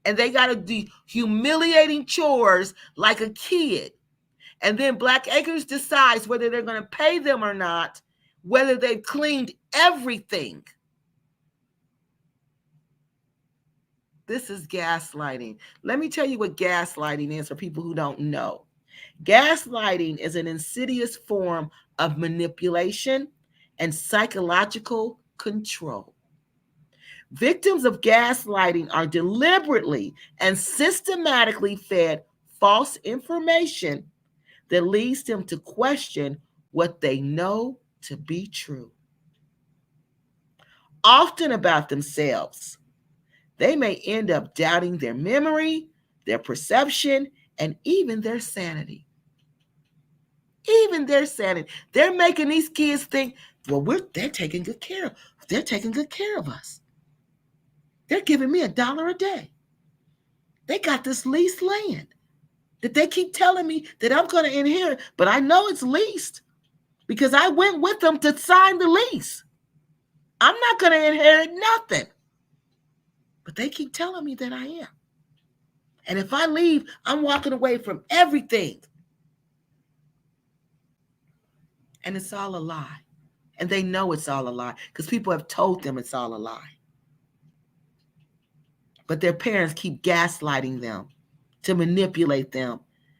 And they got to do humiliating chores like a kid. And then Black Acres decides whether they're going to pay them or not, whether they've cleaned everything. This is gaslighting. Let me tell you what gaslighting is for people who don't know. Gaslighting is an insidious form of manipulation and psychological control. Victims of gaslighting are deliberately and systematically fed false information that leads them to question what they know to be true. Often about themselves, they may end up doubting their memory, their perception, and even their sanity. Even their sanity. They're making these kids think, well, they're taking good care of. They're taking good care of us. They're giving me $1 a day. They got this leased land that they keep telling me that I'm going to inherit, but I know it's leased because I went with them to sign the lease. I'm not going to inherit nothing. But they keep telling me that I am. And if I leave, I'm walking away from everything. And it's all a lie. And they know it's all a lie because people have told them it's all a lie. But their parents keep gaslighting them to manipulate them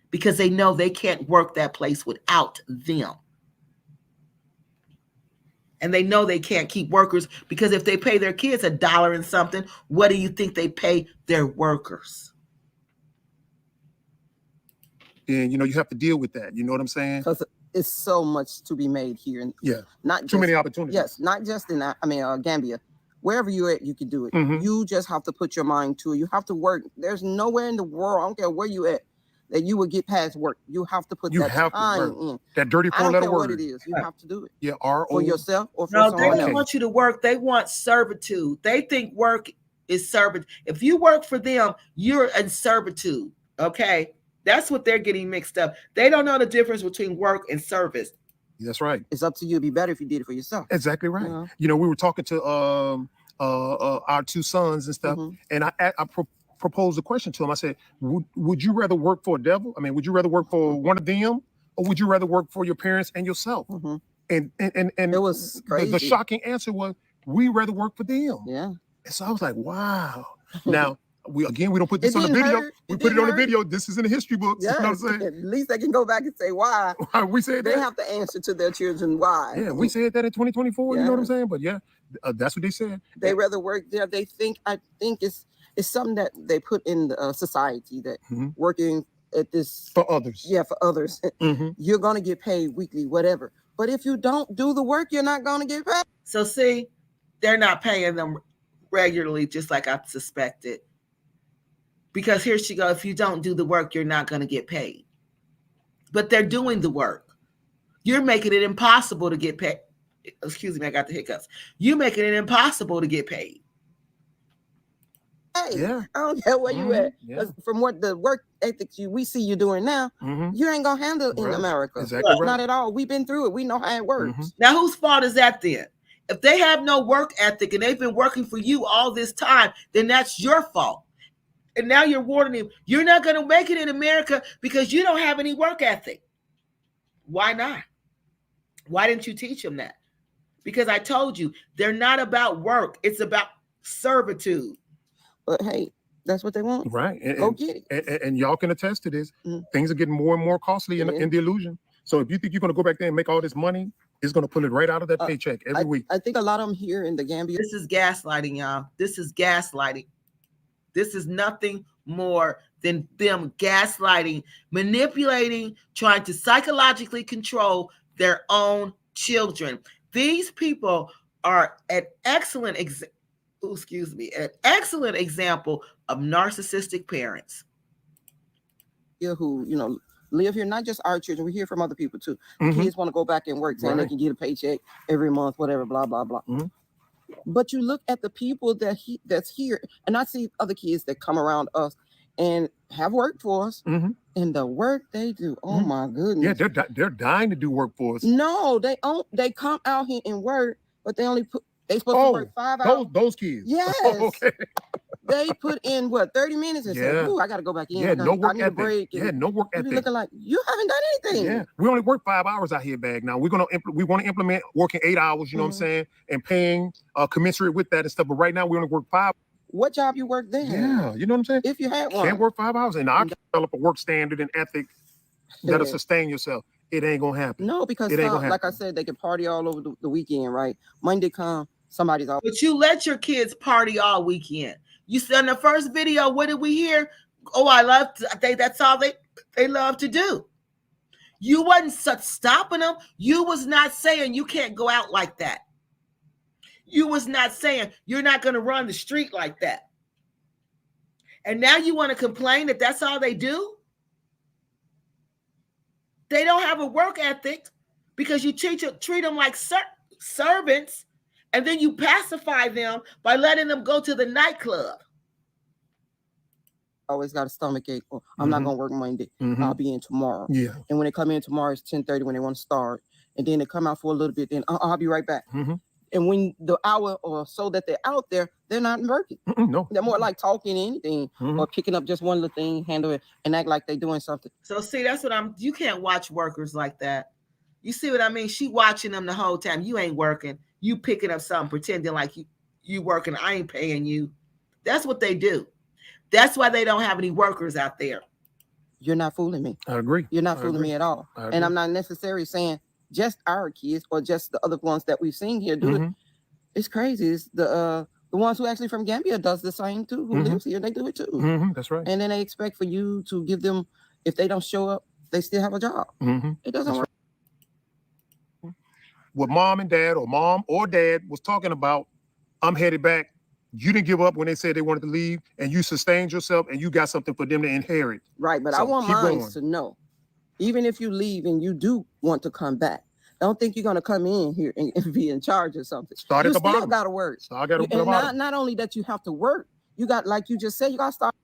because they know they can't work that place without them. And they know they can't keep workers because if they pay their kids $1 and something, what do you think they pay their workers? And you have to deal with that. You know what I'm saying? Because it's so much to be made here, and not too just, many opportunities. Yes, not just in Gambia. Wherever you're at, you can do it. You just have to put your mind to it. You have to work. There's nowhere in the world, I don't care where you at, that you will get past work. You have to put that time in. That dirty I don't four-letter care word. what it is. You have to do it. Yeah, for yourself or for No, someone they else. don't want you to work. They want servitude. They think work is servitude. If you work for them, you're in servitude. Okay, that's what they're getting mixed up. They don't know the difference between work and service. That's right. It's up to you. It'd be better if you did it for yourself. Exactly right. We were talking to our 2 sons and stuff, and I proposed a question to them. I said, would you rather work for a devil? I mean, would you rather work for one of them, or would you rather work for your parents and yourself? And it was crazy. The shocking answer was, we rather work for them. Yeah. And so I was like, wow. Now we don't put this on the video. We put it on the video. This is in the history books. Yes. You know what I'm saying? At least they can go back and say why. We said they that. have to answer to their children why. Yeah, we said that in 2024. You know what I'm saying? But that's what they said. They rather work there. I think it's something that they put in the society that working at this for others. Yeah, for others. You're gonna get paid weekly, whatever. But if you don't do the work, you're not gonna get paid. So see, they're not paying them regularly, just like I suspected. Because here she goes, if you don't do the work, you're not going to get paid. But they're doing the work. You're making it impossible to get paid. Excuse me, I got the hiccups. You're making it impossible to get paid. Hey, I don't care where you at. From what the work ethics we see you doing now, you ain't going to handle it in America. Exactly right. Not at all. We've been through it. We know how it works. Now, whose fault is that then? If they have no work ethic and they've been working for you all this time, then that's your fault. And now you're warning them, you're not going to make it in America because you don't have any work ethic. Why not? Why didn't you teach them that? Because I told you, they're not about work. It's about servitude. But hey, that's what they want. Right. Go get it. And y'all can attest to this. Things are getting more and more costly in the illusion. So if you think you're going to go back there and make all this money, it's going to pull it right out of that paycheck every week. I think a lot of them here in the Gambia. This is gaslighting, y'all. This is gaslighting. This is nothing more than them gaslighting, manipulating, trying to psychologically control their own children. These people are an excellent example of narcissistic parents. Who, live here, not just our children, we hear from other people too. Kids want to go back and work, saying they can get a paycheck every month, whatever, blah, blah, blah. But you look at the people that's here, and I see other kids that come around us and have worked for us, and the work they do, oh my goodness. Yeah, they're dying to do work for us. No, they come out here and work, but they supposed to work 5 hours. Those kids. Yes. Okay. They put in 30 minutes and say, "Ooh, I got to go back in. Yeah, no work I need a break." no work ethic. Looking like you haven't done anything. Yeah, we only work 5 hours out here, bag. Now we want to implement working 8 hours. You know what I'm saying, and paying commensurate with that and stuff. But right now we only work 5. What job you work there? Yeah, you know what I'm saying. If you had one, can't work 5 hours, and I develop a work standard and ethic that'll sustain yourself. It ain't gonna happen. No, because like I said, they can party all over the weekend, right? Monday come, somebody's off. But you let your kids party all weekend. You said in the first video, what did we hear? Oh, I think that's all they love to do. You wasn't stopping them. You was not saying you can't go out like that. You was not saying you're not going to run the street like that. And now you want to complain that that's all they do? They don't have a work ethic because you treat them like servants. And then you pacify them by letting them go to the nightclub. Always got a stomach ache. Oh, I'm not going to work Monday. I'll be in tomorrow. Yeah. And when they come in tomorrow, it's 10:30 when they want to start. And then they come out for a little bit. Then I'll be right back. And when the hour or so that they're out there, they're not working. No. They're more like talking anything or picking up just one little thing, handle it, and act like they're doing something. So see, that's what you can't watch workers like that. You see what I mean? She watching them the whole time. You ain't working. You picking up something, pretending like you working. I ain't paying you. That's what they do. That's why they don't have any workers out there. You're not fooling me. I agree. You're not fooling me at all. And I'm not necessarily saying just our kids or just the other ones that we've seen here do it. It's crazy. It's the ones who actually from Gambia does the same too, who lives here, they do it too. That's right. And then they expect for you to give them, if they don't show up, they still have a job. It doesn't work. What mom and dad or mom or dad was talking about, I'm headed back. You didn't give up when they said they wanted to leave, and you sustained yourself, and you got something for them to inherit. Right, but So I want keep mine going. to know, even if you leave and you do want to come back, don't think you're going to come in here and be in charge of something. Start at the bottom. You still got to work. Start at the And bottom. not only that you have to work, you got, like you just said, you got to start.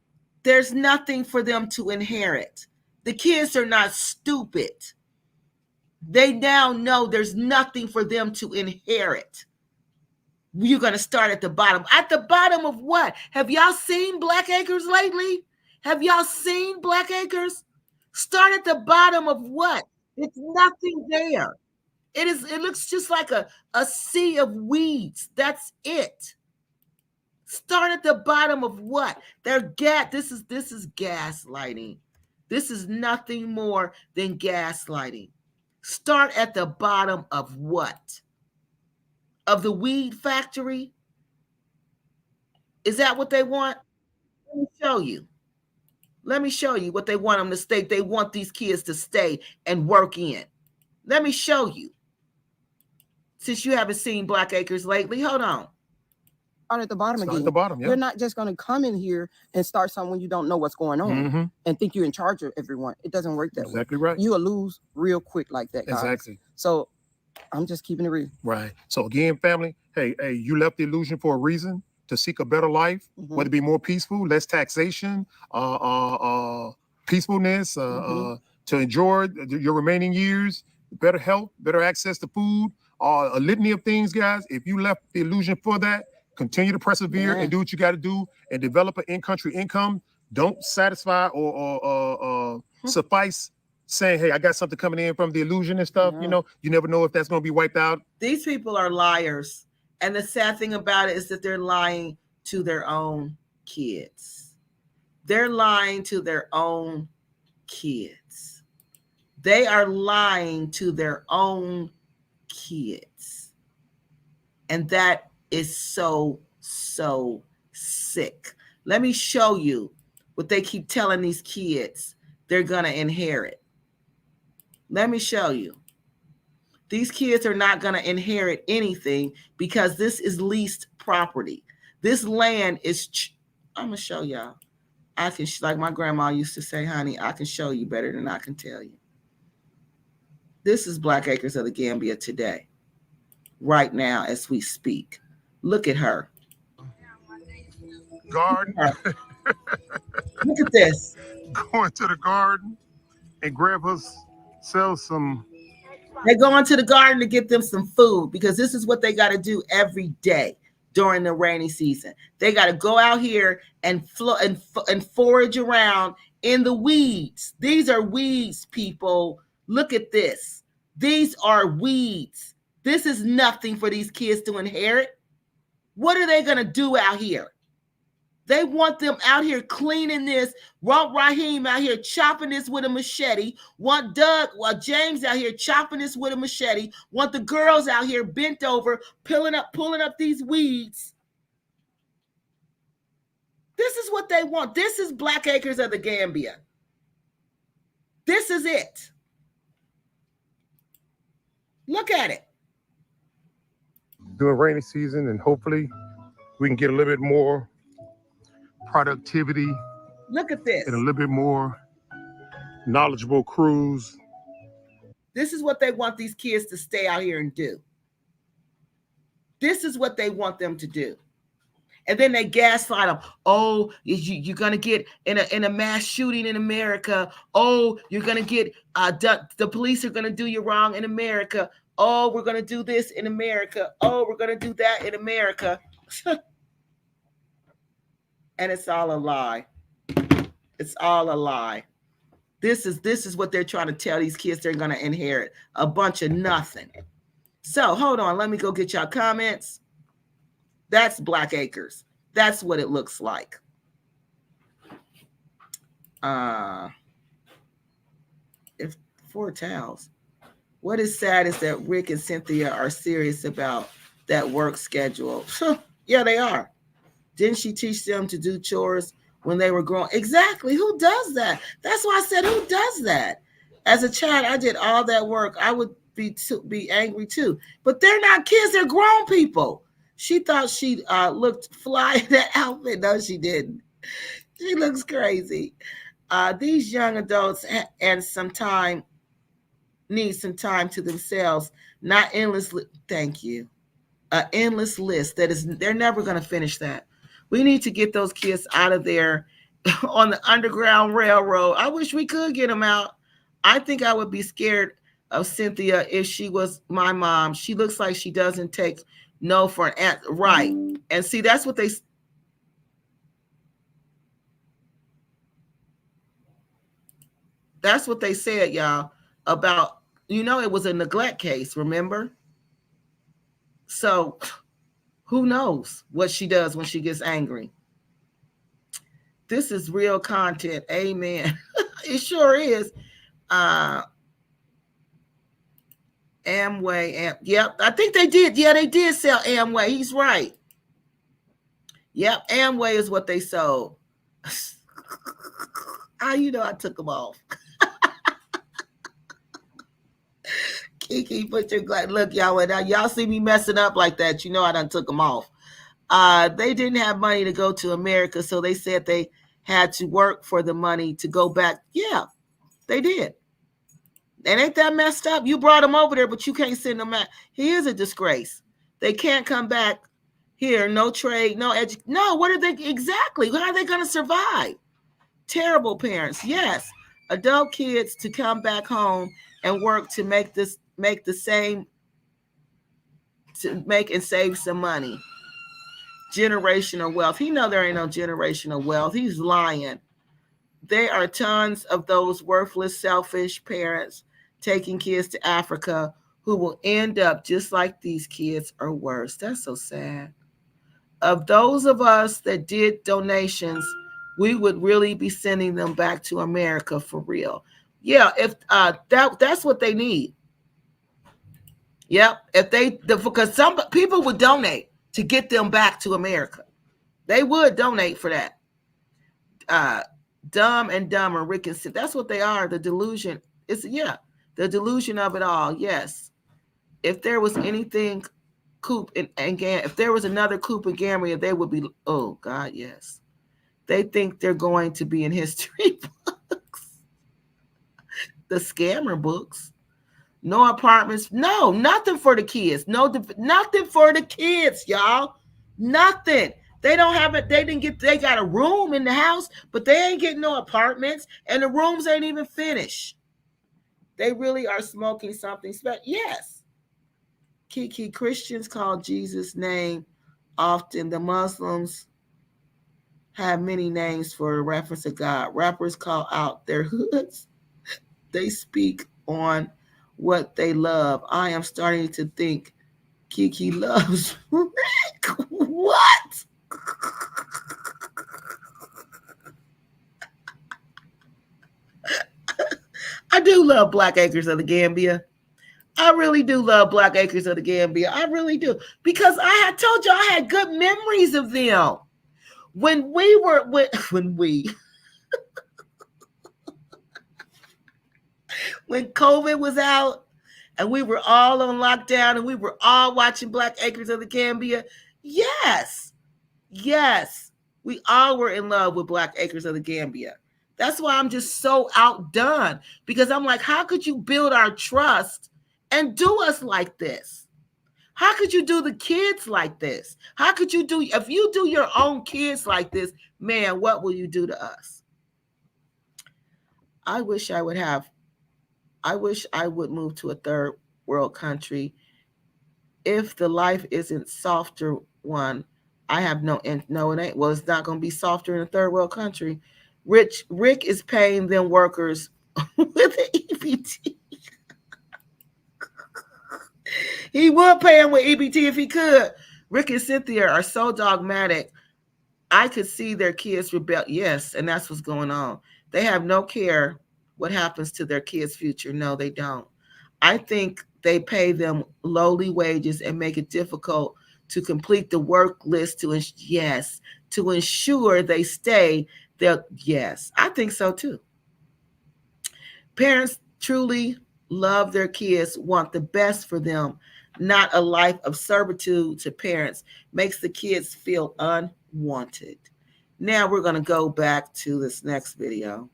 There's nothing for them to inherit. The kids are not stupid. They now know there's nothing for them to inherit. You're going to start at the bottom. At the bottom of what? Have y'all seen Black Acres lately? Have y'all seen Black Acres? Start at the bottom of what? It's nothing there. It looks just like a sea of weeds. That's it. Start at the bottom of what? This is gaslighting. This is nothing more than gaslighting. Start at the bottom of what? Of the weed factory? Is that what they want? Let me show you. Let me show you what they want them to stay. They want these kids to stay and work in. Let me show you. Since you haven't seen Black Acres lately, hold on. Start at the bottom Start again. at the bottom, yeah. You're not just going to come in here and start something when you don't know what's going on and think you're in charge of everyone. It doesn't work that way. Exactly right. You will lose real quick like that, guys. Exactly. So I'm just keeping it real. Right. So again, family, hey, you left the illusion for a reason, to seek a better life, whether it be more peaceful, less taxation, peacefulness, to enjoy your remaining years, better health, better access to food, a litany of things, guys. If you left the illusion for that, continue to persevere and do what you got to do and develop an in-country income. Don't satisfy or suffice saying, hey, I got something coming in from the illusion and stuff. You know, you never know if that's going to be wiped out. These people are liars. And the sad thing about it is that they're lying to their own kids. They're lying to their own kids. They are lying to their own kids. And that is so, so sick. Let me show you what they keep telling these kids they're going to inherit. Let me show you. These kids are not going to inherit anything because this is leased property. This land is, I'm going to show y'all. I can, like my grandma used to say, honey, I can show you better than I can tell you. This is Black Acres of the Gambia today, right now as we speak. Look at her. Garden. Look at this. Going to the garden and grab herself some. They go into the garden to get them some food because this is what they got to do every day during the rainy season. They got to go out here and forage around in the weeds. These are weeds, people. Look at this. These are weeds. This is nothing for these kids to inherit. What are they going to do out here? They want them out here cleaning this. Want Raheem out here chopping this with a machete. Want James out here chopping this with a machete. Want the girls out here bent over, pulling up these weeds. This is what they want. This is Black Acres of the Gambia. This is it. Look at it. During rainy season, and hopefully we can get a little bit more productivity. Look at this. And a little bit more knowledgeable crews. This is what they want these kids to stay out here and do. This is what they want them to do. And then they gaslight them. Oh, you're going to get in a mass shooting in America. Oh, you're going to get, the police are going to do you wrong in America. Oh, we're going to do this in America. Oh, we're going to do that in America. And it's all a lie. It's all a lie. This is what they're trying to tell these kids they're going to inherit. A bunch of nothing. So hold on. Let me go get y'all comments. That's Black Acres. That's what it looks like. If 4 towels. What is sad is that Rick and Cynthia are serious about that work schedule. Yeah, they are. Didn't she teach them to do chores when they were growing? Exactly. Who does that? That's why I said, who does that? As a child, I did all that work. I would be angry too. But they're not kids. They're grown people. She thought she looked fly in that outfit. No, she didn't. She looks crazy. These young adults and need some time to themselves, not endlessly. Thank you. An endless list they're never going to finish that. We need to get those kids out of there on the Underground Railroad. I wish we could get them out. I think I would be scared of Cynthia if she was my mom. She looks like she doesn't take no for an answer. Right. And see, that's what they said, y'all, about, it was a neglect case, remember? So who knows what she does when she gets angry? This is real content. Amen. It sure is. Amway. Yep. I think they did. Yeah, they did sell Amway. He's right. Yep. Amway is what they sold. I took them off. Kiki, put your glass. Look, y'all see me messing up like that. I done took them off. They didn't have money to go to America, so they said they had to work for the money to go back. Yeah, they did. And ain't that messed up? You brought them over there, but you can't send them back. He is a disgrace. They can't come back here. No trade, no education. No, what are they exactly? How are they going to survive? Terrible parents. Yes, adult kids to come back home and work to make and save some money. Generational wealth. He know there ain't no generational wealth. He's lying. There are tons of those worthless, selfish parents taking kids to Africa who will end up just like these kids or worse. That's so sad. Of those of us that did donations, we would really be sending them back to America for real. Yeah, if that's what they need. Yep, because some people would donate to get them back to America. They would donate for that. Dumb and Dumber, Rick and Sid. That's what they are. The delusion. The delusion of it all. Yes. If there was anything Coop and if there was another Coop and Gambia, they would be. Oh God, yes. They think they're going to be in history books, the scammer books. No apartments. No, nothing for the kids. Nothing for the kids, y'all. Nothing. They don't have it. They got a room in the house, but they ain't getting no apartments, and the rooms ain't even finished. They really are smoking something special. Yes. Kiki, Christians call Jesus' name often. The Muslims have many names for a reference to God. Rappers call out their hoods. They speak on what they love. I am starting to think Kiki loves Rick. What? I do love Black Acres of the Gambia. I really do love Black Acres of the Gambia. I really do. Because I had told you I had good memories of them. When COVID was out and we were all on lockdown and we were all watching Black Acres of the Gambia. Yes. We all were in love with Black Acres of the Gambia. That's why I'm just so outdone, because I'm like, how could you build our trust and do us like this? How could you do the kids like this? How could you if you do your own kids like this, man, what will you do to us? I wish I would move to a third world country. If the life isn't softer one, I have no, it ain't. Well, it's not going to be softer in a third world country. Rick is paying them workers with an EBT. He would pay him with EBT if he could. Rick and Cynthia are so dogmatic. I could see their kids rebel. Yes, and that's what's going on. They have no care what happens to their kids' future. No, they don't. I think they pay them lowly wages and make it difficult to complete the work list to ensure they stay there. Yes, I think so too. Parents truly love their kids, want the best for them, not a life of servitude to parents makes the kids feel unwanted. Now we're going to go back to this next video.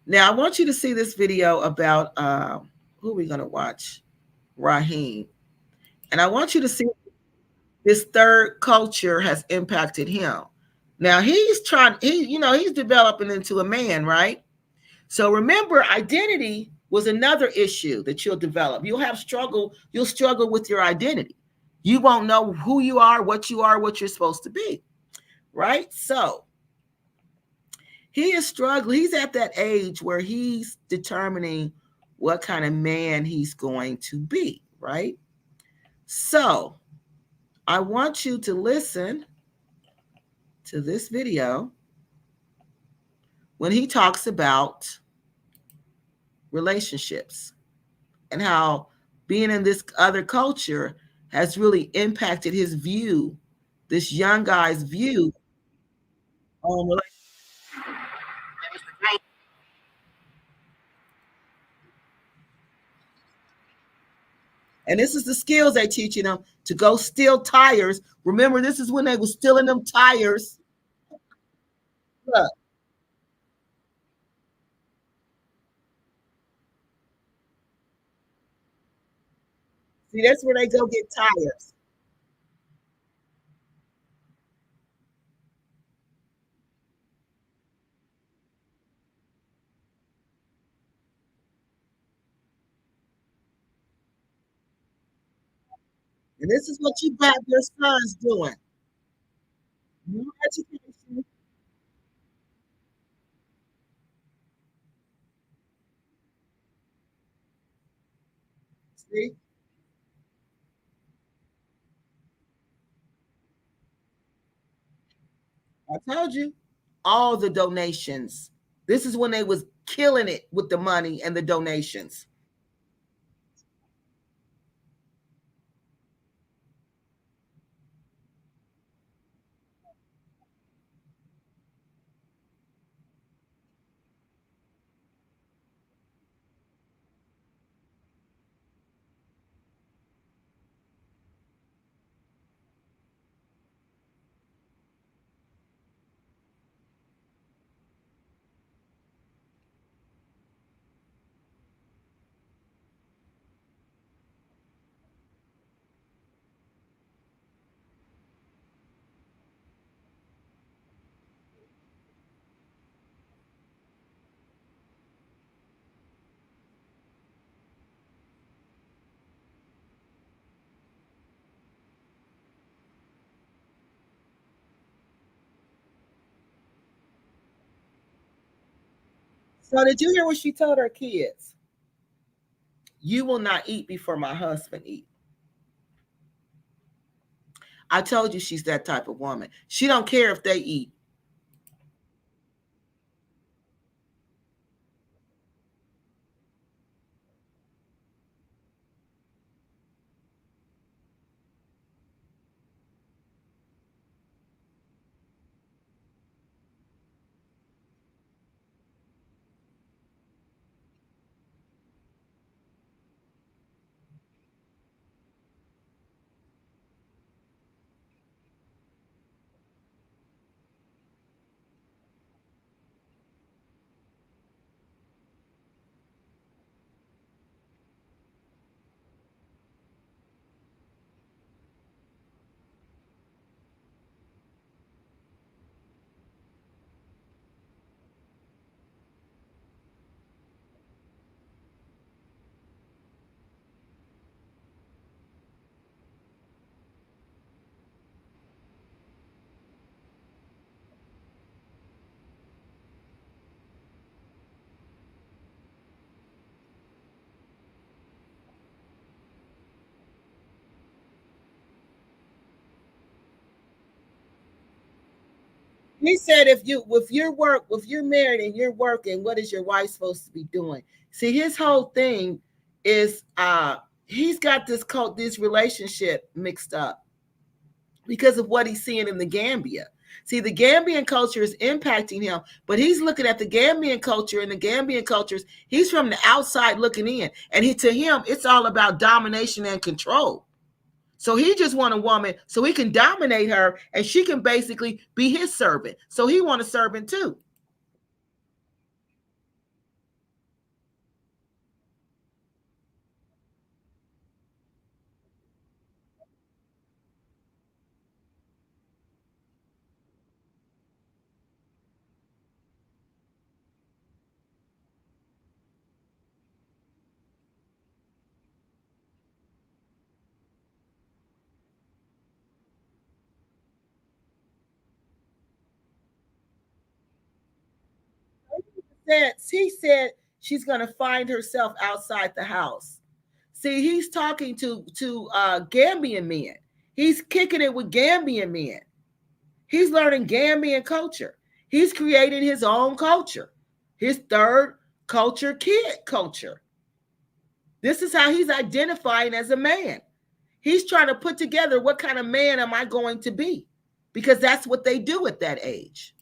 Now I want you to see this video about who are we going to watch? Raheem. And I want you to see this third culture has impacted him. Now he's developing into a man, right? So remember, identity was another issue that you'll develop. You'll struggle with your identity. You won't know who you are, what you're supposed to be, right? So he is struggling. He's at that age where he's determining what kind of man he's going to be, right? So I want you to listen to this video when he talks about relationships and how being in this other culture has really impacted his view, this young guy's view on relationships. And this is the skills they're teaching them to go steal tires. Remember, this is when they were stealing them tires. Look. See, that's where they go get tires. And this is what you got your sons doing. No education. See? I told you, all the donations. This is when they was killing it with the money and the donations. So did you hear what she told her kids? You will not eat before my husband eat. I told you she's that type of woman. She don't care if they eat. He said, if you're married and you're working, what is your wife supposed to be doing? See, his whole thing is he's got this relationship mixed up because of what he's seeing in the Gambia. See, the Gambian culture is impacting him, but he's looking at the Gambian culture and the Gambian cultures. He's from the outside looking in, and to him, it's all about domination and control. So he just want a woman so he can dominate her, and she can basically be his servant. So he want a servant too. He said she's going to find herself outside the house. See, he's talking to Gambian men. He's kicking it with Gambian men. He's learning Gambian culture. He's creating his own culture, his third culture, kid culture. This is how he's identifying as a man. He's trying to put together what kind of man am I going to be? Because that's what they do at that age.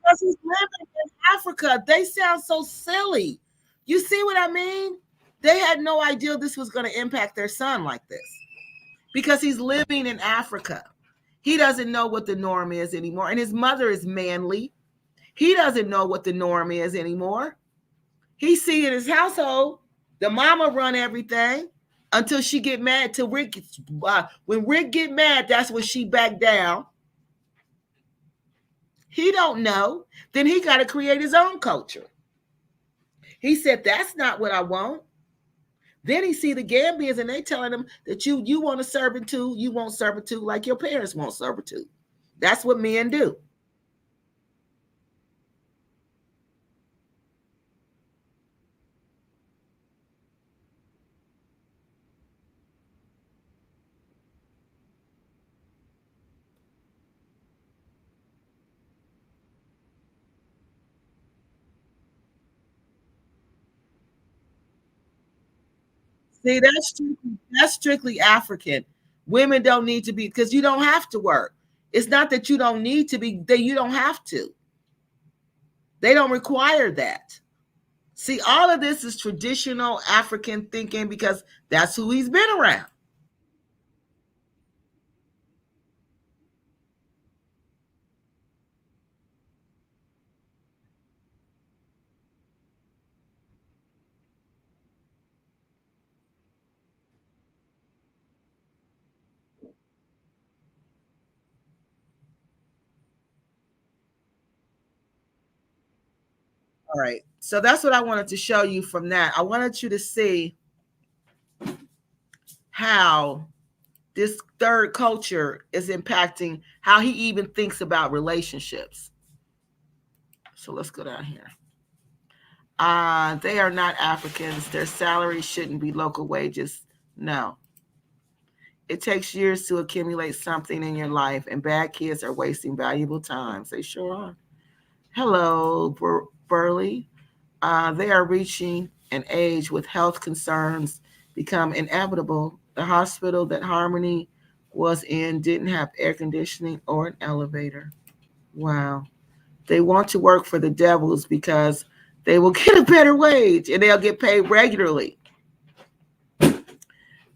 Because he's living in Africa. They sound so silly. You see what I mean? They had no idea this was going to impact their son like this because he's living in Africa. He doesn't know what the norm is anymore. And his mother is manly. He doesn't know what the norm is anymore. He see in his household, the mama run everything until she get mad. Till Rick, when Rick get mad, that's when she back down. He don't know. Then he got to create his own culture. He said, that's not what I want. Then he see the Gambians and they telling him that you want a servitude, you want servitude like your parents want servitude. That's what men do. See, that's strictly African. Women don't need to be, because you don't have to work. It's not that you don't need to be, that you don't have to. They don't require that. See, all of this is traditional African thinking because that's who he's been around. All right. So that's what I wanted to show you from that. I wanted you to see how this third culture is impacting how he even thinks about relationships. So let's go down here. They are not Africans. Their salary shouldn't be local wages. No. It takes years to accumulate something in your life, and bad kids are wasting valuable time. They sure are. Hello, Burley. They are reaching an age with health concerns become inevitable. The hospital that Harmony was in didn't have air conditioning or an elevator. Wow. They want to work for the devils because they will get a better wage and they'll get paid regularly.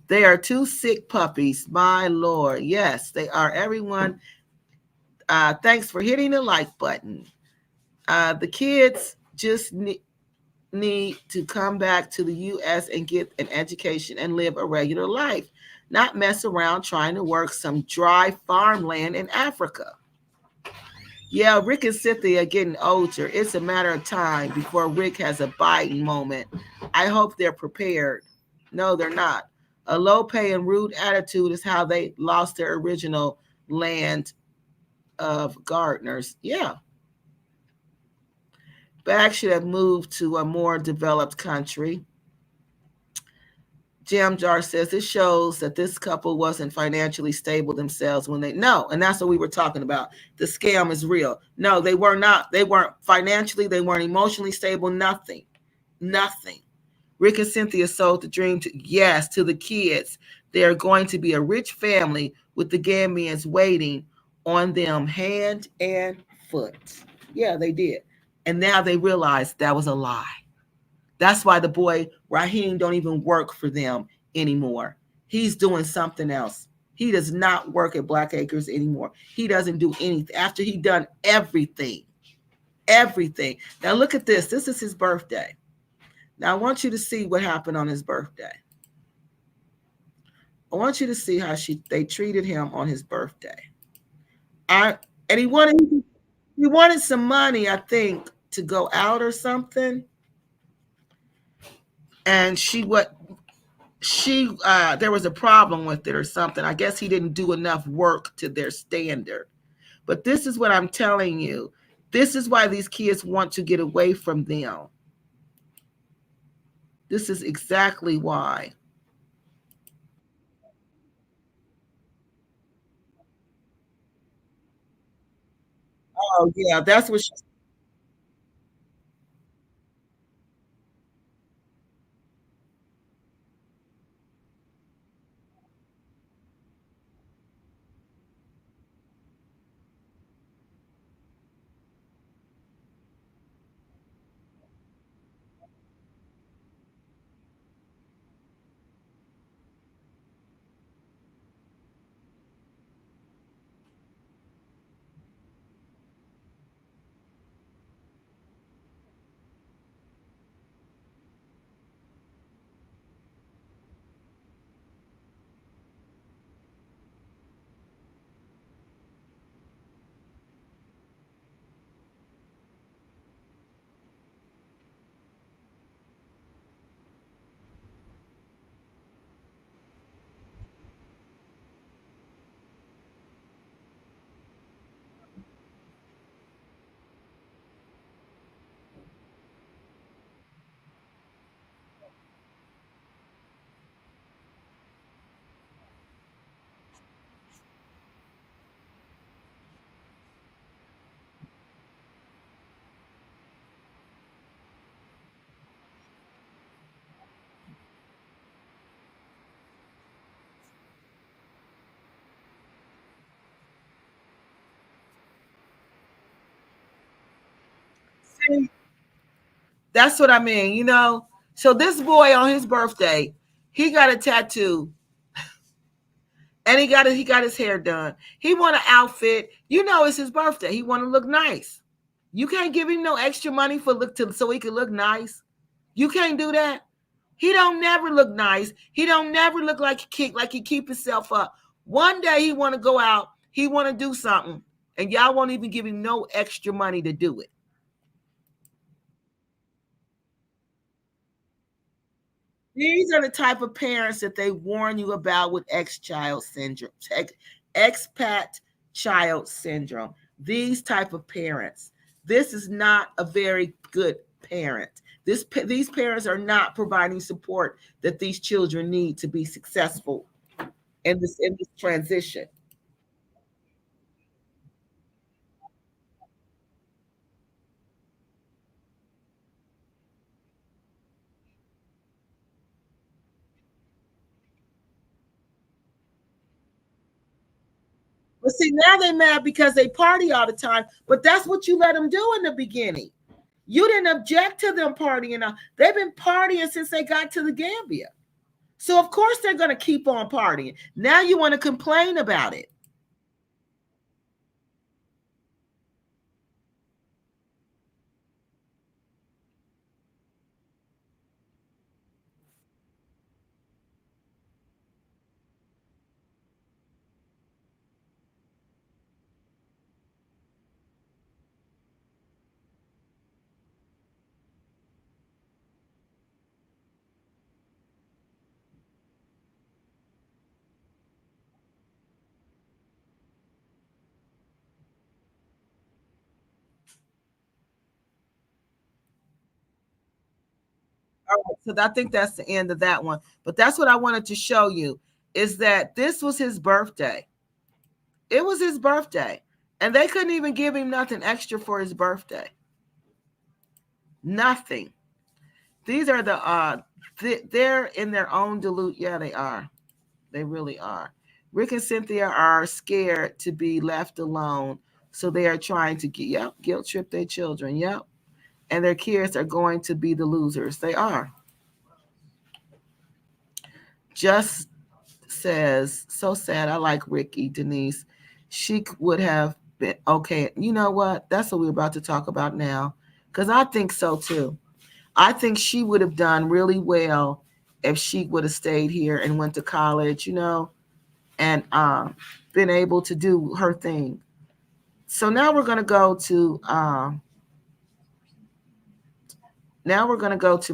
They are two sick puppies, my Lord. Yes, they are. Everyone, thanks for hitting the like button. The kids just need to come back to the U.S. and get an education and live a regular life, not mess around trying to work some dry farmland in Africa. Yeah, Rick and Cynthia are getting older. It's a matter of time before Rick has a Biden moment. I hope they're prepared. No, they're not. A low pay and rude attitude is how they lost their original land of gardeners. Yeah. Bag should have moved to a more developed country. Jam Jar says this shows that this couple wasn't financially stable themselves when they no, and that's what we were talking about. The scam is real. No, they were not. They weren't financially, they weren't emotionally stable, nothing. Nothing. Rick and Cynthia sold the dream to the kids. They're going to be a rich family with the Gambians waiting on them hand and foot. Yeah, they did. And now they realize that was a lie. That's why the boy Raheem don't even work for them anymore. He's doing something else. He does not work at Black Acres anymore. He doesn't do anything after he done everything. Everything. Now look at this. This is his birthday. Now I want you to see what happened on his birthday. I want you to see how they treated him on his birthday. And he wanted some money, I think, to go out or something. And there was a problem with it or something. I guess he didn't do enough work to their standard. But this is what I'm telling you. This is why these kids want to get away from them. This is exactly why. Oh, yeah, that's what she see, that's what I mean, So this boy on his birthday, he got a tattoo and he got his hair done. He want an outfit. It's his birthday. He want to look nice. You can't give him no extra money so he can look nice. You can't do that. He don't never look nice. He don't never look like he keep himself up. One day he want to go out. He want to do something, and y'all won't even give him no extra money to do it. These are the type of parents that they warn you about with expat child syndrome. These type of parents. This is not a very good parent. These parents are not providing support that these children need to be successful in this transition. But see, now they're mad because they party all the time. But that's what you let them do in the beginning. You didn't object to them partying. They've been partying since they got to the Gambia. So of course they're going to keep on partying. Now you want to complain about it. All right, so I think that's the end of that one. But that's what I wanted to show you, is that this was his birthday. It was his birthday. And they couldn't even give him nothing extra for his birthday. Nothing. These are they're in their own delusion. Yeah, they are. They really are. Rick and Cynthia are scared to be left alone. So they are trying to guilt trip their children. Yep. And their kids are going to be the losers. They are. Just says, so sad. I like Ricki Denise. She would have been okay. You know what? That's what we're about to talk about now. Because I think so too. I think she would have done really well if she would have stayed here and went to college, and been able to do her thing. So now we're going to go to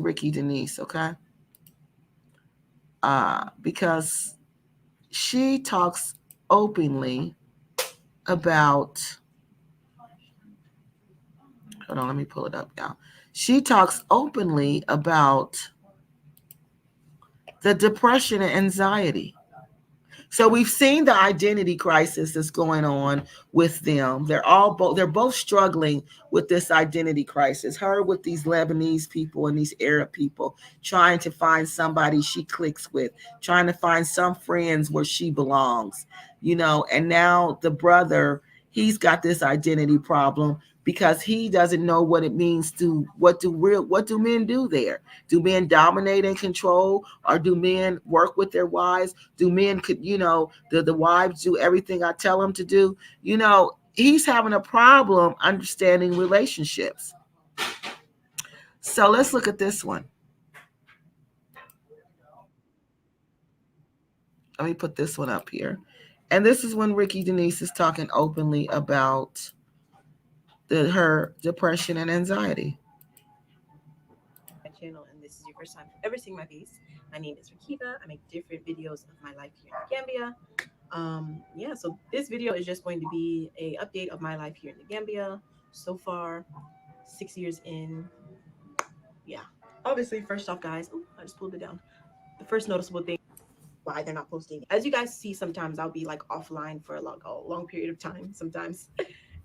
Ricki Denise, okay? Because she talks openly about, hold on, let me pull it up now. She talks openly about the depression and anxiety. So we've seen the identity crisis that's going on with them. They're both struggling with this identity crisis. Her with these Lebanese people and these Arab people, trying to find somebody she clicks with, trying to find some friends where she belongs, and now the brother, he's got this identity problem because he doesn't know what it means to what do men do there? Do men dominate and control, or do men work with their wives? Do men the wives do everything I tell them to do? He's having a problem understanding relationships. So let's look at this one. Let me put this one up here. And this is when Ricki Denise is talking openly about her depression and anxiety. My channel, and this is your first time ever seeing my face. My name is Ricki. I make different videos of my life here in the Gambia. So this video is just going to be a update of my life here in the Gambia. So far, 6 years in. Yeah. Obviously, first off, guys, I just pulled it down. The first noticeable thing, why they're not posting. As you guys see, sometimes I'll be like offline for a long period of time sometimes.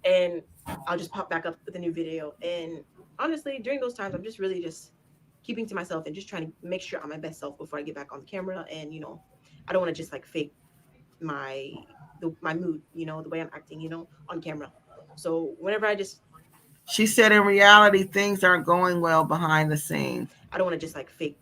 And I'll just pop back up with a new video. And honestly, during those times, I'm just really just keeping to myself and just trying to make sure I'm my best self before I get back on the camera. And, I don't want to just like fake my mood, the way I'm acting, on camera. So whenever she said in reality, things aren't going well behind the scenes. I don't want to just like fake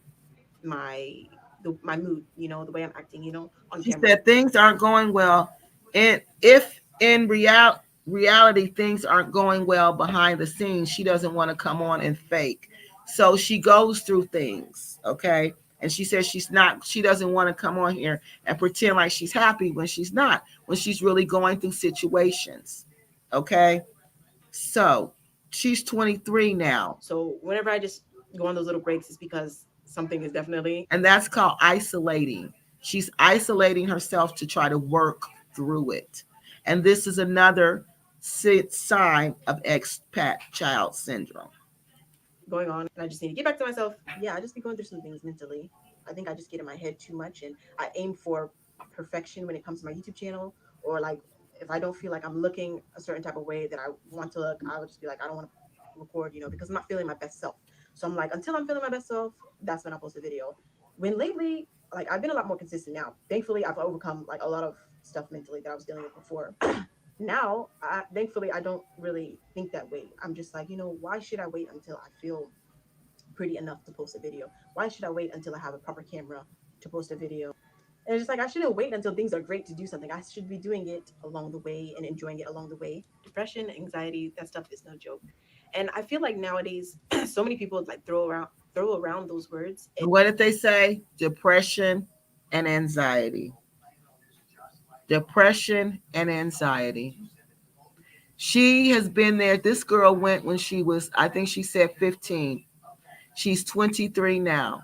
my mood, the way I'm acting, on she camera. She said things aren't going well. And if in reality things aren't going well behind the scenes, she doesn't want to come on and fake. So she goes through things, okay? And she says she doesn't want to come on here and pretend like she's happy when she's not, when she's really going through situations, okay? So she's 23 now. So whenever I just go on those little breaks, it's because something is definitely. And that's called isolating. She's isolating herself to try to work through it. And this is another sign of expat child syndrome. Going on, and I just need to get back to myself. Yeah, I just be going through some things mentally. I think I just get in my head too much, and I aim for perfection when it comes to my YouTube channel, or like if I don't feel like I'm looking a certain type of way that I want to look, I would just be like, I don't want to record, because I'm not feeling my best self. So I'm like, until I'm feeling my best self, that's when I post a video. When lately, like I've been a lot more consistent now. Thankfully, I've overcome like a lot of stuff mentally that I was dealing with before. Now, thankfully, I don't really think that way. I'm just like, why should I wait until I feel pretty enough to post a video? Why should I wait until I have a proper camera to post a video? And it's just like, I shouldn't wait until things are great to do something. I should be doing it along the way and enjoying it along the way. Depression, anxiety, that stuff is no joke. And I feel like nowadays, so many people like throw around those words. What did they say? Depression and anxiety. Depression and anxiety. She has been there. This girl went when she was, I think she said 15. She's 23 now.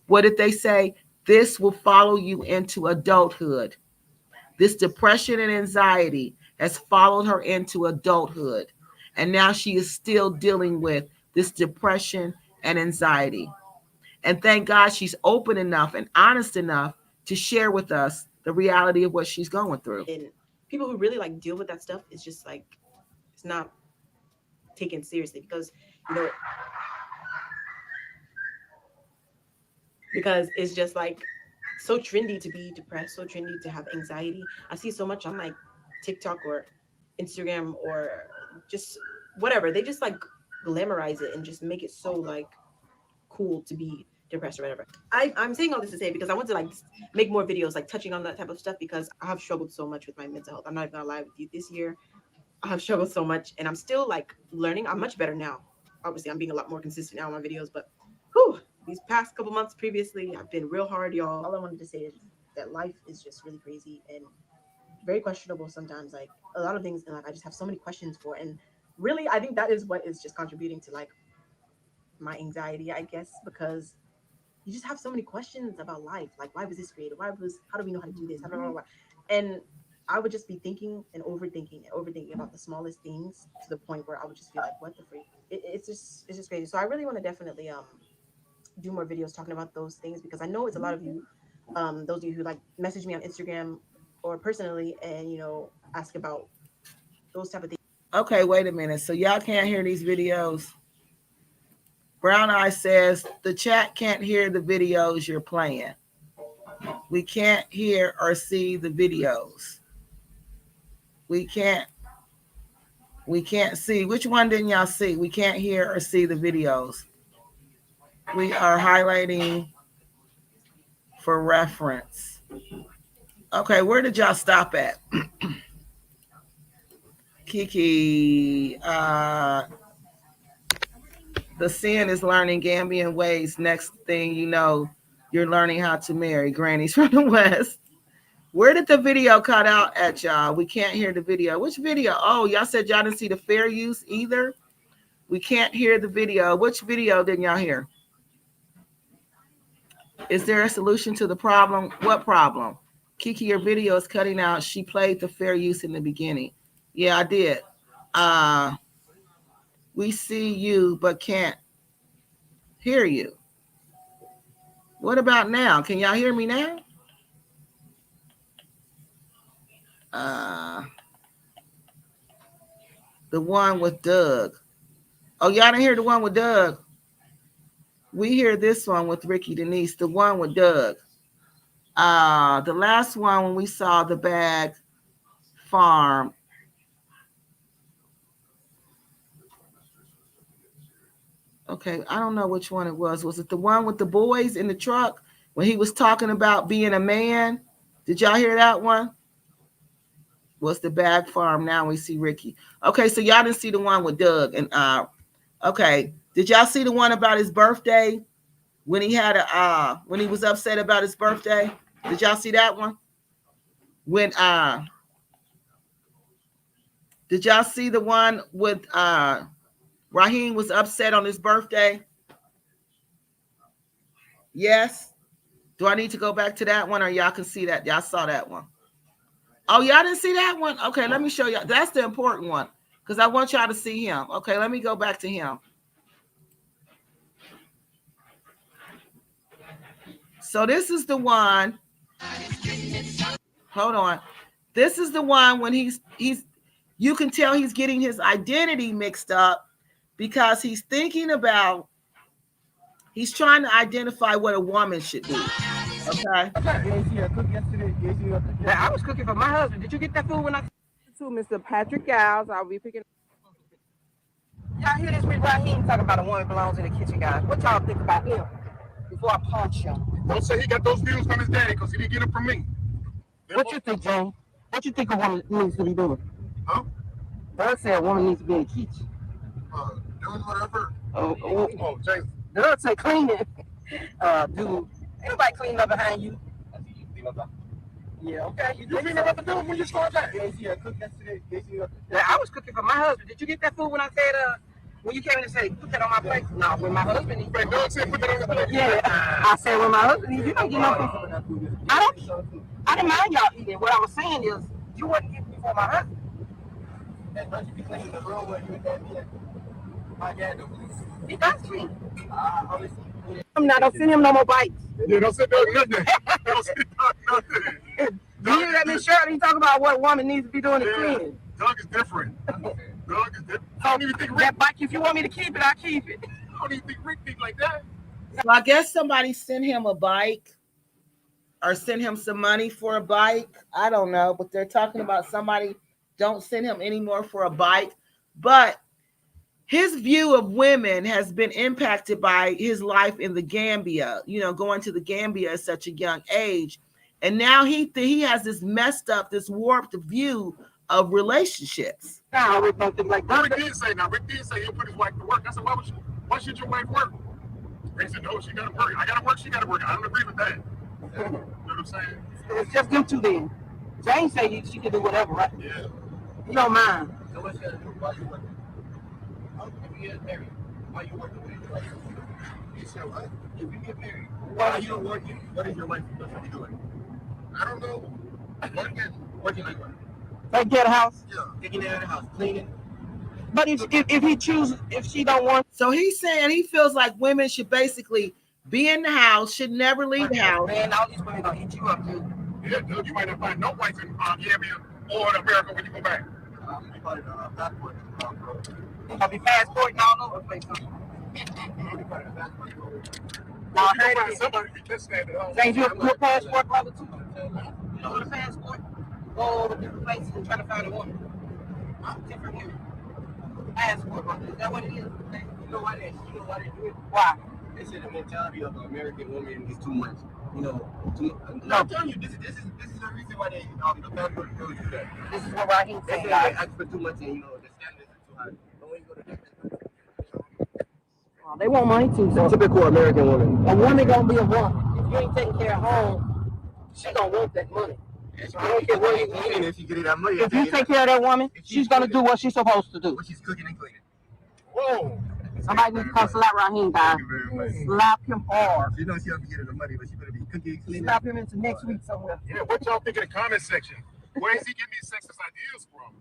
What did they say? This will follow you into adulthood. This depression and anxiety has followed her into adulthood. And now she is still dealing with this depression and anxiety. And thank God she's open enough and honest enough to share with us the reality of what she's going through. And people who really like deal with that stuff is just like, it's not taken seriously because, because it's just like so trendy to be depressed, so trendy to have anxiety. I see so much on like TikTok or Instagram or just whatever. They just like glamorize it and just make it so like cool to be depressed or whatever. I'm saying all this to say because I want to like make more videos like touching on that type of stuff because I have struggled so much with my mental health. I'm not even gonna lie with you. This year I have struggled so much and I'm still like learning. I'm much better now. Obviously I'm being a lot more consistent now on my videos, but these past couple months previously I've been real hard, y'all. All I wanted to say is that life is just really crazy and very questionable sometimes. Like a lot of things in life I just have so many questions for, and really I think that is what is just contributing to like my anxiety, I guess, because you just have so many questions about life. Like, why was this created? How do we know how to do this? Blah, blah, blah. And I would just be thinking and overthinking about the smallest things to the point where I would just feel like, what the freak? It's just crazy. So I really want to definitely do more videos talking about those things because I know it's a lot of you, those of you who like message me on Instagram or personally and ask about those type of things. Okay, wait a minute. So y'all can't hear these videos? Brown Eye says the chat can't hear the videos you're playing. We can't hear or see the videos. We can't see. Which one didn't y'all see? We can't hear or see the videos. We are highlighting for reference. Okay, where did y'all stop at? Kiki, the sin is learning Gambian ways. Next thing you know, you're learning how to marry grannies from the West. Where did the video cut out at, y'all? We can't hear the video. Which video? Oh, y'all said y'all didn't see the fair use either? We can't hear the video. Which video didn't y'all hear? Is there a solution to the problem? What problem? Kiki, your video is cutting out. She played the fair use in the beginning. Yeah, I did. We see you, but can't hear you. What about now? Can y'all hear me now? The one with Doug. Oh, y'all didn't hear the one with Doug? We hear this one with Ricki Denise, the one with Doug. The last one when we saw the bag farm. Okay, I don't know which one it was. Was it the one with the boys in the truck when he was talking about being a man? Did y'all hear that one? Was the bag farm? Now we see Ricki. Okay, so y'all didn't see the one with Doug. And okay, did y'all see the one about his birthday when he had when he was upset about his birthday? Did y'all see that one? When did y'all see the one with Raheem was upset on his birthday? Yes. Do I need to go back to that one or y'all can see that? Y'all saw that one. Oh, y'all didn't see that one? Okay, let me show y'all. That's the important one because I want y'all to see him. Okay, let me go back to him. So this is the one. Hold on. This is the one when he's you can tell he's getting his identity mixed up because he's thinking about, he's trying to identify what a woman should be. Okay. I was cooking for my husband. Did you get that food when I to Mr. Patrick Giles? I'll be picking. Y'all hear this with Raheem talking about a woman belongs in the kitchen, guys. What y'all think about him before I punch him? Don't say he got those views from his daddy because he didn't get them from me. What you think, Jane? What you think a woman needs to be doing? Huh? Doug said a woman needs to be in the kitchen. Doing whatever. Oh, James. Doug said cleaning. Dude, anybody clean up behind you? Yeah, okay. You clean up the door when you start that. Yeah, I was cooking for my husband. Did you get that food when I said, when you came in and said, put that on my plate? No, when my husband eats. Wait, Doug said put that on the plate. Yeah, I said when my husband eats, you don't get no food. I didn't mind y'all eating. What I was saying is, you wouldn't get me for my husband. He does clean. I'm not, don't send him no more bites. Yeah, don't say Doug nothing. Don't say Doug nothing. You hear that, Miss Shirley? He talking about what a woman needs to be doing to cleaning. Doug is different. Doug is different. I don't even think Rick. That bike, if you want me to keep it, I'll keep it. I don't even think Rick thinks like that. So I guess somebody sent him a bike or sent him some money for a bike. I don't know, but they're talking about somebody don't send him anymore for a bike. But his view of women has been impacted by his life in the Gambia, going to the Gambia at such a young age. And now he has this messed up, this warped view of relationships. Now, Rick don't think like that. Rick did say he'll put his wife to work. I said, why should your wife work? Rick said, no, she got to work. I got to work, she got to work. I don't agree with that. You know what I'm saying? It's just them two then. Jane said she can do whatever, right? Yeah. You don't mind. So what's your, why you working? If you get married, why you working with your wife? He said, what? If you get married, Why are you working? What is your wife supposed to be doing? I don't know. Working like what? Take care of the house. Yeah. taking care of the house, cleaning. But if he chooses, if she don't want. So he's saying he feels like women should basically be in the house, should never leave the house. Man, all these women gonna eat you up, dude. Yeah, dude, you might not find no wife in Gambia or in America when you go back. I'll be passporting all over the place. Now, I heard it. Somebody be just standing on. James, you a passport brother too? You know what a passport? Go over different places and try to find a woman. Different women. Passport brother. Is that what it is? You know why they do it? Why? They say the mentality of the American woman is too much. You know, No. I'm telling you, this is the reason why they the passport girls do that. This is what Raheem They say saying, they guys. ask for too much, and the standards are too high. But when you go to different They want money too. the typical American woman. A woman gonna be a woman. If you ain't taking care of home, she gonna want that money. I don't care what you're cleaning if you get that money. If you take care of that woman, she's gonna do what she's supposed to do. What she's cooking and cleaning. Whoa. Somebody needs to come slap Raheem, guys. Thank you very much. Slap him hard. You know she don't be getting the money, but she better be cooking and cleaning. Slap him into next week somewhere. Yeah, what y'all think in the comment section? Where is he getting these sexist ideas from?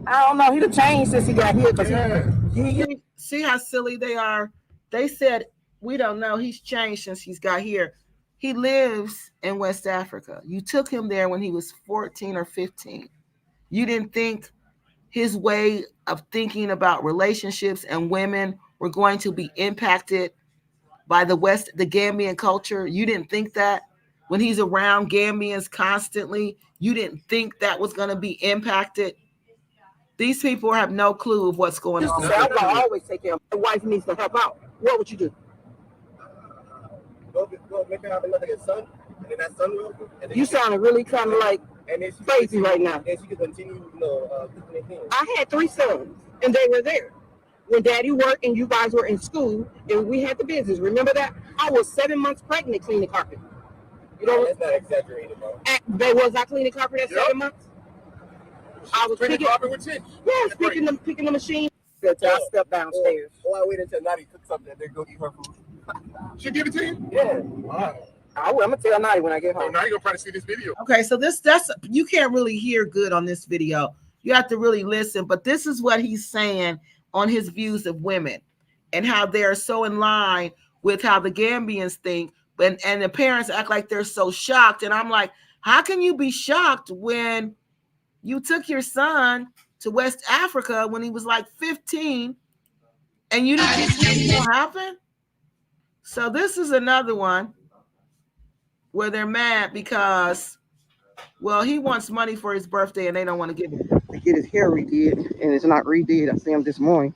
I don't know. He done changed since he got here. But Yeah. See how silly they are? They said, we don't know. He's changed since he's got here. He lives in West Africa. You took him there when he was 14 or 15. You didn't think his way of thinking about relationships and women were going to be impacted by the Gambian culture. You didn't think that when he's around Gambians constantly, you didn't think that was going to be impacted. These people have no clue of what's going on. I'm gonna always take care of him. The wife needs to help out. What would you do? Go make her have another son, and then that son will. And then You sounding really kind of like and then she crazy right now. And she can continue, cooking and cleaning. I had 3 sons, and they were there when Daddy worked and you guys were in school, and we had the business. Remember that? I was 7 months pregnant cleaning carpet. You know, That's not exaggerated, bro. they was not cleaning carpet at 7 months. I was Pretty picking, carpet with tits. yes, picking the machine. I stepped downstairs. Or I wait until Nadi cooks something and then go eat her food. She give it to you? Yeah. Wow. I'm gonna tell Nadi when I get So home. now you're gonna probably see this video. Okay, so that's you can't really hear good on this video. You have to really listen, but this is what he's saying on his views of women and how they're so in line with how the Gambians think, and the parents act like they're so shocked. And I'm like, how can you be shocked when you took your son to West Africa when he was like 15 and you didn't think this was gonna happen? So this is another one. Well, they're mad because, well, he wants money for his birthday and they don't want to give it to get his hair redid, and it's not redid. I see him this morning.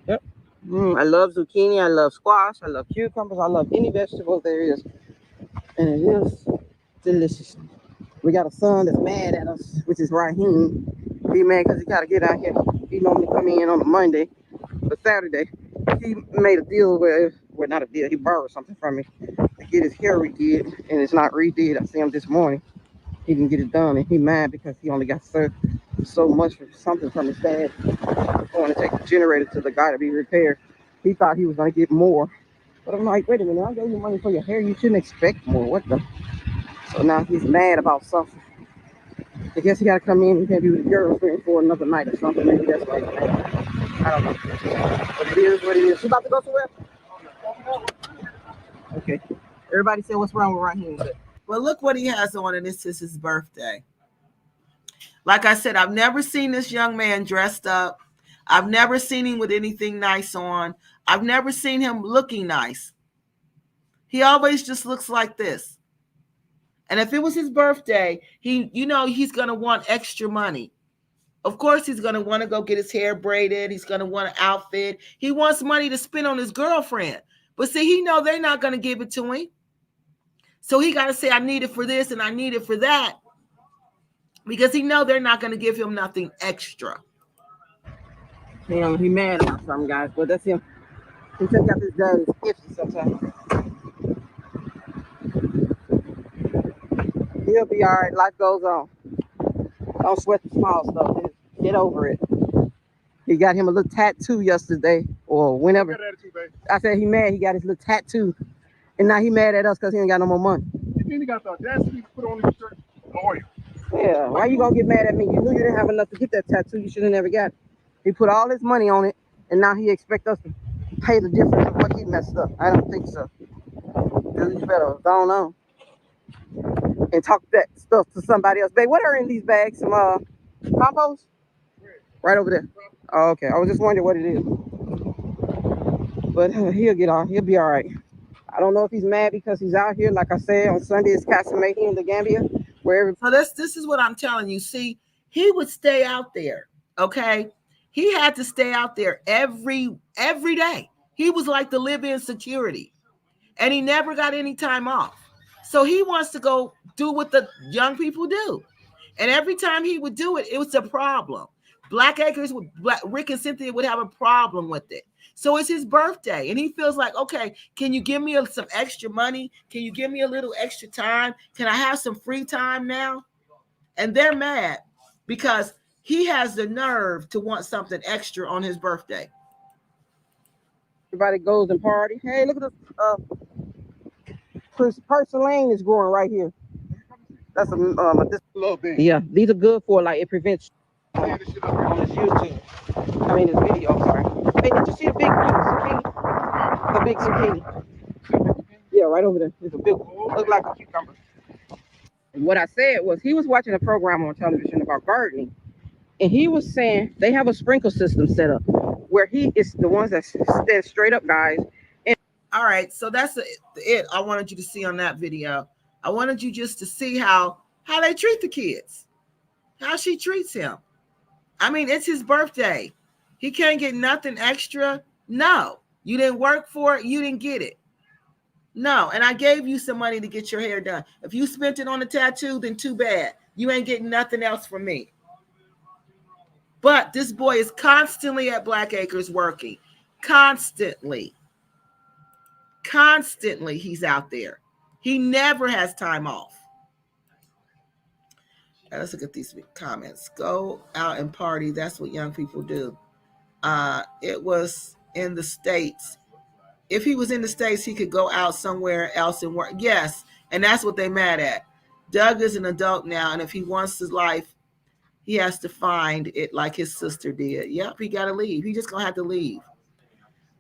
Yep. I love zucchini. I love squash. I love cucumbers. I love any vegetable there is, and it is delicious. We got a son that's mad at us, which is Raheem. He mad because he got to get out here. He normally come in on a Monday, but Saturday he made a deal where, well, not a deal. He borrowed something from me to get his hair redid, and it's not redid. I see him this morning. He didn't get it done, and he mad because he only got served so much for something from his dad. I want to take the generator to the guy to be repaired. He thought he was going to get more, but I'm like, wait a minute, I gave you money for your hair. You shouldn't expect more. What the? So now he's mad about something. I guess he got to come in and be with his girlfriend for another night or something. Maybe that's why he's mad. I don't know. But it is what it is. You about to go somewhere? Okay. Everybody said what's wrong with Raheem. Well, look what he has on, and this is his birthday. Like I said, I've never seen this young man dressed up. I've never seen him with anything nice on. I've never seen him looking nice. He always just looks like this. And if it was his birthday, he's going to want extra money. Of course, he's going to want to go get his hair braided. He's going to want an outfit. He wants money to spend on his girlfriend. But see, he knows they're not going to give it to him. So he got to say, I need it for this and I need it for that. Because he knows they're not going to give him nothing extra. He mad about something, guys, but that's him. He take out his daddy's iffy sometimes. He'll be all right. Life goes on. Don't sweat the small stuff. Just get over it. He got him a little tattoo yesterday or whenever. I said he mad. He got his little tattoo. And now he mad at us because he ain't got no more money. Then he got the audacity to put on his shirt oil. Yeah, why you gonna get mad at me? You knew you didn't have enough to get that tattoo. You should have never got it. He put all his money on it, and now he expect us to pay the difference of what he messed up. I don't think so. You better go on and talk that stuff to somebody else. Babe, what are in these bags? Some compost? Right over there. Oh, okay. I was just wondering what it is. But he'll get on. He'll be all right. I don't know if he's mad because he's out here. Like I said, on Sunday it's Casamay in the Gambia. So this is what I'm telling you. See, he would stay out there. Okay. He had to stay out there every day. He was like the live-in security. And he never got any time off. So he wants to go do what the young people do. And every time he would do it, it was a problem. Black Acres, Rick and Cynthia would have a problem with it. So it's his birthday. And he feels like, okay, can you give me some extra money? Can you give me a little extra time? Can I have some free time now? And they're mad because he has the nerve to want something extra on his birthday. Everybody goes and party. Hey, look at this. Purslane is growing right here. That's a little bit. Yeah, these are good for, like, it prevents on this YouTube. I mean, this video. I'm sorry. Hey, did you see the big zucchini? The big zucchini. Yeah, right over there. It's a big one. Look like a cucumber. And what I said was he was watching a program on television about gardening, and he was saying they have a sprinkle system set up where he is the ones that stand straight up, guys. And all right, so that's it. I wanted you to see on that video. I wanted you just to see how they treat the kids, how she treats him. I mean, it's his birthday. He can't get nothing extra. No, you didn't work for it. You didn't get it. No, and I gave you some money to get your hair done. If you spent it on a tattoo, then too bad. You ain't getting nothing else from me. But this boy is constantly at Black Acres working. Constantly he's out there. He never has time off. Let's look at these comments. Go out and party. That's what young people do. It was in the States. If he was in the States, he could go out somewhere else and work. Yes, and that's what they're mad at. Doug is an adult now, and if he wants his life, he has to find it like his sister did. Yep, he got to leave. He just going to have to leave.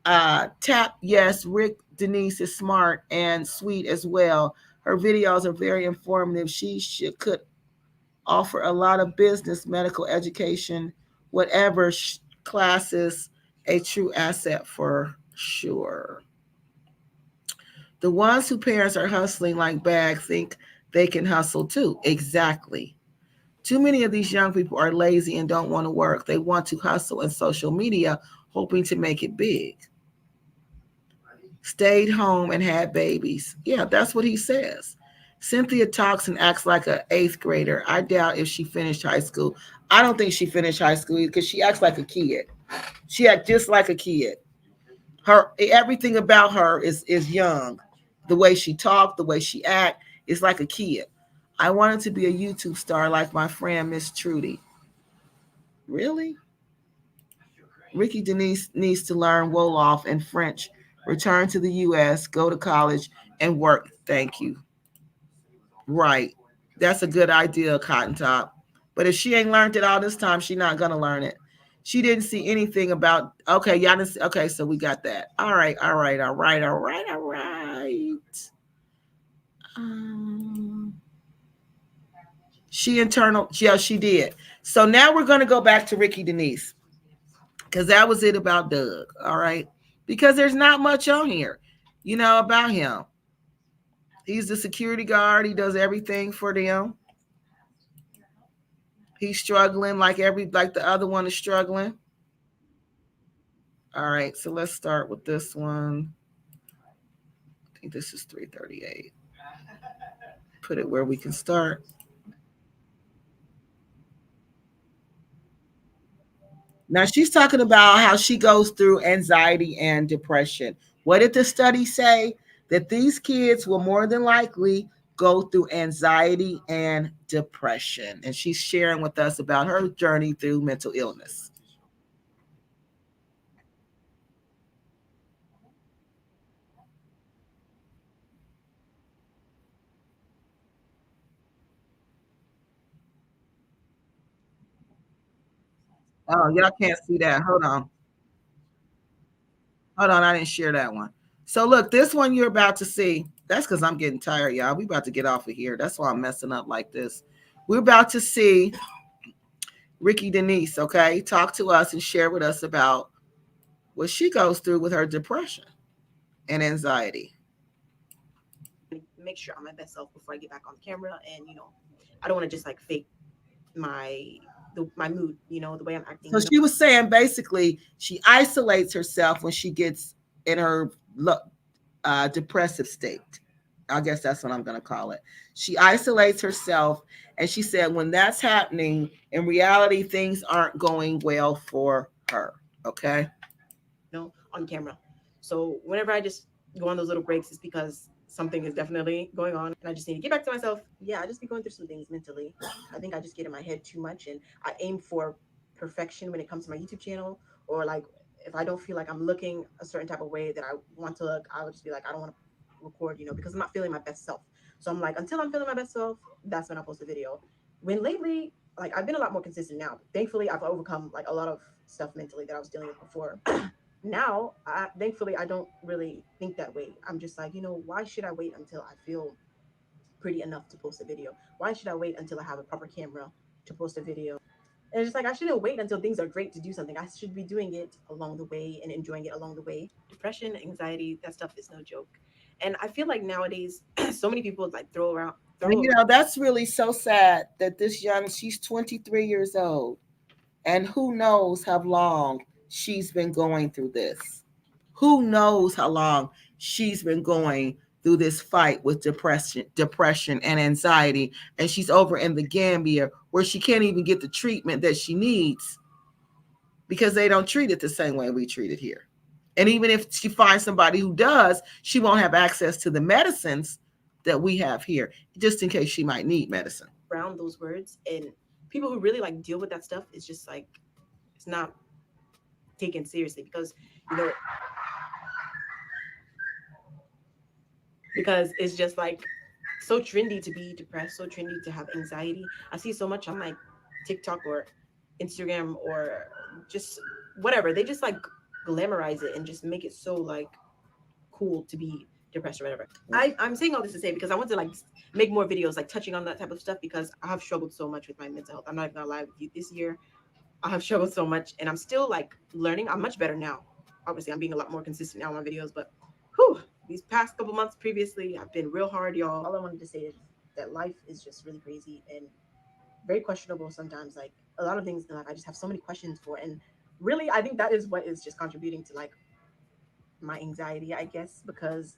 Tap, yes, Ricki Denise is smart and sweet as well. Her videos are very informative. She could offer a lot of business, medical education, whatever classes, a true asset for sure. The ones who parents are hustling like bags think they can hustle too. Exactly. Too many of these young people are lazy and don't want to work. They want to hustle in social media, hoping to make it big. Stayed home and had babies. Yeah, that's what he says. Cynthia talks and acts like an 8th grader. I doubt if she finished high school. I don't think she finished high school because she acts like a kid. She acts just like a kid. Her everything about her is young. The way she talked, the way she act, is like a kid. I wanted to be a YouTube star like my friend Miss Trudy. Really? Ricki Denise needs to learn Wolof and French, return to the U.S., go to college, and work. Thank you. Right. That's a good idea, Cotton Top. But if she ain't learned it all this time, she's not going to learn it. She didn't see anything about, okay, y'all didn't see, okay, so we got that. All right. She did. So now we're going to go back to Ricki Denise because that was it about Doug. All right. Because there's not much on here, about him. He's the security guard. He does everything for them. He's struggling like the other one is struggling. All right, so let's start with this one. I think this is 338. Put it where we can start. Now she's talking about how she goes through anxiety and depression. What did the study say? That these kids will more than likely go through anxiety and depression. And she's sharing with us about her journey through mental illness. Oh, y'all can't see that. Hold on, I didn't share that one. So look, this one you're about to see, that's because I'm getting tired, y'all. We about to get off of here. That's why I'm messing up like this. We're about to see Ricki Denise, okay? Talk to us and share with us about what she goes through with her depression and anxiety. Make sure I'm my best self before I get back on the camera. And, I don't want to just like fake my mood, the way I'm acting. So she was saying basically she isolates herself when she gets in her depressive state. I guess that's what I'm going to call it. She isolates herself, and she said when that's happening, in reality, things aren't going well for her. Okay. On camera. So whenever I just go on those little breaks, it's because something is definitely going on, and I just need to get back to myself. Yeah, I just be going through some things mentally. I think I just get in my head too much, and I aim for perfection when it comes to my YouTube channel, or like if I don't feel like I'm looking a certain type of way that I want to look, I would just be like, I don't want to record, because I'm not feeling my best self. So I'm like, until I'm feeling my best self, that's when I post a video. When lately, like I've been a lot more consistent now. Thankfully, I've overcome like a lot of stuff mentally that I was dealing with before. Now, thankfully, I don't really think that way. I'm just like, why should I wait until I feel pretty enough to post a video? Why should I wait until I have a proper camera to post a video? And it's just like, I shouldn't wait until things are great to do something. I should be doing it along the way and enjoying it along the way. Depression, anxiety, that stuff is no joke. And I feel like nowadays, so many people like that's really so sad that she's 23 years old. And who knows how long she's been going through this. Who knows how long she's been going through this fight with depression and anxiety. And she's over in the Gambia where she can't even get the treatment that she needs because they don't treat it the same way we treat it here. And even if she finds somebody who does, she won't have access to the medicines that we have here, just in case she might need medicine. Around those words, and people who really like deal with that stuff, it's just like, it's not taken seriously because it's just like so trendy to be depressed, so trendy to have anxiety. I see so much on like TikTok or Instagram or just whatever. They just like glamorize it and just make it so like cool to be depressed or whatever. I'm saying all this to say because I want to like make more videos like touching on that type of stuff because I have struggled so much with my mental health. I'm not even gonna lie with you. This year I have struggled so much and I'm still like learning. I'm much better now. Obviously I'm being a lot more consistent now on my videos, but these past couple months previously have been real hard, y'all. All I wanted to say is that life is just really crazy and very questionable sometimes. Like a lot of things in life, I just have so many questions for, and really, I think that is what is just contributing to like my anxiety, I guess, because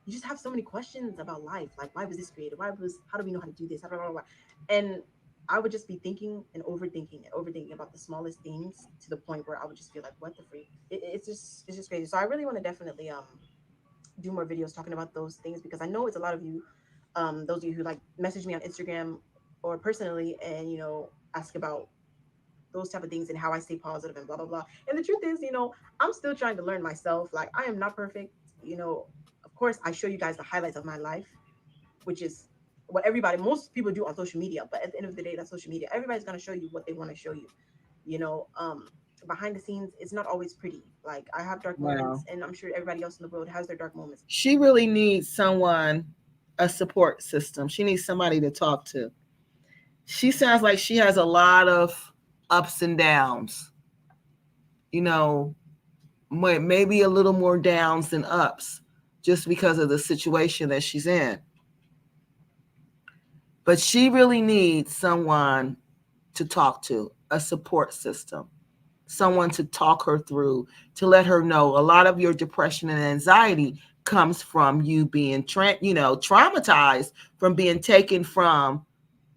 you just have so many questions about life. Like, why was this created? How do we know how to do this? Blah, blah, blah. And I would just be thinking and overthinking about the smallest things to the point where I would just feel like, what the freak? It's just crazy. So I really want to definitely do more videos talking about those things, because I know it's a lot of you, those of you who like message me on Instagram or personally and, you know, ask about those type of things and how I stay positive and blah, blah, blah. And the truth is, you know, I'm still trying to learn myself. Like, I am not perfect. You know, of course, I show you guys the highlights of my life, which is what most people do on social media. But at the end of the day, that's social media. Everybody's going to show you what they want to show you. You know, behind the scenes, it's not always pretty. Like, I have dark moments, and I'm sure everybody else in the world has their dark moments. She really needs someone, a support system. She needs somebody to talk to. She sounds like she has a lot of ups and downs, you know, maybe a little more downs than ups just because of the situation that she's in. But she really needs someone to talk to, a support system, someone to talk her through, to let her know a lot of your depression and anxiety comes from you being traumatized from being taken from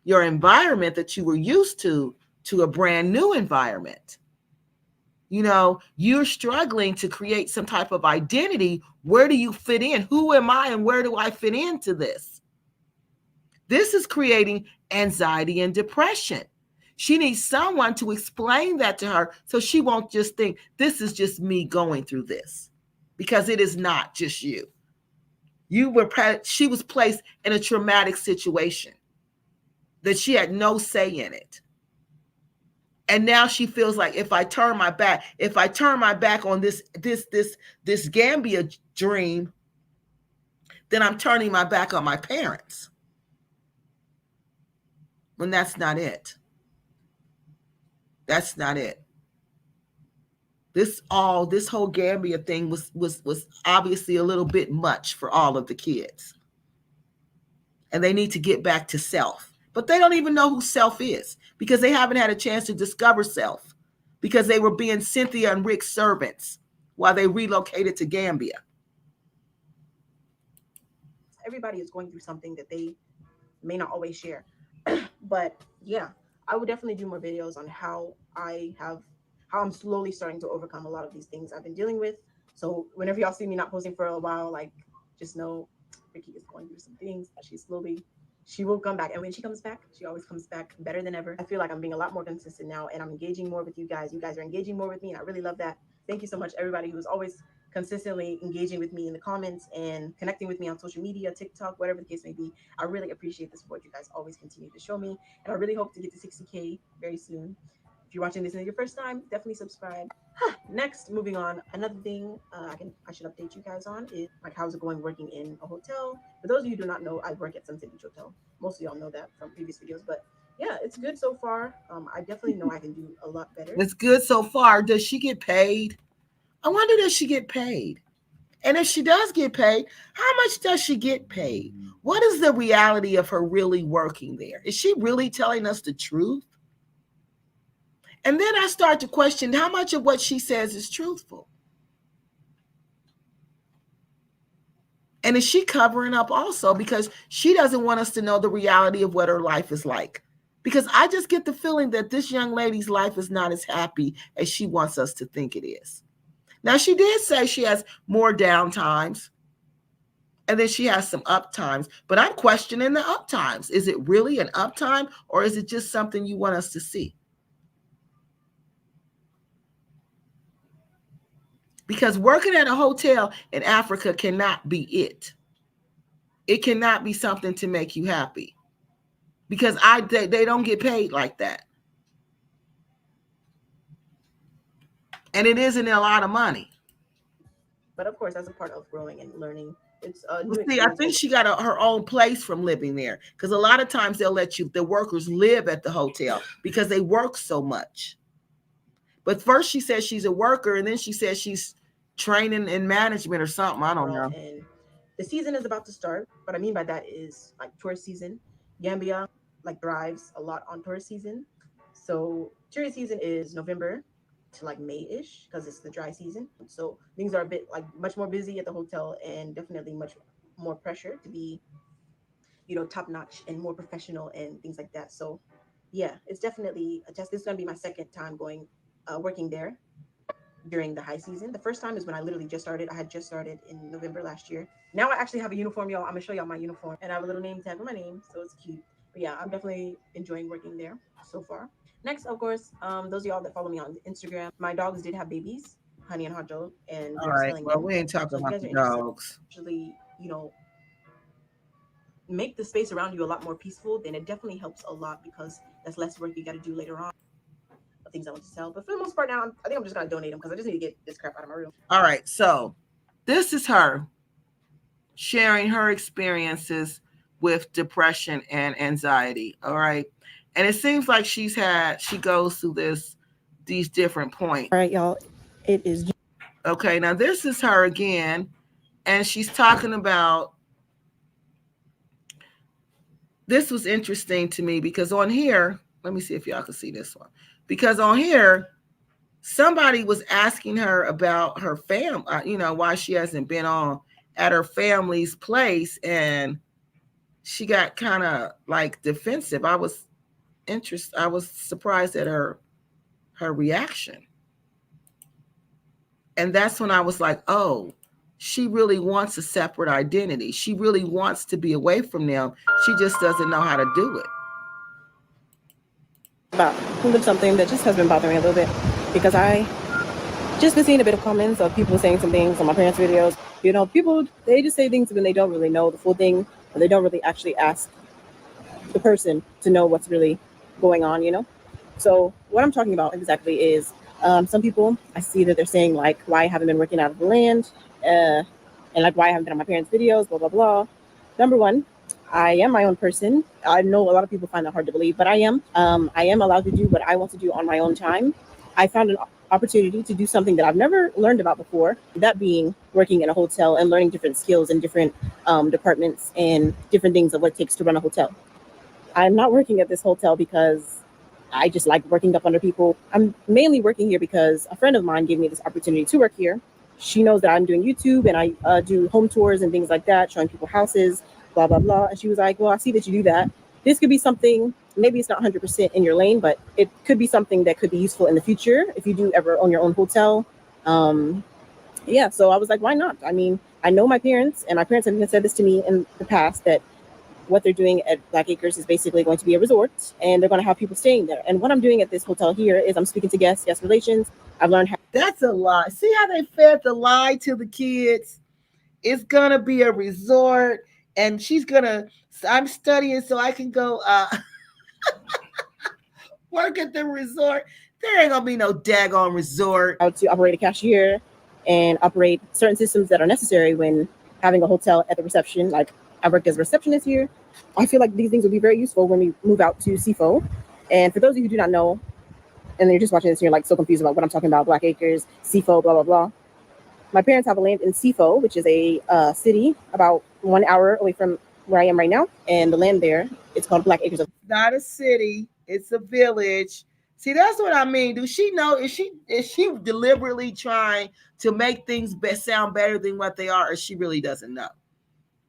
your environment that you were used to a brand new environment. You know, you're struggling to create some type of identity. Where do you fit in? Who am I and where do I fit into this? This is creating anxiety and depression. She needs someone to explain that to her so she won't just think this is just me going through this, because it is not just you. She was placed in a traumatic situation that she had no say in it. And now she feels like if I turn my back on this Gambia dream, then I'm turning my back on my parents. When that's not it. That's not it. This whole Gambia thing was obviously a little bit much for all of the kids. And they need to get back to self. But they don't even know who self is, because they haven't had a chance to discover self, because they were being Cynthia and Rick's servants while they relocated to Gambia. Everybody is going through something that they may not always share. But yeah, I would definitely do more videos on how I'm slowly starting to overcome a lot of these things I've been dealing with. So whenever y'all see me not posting for a while, like, just know Ricki is going through some things. She will come back. And when she comes back, she always comes back better than ever. I feel like I'm being a lot more consistent now, and I'm engaging more with you guys. You guys are engaging more with me, and I really love that. Thank you so much, everybody who's always consistently engaging with me in the comments and connecting with me on social media, TikTok, whatever the case may be. I really appreciate the support you guys always continue to show me. And I really hope to get to 60K very soon. If you're watching this in your first time, definitely subscribe. Next, moving on, another thing I should update you guys on is like how's it going working in a hotel. For those of you who do not know, I work at Sunset Beach Hotel. Most of y'all know that from previous videos, but yeah, it's good so far. I definitely know I can do a lot better. It's good so far. Does she get paid? I wonder, does she get paid? And if she does get paid, how much does she get paid? What is the reality of her really working there? Is she really telling us the truth? And then I start to question how much of what she says is truthful. And is she covering up also because she doesn't want us to know the reality of what her life is like? Because I just get the feeling that this young lady's life is not as happy as she wants us to think it is. Now, she did say she has more down times, and then she has some up times, but I'm questioning the up times. Is it really an up time, or is it just something you want us to see? Because working at a hotel in Africa cannot be it. It cannot be something to make you happy, because they don't get paid like that. And it isn't a lot of money. But of course, that's a part of growing and learning. It's I think she got her own place from living there, because a lot of times they'll let the workers live at the hotel because they work so much. But first she says she's a worker, and then she says she's training in management or something. I don't know. And The season is about to start. What I mean by that is like tourist season. Gambia like thrives a lot on tourist season. So tourist season is November to like May-ish because it's the dry season. So things are a bit like much more busy at the hotel and definitely much more pressure to be, top notch and more professional and things like that. So yeah, it's definitely a test. This is gonna be my second time going working there during the high season. The first time is when I literally just started. I had just started in November last year. Now I actually have a uniform, y'all. I'm gonna show y'all my uniform, and I have a little name tag with my name, so it's cute. But yeah, I'm definitely enjoying working there so far. Next, of course, those of y'all that follow me on Instagram, my dogs did have babies, Honey and Honcho, and All we're right. selling Well, them. we ain't talking So if you about guys the are interested, dogs. actually, make the space around you a lot more peaceful, then it definitely helps a lot because that's less work you got to do later on. Things I want to sell, but for the most part now, I think I'm just gonna donate them because I just need to get this crap out of my room. All right. So this is her sharing her experiences with depression and anxiety. All right. And it seems like she goes through these different points. All right, y'all. It is. Okay. Now this is her again. And she's talking about, this was interesting to me because on here, let me see if y'all can see this one. Because on here, somebody was asking her about her family, why she hasn't been on at her family's place. And she got kind of like defensive. I was surprised at her reaction. And that's when I was like, oh, she really wants a separate identity. She really wants to be away from them. She just doesn't know how to do it. About something that just has been bothering me a little bit because I just been seeing a bit of comments of people saying some things on my parents' videos. People, they just say things when they don't really know the full thing, or they don't really actually ask the person to know what's really going on. So what I'm talking about exactly is some people, I see that they're saying like why I haven't been working out of the land, and like why I haven't been on my parents' videos, blah, blah, blah. Number one, I am my own person. I know a lot of people find that hard to believe, but I am. I am allowed to do what I want to do on my own time. I found an opportunity to do something that I've never learned about before, that being working in a hotel and learning different skills in different departments and different things of what it takes to run a hotel. I'm not working at this hotel because I just like working up under people. I'm mainly working here because a friend of mine gave me this opportunity to work here. She knows that I'm doing YouTube and I do home tours and things like that, showing people houses, blah, blah, blah. And she was like, well, I see that you do that. This could be something, maybe it's not 100% in your lane, but it could be something that could be useful in the future if you do ever own your own hotel. Yeah, so I was like, why not? I mean, I know my parents, and my parents have even said this to me in the past, that what they're doing at Black Acres is basically going to be a resort, and they're going to have people staying there. And what I'm doing at this hotel here is I'm speaking to guest relations. I've learned how. That's a lie. See how they fed the lie to the kids? It's going to be a resort, and I'm studying so I can go work at the resort. There ain't going to be no daggone resort. How to operate a cashier and operate certain systems that are necessary when having a hotel at the reception. Like, I worked as a receptionist here. I feel like these things would be very useful when we move out to CFO. And for those of you who do not know, and you're just watching this and you're like so confused about what I'm talking about, Black Acres, CFO, blah, blah, blah. My parents have a land in CFO, which is a city about 1 hour away from where I am right now. And the land there, it's called Black Acres. It's not a city, it's a village. See, that's what I mean. Does she know? Is she deliberately trying to make things sound better than what they are, or she really doesn't know?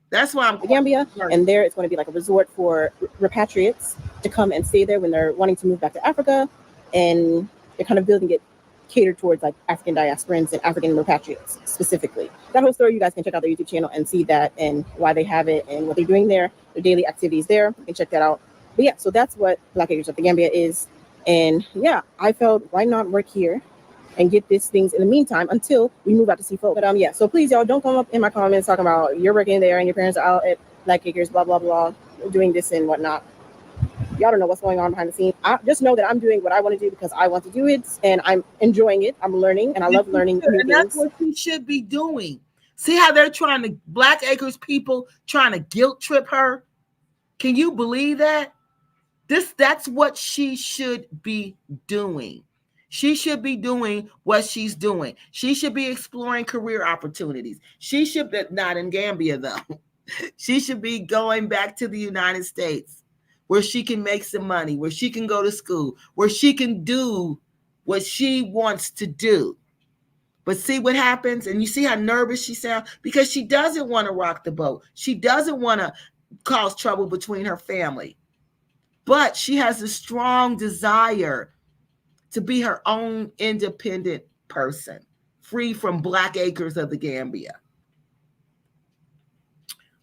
That's why I'm Gambia, and there it's going to be like a resort for repatriates to come and stay there when they're wanting to move back to Africa, and they're kind of building it catered towards like African diasporans and African repatriates specifically. That whole story, you guys can check out their YouTube channel and see that and why they have it and what they're doing there, their daily activities there. You can check that out. But yeah, so that's what Black Acres of the Gambia is. And yeah, I felt why not work here and get these things in the meantime until we move out to CFO. But yeah, so please y'all don't come up in my comments talking about you're working there and your parents are out at Black Acres, blah, blah, blah, doing this and whatnot. Y'all don't know what's going on behind the scenes. I just know that I'm doing what I want to do because I want to do it and I'm enjoying it. I'm learning and I love learning new and that's things. what you should be doing. See how they're trying to, Black Acres people trying to guilt trip her? Can you believe that? That's what she should be doing. She should be doing what she's doing. She should be exploring career opportunities. She should be, not in Gambia though. She should be going back to the United States where she can make some money, where she can go to school, where she can do what she wants to do. But see what happens? And you see how nervous she sounds? Because she doesn't want to rock the boat. She doesn't want to cause trouble between her family. But she has a strong desire to be her own independent person, free from black acres of the Gambia.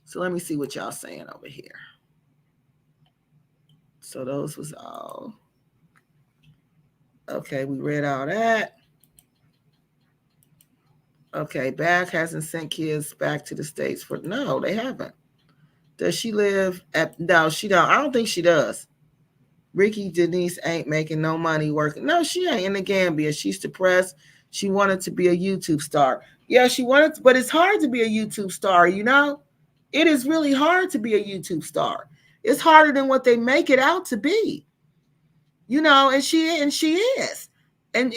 So let me see what y'all saying over here. So those was all. Okay, we read all that. Okay, BAG hasn't sent kids back to the States for, no, they haven't. Does she live at, no, she don't. I don't think she does. Ricki Denise ain't making no money working. No, she ain't in the Gambia. She's depressed. She wanted to be a YouTube star. Yeah, she wanted to, but it's hard to be a YouTube star, you know? It is really hard to be a YouTube star. It's harder than what they make it out to be. You know, and she is. And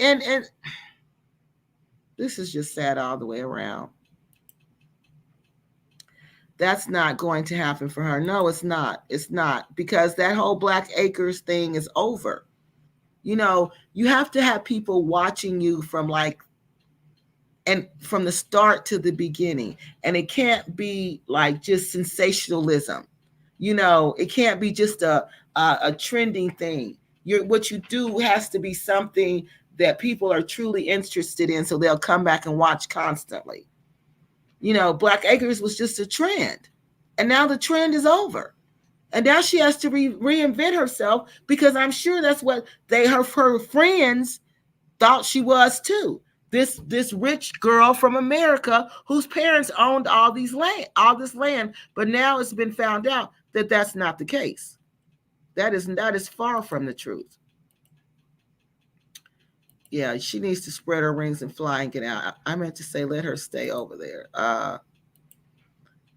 this is just sad all the way around. That's not going to happen for her. No, it's not. It's not, because that whole Black Acres thing is over. You know, you have to have people watching you from from the start to the beginning. And it can't be like just sensationalism. You know, it can't be just a trending thing. What you do has to be something that people are truly interested in, so they'll come back and watch constantly. You know, Black Acres was just a trend, and now the trend is over, and now she has to reinvent herself, because I'm sure that's what her friends thought she was too. This rich girl from America whose parents owned all this land, but now it's been found out that that's not the case. That is far from the truth. Yeah, she needs to spread her wings and fly and get out. I meant to say let her stay over there.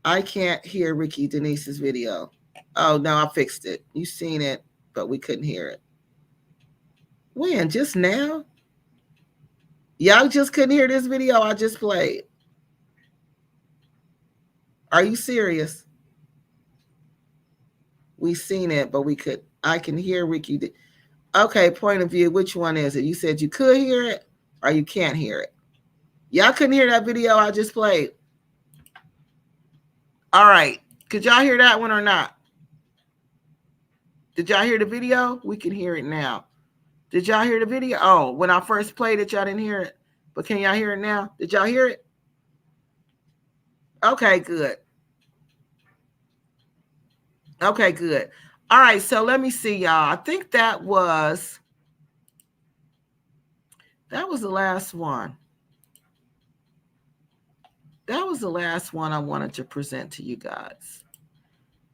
I can't hear Ricki Denise's video. Oh, no, I fixed it. You seen it, but we couldn't hear it. When? Just now? Y'all just couldn't hear this video I just played? Are you serious? We seen it, but I can hear Ricki. Okay, point of view. Which one is it? You said you could hear it or you can't hear it. Y'all couldn't hear that video I just played. All right. Could y'all hear that one or not? Did y'all hear the video? We can hear it now. Did y'all hear the video? Oh, when I first played it, y'all didn't hear it. But can y'all hear it now? Did y'all hear it? Okay, good. Okay, good. All right, so let me see, y'all. I think that was the last one. That was the last one I wanted to present to you guys.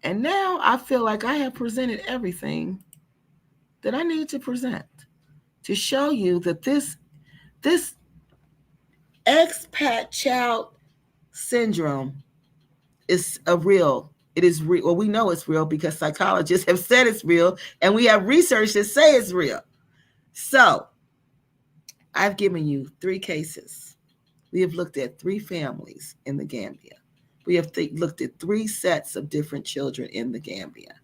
And now I feel like I have presented everything that I need to present to show you that this expat child syndrome is real. It is real. Well, we know it's real because psychologists have said it's real, and we have research that say it's real. So I've given you 3 cases. We have looked at 3 families in the Gambia. We have looked at 3 sets of different children in the Gambia.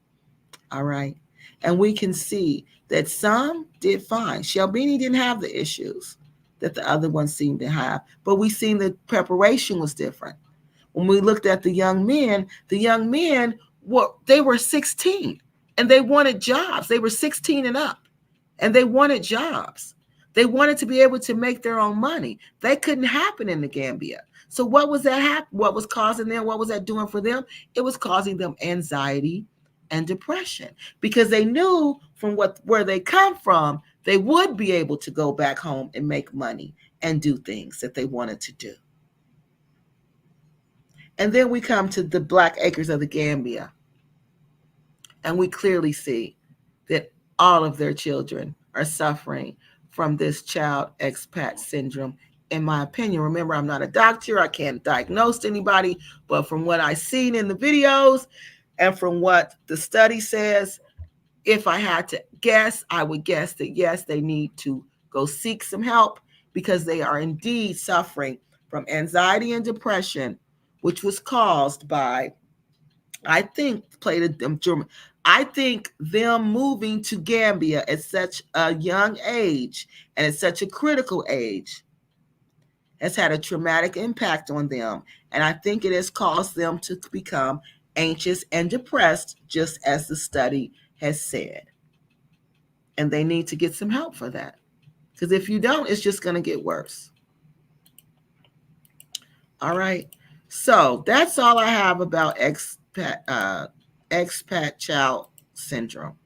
All right. And we can see that some did fine. Shelbini didn't have the issues that the other ones seemed to have, but we seen the preparation was different. When we looked at the young men were 16 and they wanted jobs. They were 16 and up and they wanted jobs. They wanted to be able to make their own money. That couldn't happen in the Gambia. So what was that what was causing them? What was that doing for them? It was causing them anxiety and depression, because they knew from where they come from, they would be able to go back home and make money and do things that they wanted to do. And then we come to the Black Acres of the Gambia, and we clearly see that all of their children are suffering from this child expat syndrome, in my opinion. Remember, I'm not a doctor. I can't diagnose anybody, but from what I've seen in the videos and from what the study says, if I had to guess, I would guess that yes, they need to go seek some help, because they are indeed suffering from anxiety and depression, which was caused by, I think them moving to Gambia at such a young age and at such a critical age has had a traumatic impact on them. And I think it has caused them to become anxious and depressed, just as the study has said. And they need to get some help for that. Because if you don't, it's just going to get worse. All right. So that's all I have about expat child syndrome.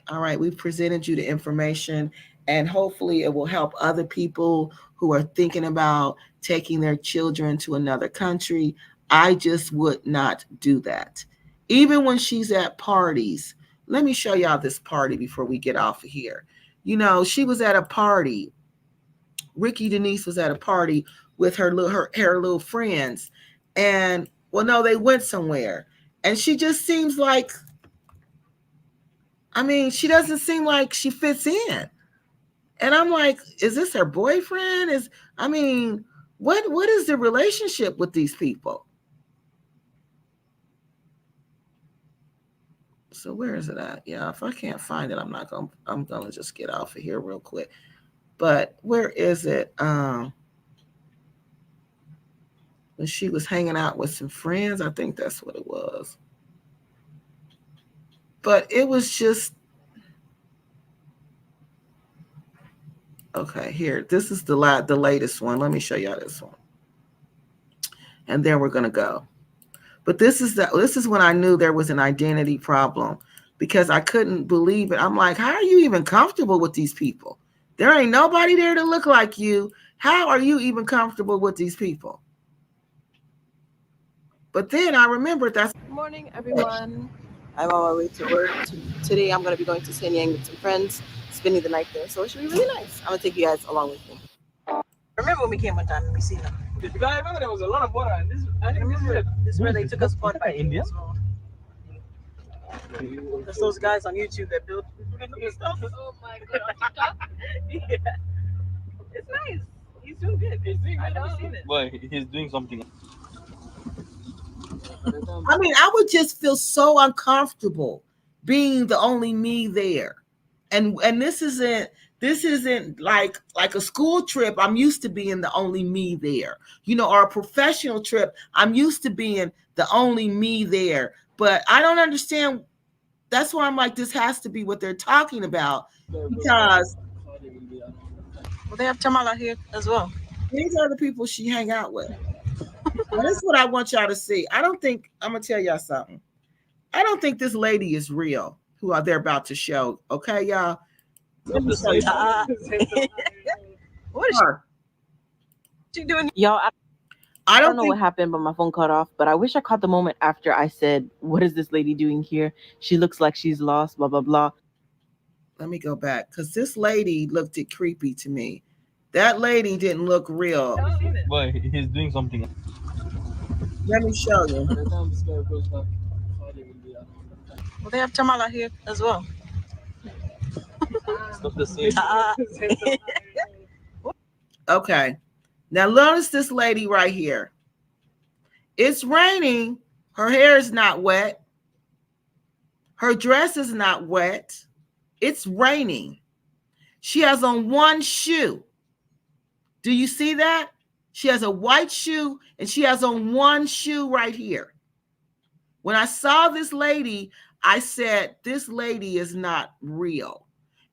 All right. We've presented you the information, and hopefully it will help other people who are thinking about taking their children to another country. I just would not do that. Even when she's at parties. Let me show y'all this party before we get off of here. You know, she was at a party. Ricki Denise was at a party with her little friends. And, well, no, they went somewhere. And she just seems like, I mean, she doesn't seem like she fits in. And I'm like, is this her boyfriend? What is the relationship with these people? So where is it at? Yeah, if I can't find it, I'm gonna just get off of here real quick. But where is it? When she was hanging out with some friends, I think that's what it was. But it was just, okay, here. This is the latest one. Let me show y'all this one. And then we're gonna go. But this is when I knew there was an identity problem, because I couldn't believe it. I'm like, how are you even comfortable with these people? There ain't nobody there to look like you. How are you even comfortable with these people? But then I remembered that's... Good morning, everyone. I'm on my way to work. Today I'm going to be going to San Yang with some friends, spending the night there. So it should be really nice. I'm going to take you guys along with me. Remember when we came one time and we seen them? I remember there was a lot of water. This is where they took us fun by India. There's those guys on YouTube that build stuff. Oh my god. Yeah. It's nice. He's doing good. I've never seen it. Well, he's doing something. I mean, I would just feel so uncomfortable being the only me there. And this isn't like a school trip. I'm used to being the only me there, or a professional trip. I'm used to being the only me there, but I don't understand. That's why I'm like, this has to be what they're talking about, because they have Tamala here as well. These are the people she hang out with. Now, this is what I want y'all to see. I'm going to tell y'all something. I don't think this lady is real, who they're about to show. Okay, y'all? Let me show you. What is she doing? Y'all, I don't know what happened, but my phone cut off. But I wish I caught the moment after I said, what is this lady doing here? She looks like she's lost, blah, blah, blah. Let me go back, because this lady looked creepy to me. That lady didn't look real. Well, he's doing something. Let me show you. Well, they have Tamala here as well. It's not the same. Okay. Now notice this lady right here. It's raining. Her hair is not wet. Her dress is not wet. It's raining. She has on one shoe. Do you see that? She has a white shoe and she has on one shoe right here. When I saw this lady, I said, this lady is not real.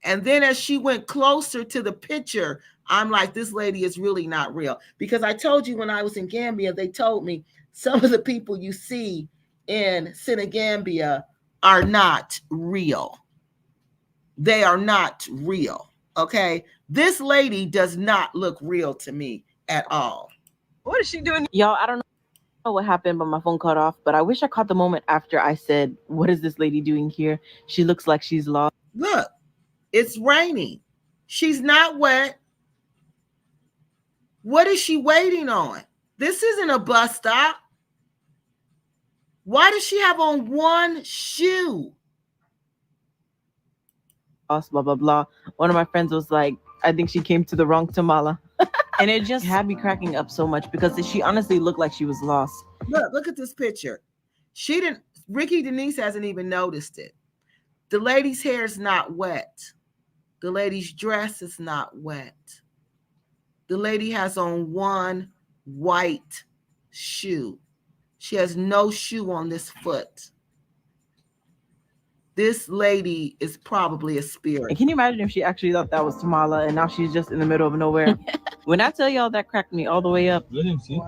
And then as she went closer to the picture, I'm like, this lady is really not real. Because I told you when I was in Gambia, they told me some of the people you see in Senegambia are not real. They are not real. Okay? This lady does not look real to me at all. What is she doing? Y'all, I don't know what happened, but my phone cut off. But I wish I caught the moment after I said, what is this lady doing here? She looks like she's lost. Look, it's raining. She's not wet. What is she waiting on? This isn't a bus stop. Why does she have on one shoe? lost, blah blah blah. One of my friends was like, I think she came to the wrong Tamala. And it just had me cracking up so much because she honestly looked like she was lost. Look at this picture. Ricki Denise hasn't even noticed it. The lady's hair is not wet. The lady's dress is not wet. The lady has on one white shoe. She has no shoe on this foot. This lady is probably a spirit. And can you imagine if she actually thought that was Tamala and now she's just in the middle of nowhere? When I tell y'all that cracked me all the way up. Let him see.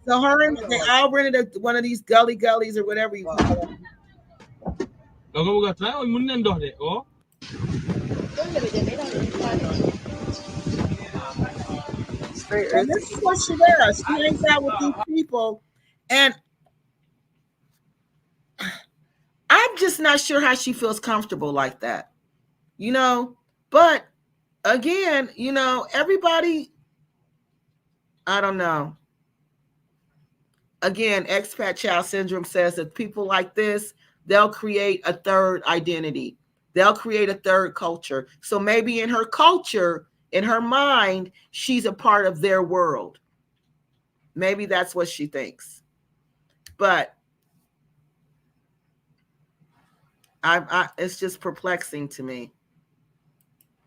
So her and they all rented one of these gullies or whatever you call them. And this is what she does. She hangs out with these people, and I'm just not sure how she feels comfortable like that, you know. But again, you know, everybody, I don't know. Again, expat child syndrome says that people like this, they'll create a third identity. They'll create a third culture. So maybe in her culture, in her mind, she's a part of their world. Maybe that's what she thinks. But it's just perplexing to me,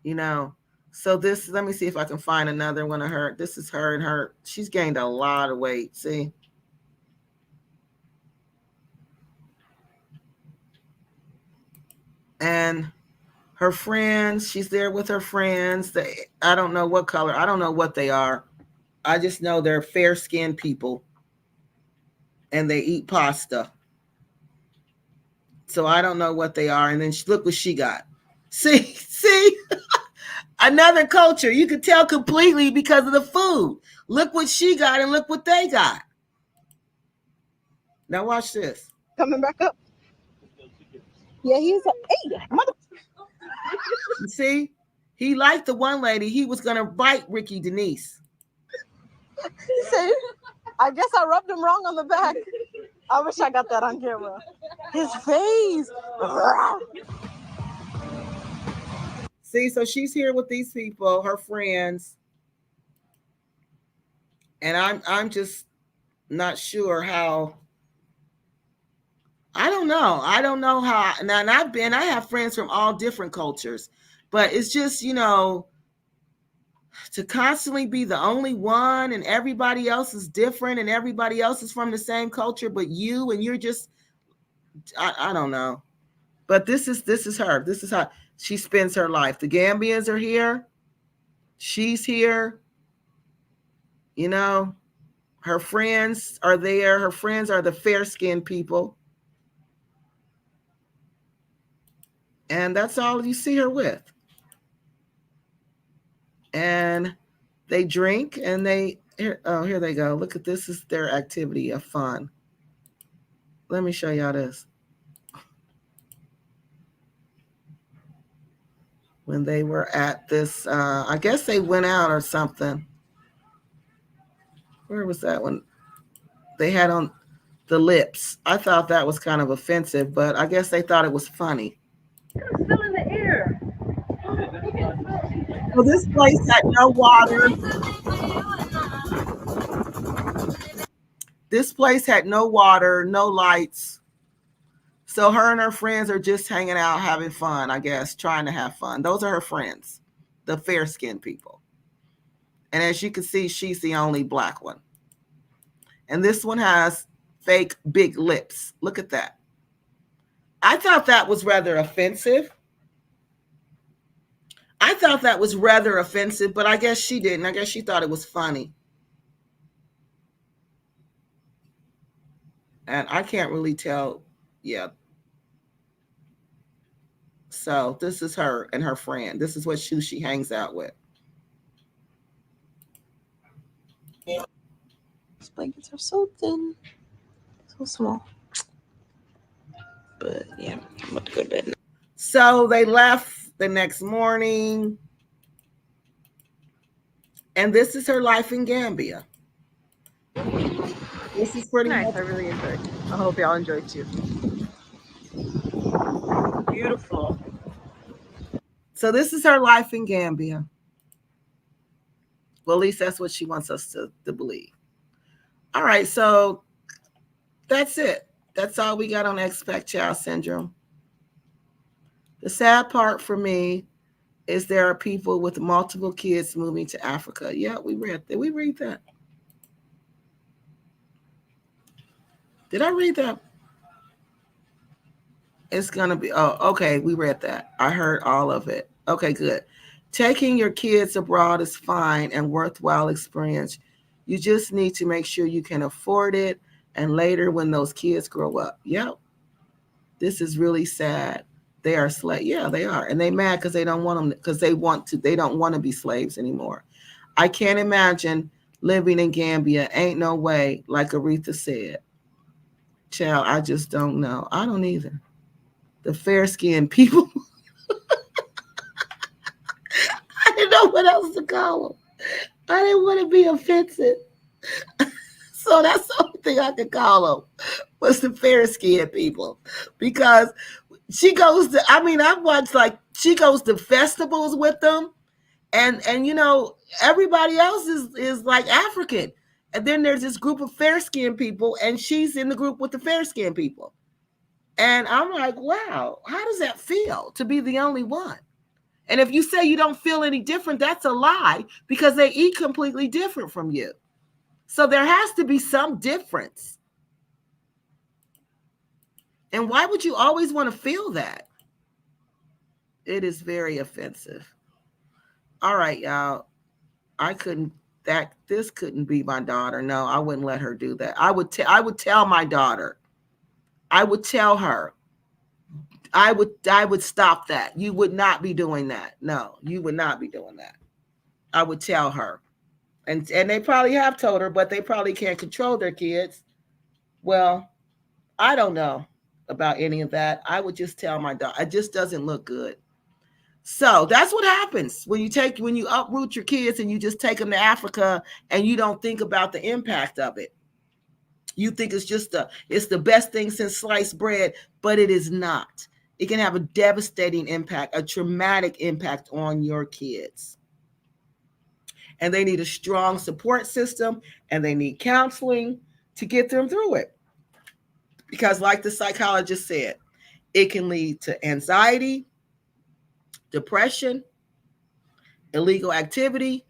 you know. So this, let me see if I can find another one of her. This is her and her. She's gained a lot of weight. See? And her friends, she's there with her friends. I don't know what color. I don't know what they are. I just know they're fair-skinned people. And they eat pasta. So I don't know what they are. And then look what she got. See? Another culture. You can tell completely because of the food. Look what she got and look what they got. Now watch this. Coming back up. Yeah, he's hey, mother. You see? He liked the one lady. He was going to bite Ricki Denise. He said, I guess I rubbed him wrong on the back. I wish I got that on camera. His face. See, so she's here with these people, her friends. And I'm just not sure how. I don't know how. Now, and I have friends from all different cultures, but it's just, you know, to constantly be the only one and everybody else is different and everybody else is from the same culture, but you, and you're just, I don't know. But this is her. This is how she spends her life. The Gambians are here. She's here. You know, her friends are there. Her friends are the fair-skinned people. And that's all you see her with. And they drink and here they go. Look at this is their activity of fun. Let me show y'all this. When they were at this, I guess they went out or something. Where was that one? They had on the lips. I thought that was kind of offensive, but I guess they thought it was funny. It's still in the air. Well, this place had no water. This place had no water, no lights. So her and her friends are just hanging out, having fun, I guess, trying to have fun. Those are her friends, the fair-skinned people. And as you can see, she's the only black one. And this one has fake big lips. Look at that. I thought that was rather offensive. But I guess she didn't. I guess she thought it was funny. And I can't really tell. Yeah. So this is her and her friend. This is what she hangs out with. These blankets are so thin, so small. But yeah, I'm about to go to bed now. So they left the next morning. And this is her life in Gambia. This is pretty Nice. much. I really enjoyed it. I hope y'all enjoyed too. Beautiful. So this is her life in Gambia. Well, at least that's what she wants us to believe. All right, so that's it. That's all we got on Expat Child Syndrome. The sad part for me is there are people with multiple kids moving to Africa. Yeah, we read that. We read that. Did I read that? It's going to be, oh, okay, we read that. I heard all of it. Okay, good. Taking your kids abroad is fine and worthwhile experience. You just need to make sure you can afford it. And later when those kids grow up, yep, this is really sad. They are slaves. Yeah, they are. And they mad because they don't want them, because they don't want to be slaves anymore. I can't imagine living in Gambia. Ain't no way, like Aretha said. Child, I just don't know. I don't either. The fair-skinned people. I didn't know what else to call them. I didn't want to be offensive. So that's the only thing I could call them was the fair-skinned people. Because she goes to, I mean, I've watched, like, she goes to festivals with them. And you know, everybody else is like African. And then there's this group of fair-skinned people, and she's in the group with the fair-skinned people. And I'm like, wow, how does that feel to be the only one? And if you say you don't feel any different, that's a lie, because they eat completely different from you. So there has to be some difference. And why would you always want to feel that? It is very offensive. All right, y'all. This couldn't be my daughter. No, I wouldn't let her do that. I would tell my daughter. I would tell her. I would stop that. You would not be doing that. No, you would not be doing that. I would tell her. And they probably have told her, but they probably can't control their kids. Well, I don't know about any of that. I would just tell my daughter. It just doesn't look good. So that's what happens when you uproot your kids and you just take them to Africa and you don't think about the impact of it. You think it's the best thing since sliced bread, but it is not. It can have a devastating impact, a traumatic impact on your kids. And they need a strong support system, and they need counseling to get them through it. Because like the psychologist said, it can lead to anxiety, depression, illegal activity,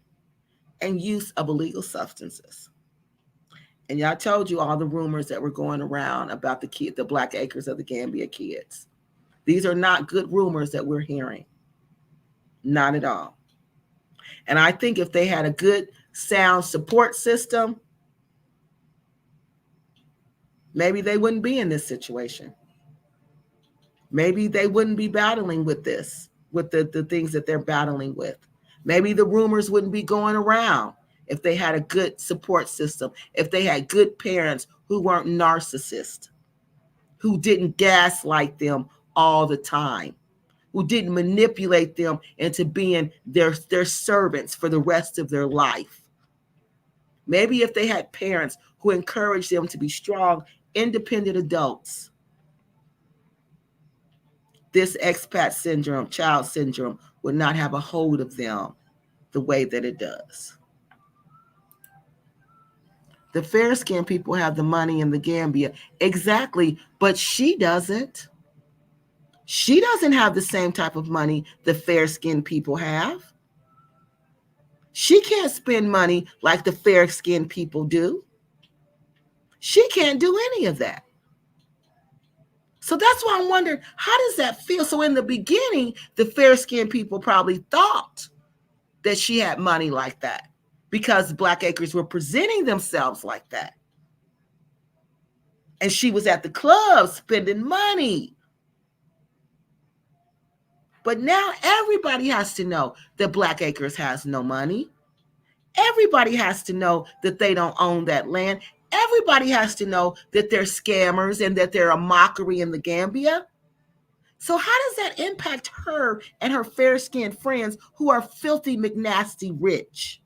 and use of illegal substances. And y'all told you all the rumors that were going around about the Black Acres of the Gambia kids. These are not good rumors that we're hearing. Not at all. And I think if they had a good, sound support system, maybe they wouldn't be in this situation. Maybe they wouldn't be battling with this, with the things that they're battling with. Maybe the rumors wouldn't be going around if they had a good support system, if they had good parents who weren't narcissists, who didn't gaslight them all the time, who didn't manipulate them into being their servants for the rest of their life. Maybe if they had parents who encouraged them to be strong, independent adults, this expat syndrome, child syndrome, would not have a hold of them the way that it does. The fair-skinned people have the money in the Gambia. Exactly, but she doesn't. She doesn't have the same type of money the fair-skinned people have. She can't spend money like the fair-skinned people do. She can't do any of that. So that's why I'm wondering, how does that feel? So in the beginning, the fair-skinned people probably thought that she had money like that because Black Acres were presenting themselves like that. And she was at the club spending money. But now everybody has to know that Black Acres has no money. Everybody has to know that they don't own that land. Everybody has to know that they're scammers and that they're a mockery in the Gambia. So how does that impact her and her fair-skinned friends who are filthy McNasty rich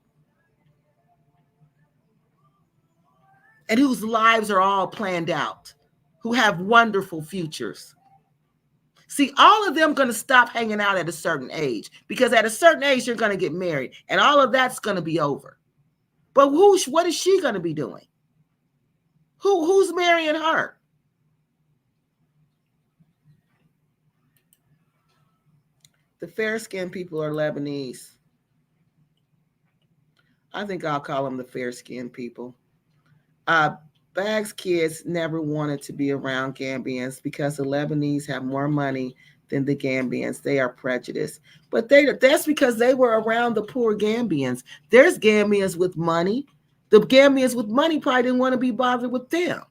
and whose lives are all planned out, who have wonderful futures? See, all of them going to stop hanging out at a certain age, because at a certain age, you're going to get married and all of that's going to be over. But what is she going to be doing? Who's marrying her? The fair-skinned people are Lebanese. I think I'll call them the fair-skinned people. Bag's kids never wanted to be around Gambians because the Lebanese have more money than the Gambians. They are prejudiced. But that's because they were around the poor Gambians. There's Gambians with money. The Gambians with money probably didn't want to be bothered with them.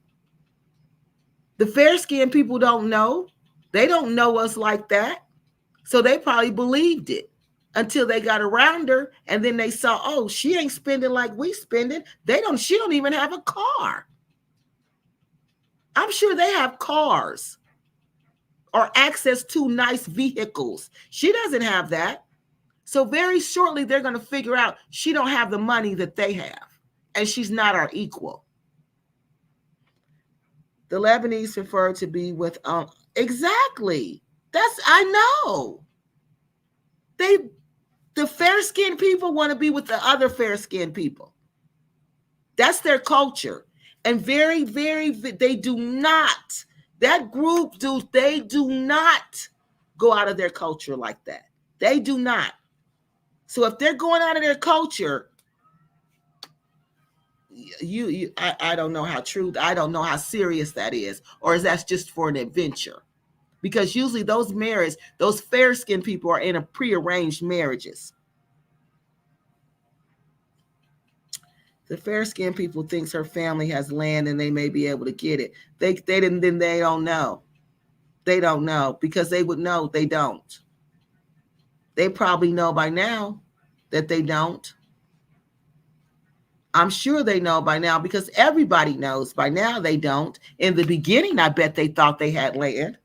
The fair-skinned people don't know. They don't know us like that. So they probably believed it until they got around her, and then they saw, oh, she ain't spending like we spending. She don't even have a car. I'm sure they have cars or access to nice vehicles. She doesn't have that. So very shortly, they're going to figure out she don't have the money that they have, and she's not our equal. The Lebanese prefer to be with, exactly. I know. The fair-skinned people want to be with the other fair-skinned people. That's their culture. And very, very, they do not, that group, they do not go out of their culture like that. They do not. So if they're going out of their culture, I don't know how true, I don't know how serious that is, or is that just for an adventure? Because usually those fair-skinned people are in a prearranged marriages. The fair-skinned people thinks her family has land and they may be able to get it. They don't know. They don't know, because they would know they don't. They probably know by now that they don't. I'm sure they know by now, because everybody knows by now they don't. In the beginning, I bet they thought they had land.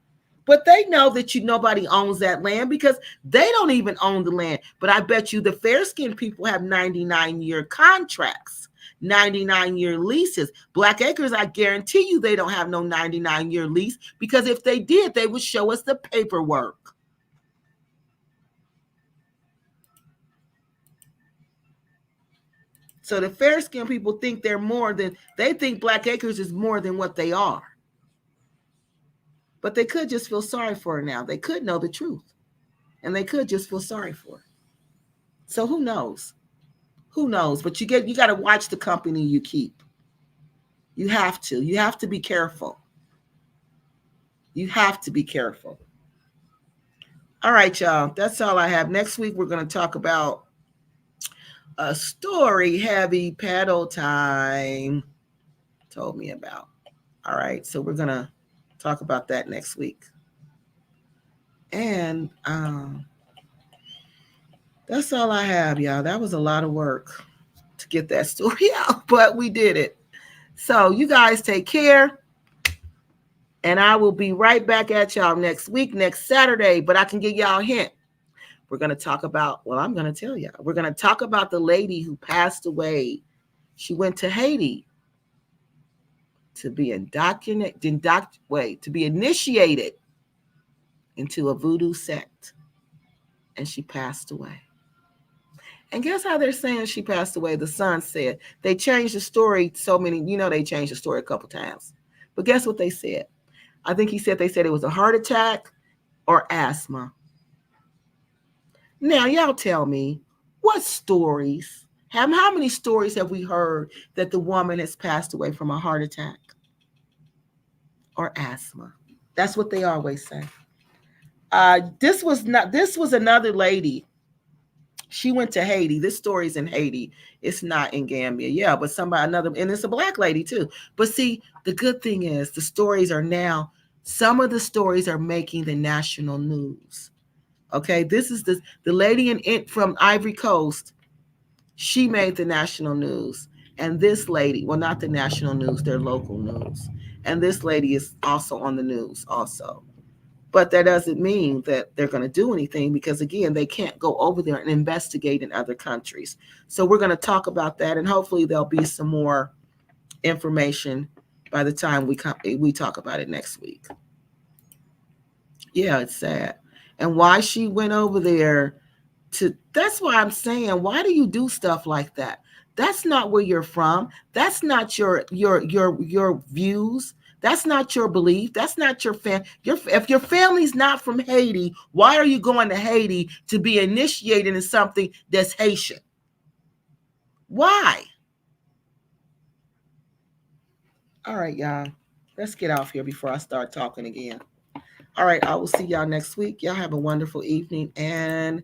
But they know that nobody owns that land, because they don't even own the land. But I bet you the fair-skinned people have 99-year contracts, 99-year leases. Black Acres, I guarantee you they don't have no 99-year lease, because if they did, they would show us the paperwork. So the fair-skinned people think they think Black Acres is more than what they are. But they could just feel sorry for her now. They could know the truth, and they could just feel sorry for her. So who knows? Who knows? But you got to watch the company you keep. You have to. You have to be careful. You have to be careful. All right, y'all. That's all I have. Next week, we're going to talk about a story heavy paddle time told me about. All right. So we're going to talk about that next week. And that's all I have, y'all. That was a lot of work to get that story out, but we did it. So you guys take care, and I will be right back at y'all next week, next Saturday. But I can give y'all a hint. We're going to talk about, I'm going to tell y'all. We're going to talk about the lady who passed away. She went to Haiti to be initiated into a voodoo sect, and she passed away. And guess how they're saying she passed away? The Sun said they changed the story they changed the story a couple times, but guess what they said? I think they said it was a heart attack or asthma. Now y'all tell me, what stories? How many stories have we heard that the woman has passed away from a heart attack or asthma? That's what they always say. This was another lady. She went to Haiti. This story's in Haiti. It's not in Gambia. Yeah, but and it's a Black lady too. But see, the good thing is some of the stories are making the national news. Okay, this is the lady from Ivory Coast. She made the national news. And this lady, well, not the national news, their local news. And this lady is also on the news also. But that doesn't mean that they're going to do anything, because, again, they can't go over there and investigate in other countries. So we're going to talk about that, and hopefully there'll be some more information by the time we talk about it next week. Yeah, it's sad. And why she went over there that's why I'm saying, why do you do stuff like that? That's not where you're from. That's not your views. That's not your belief. That's not your if your family's not from Haiti, why are you going to Haiti to be initiated in something that's Haitian? Why? All right, y'all. Let's get off here before I start talking again. All right, I will see y'all next week. Y'all have a wonderful evening and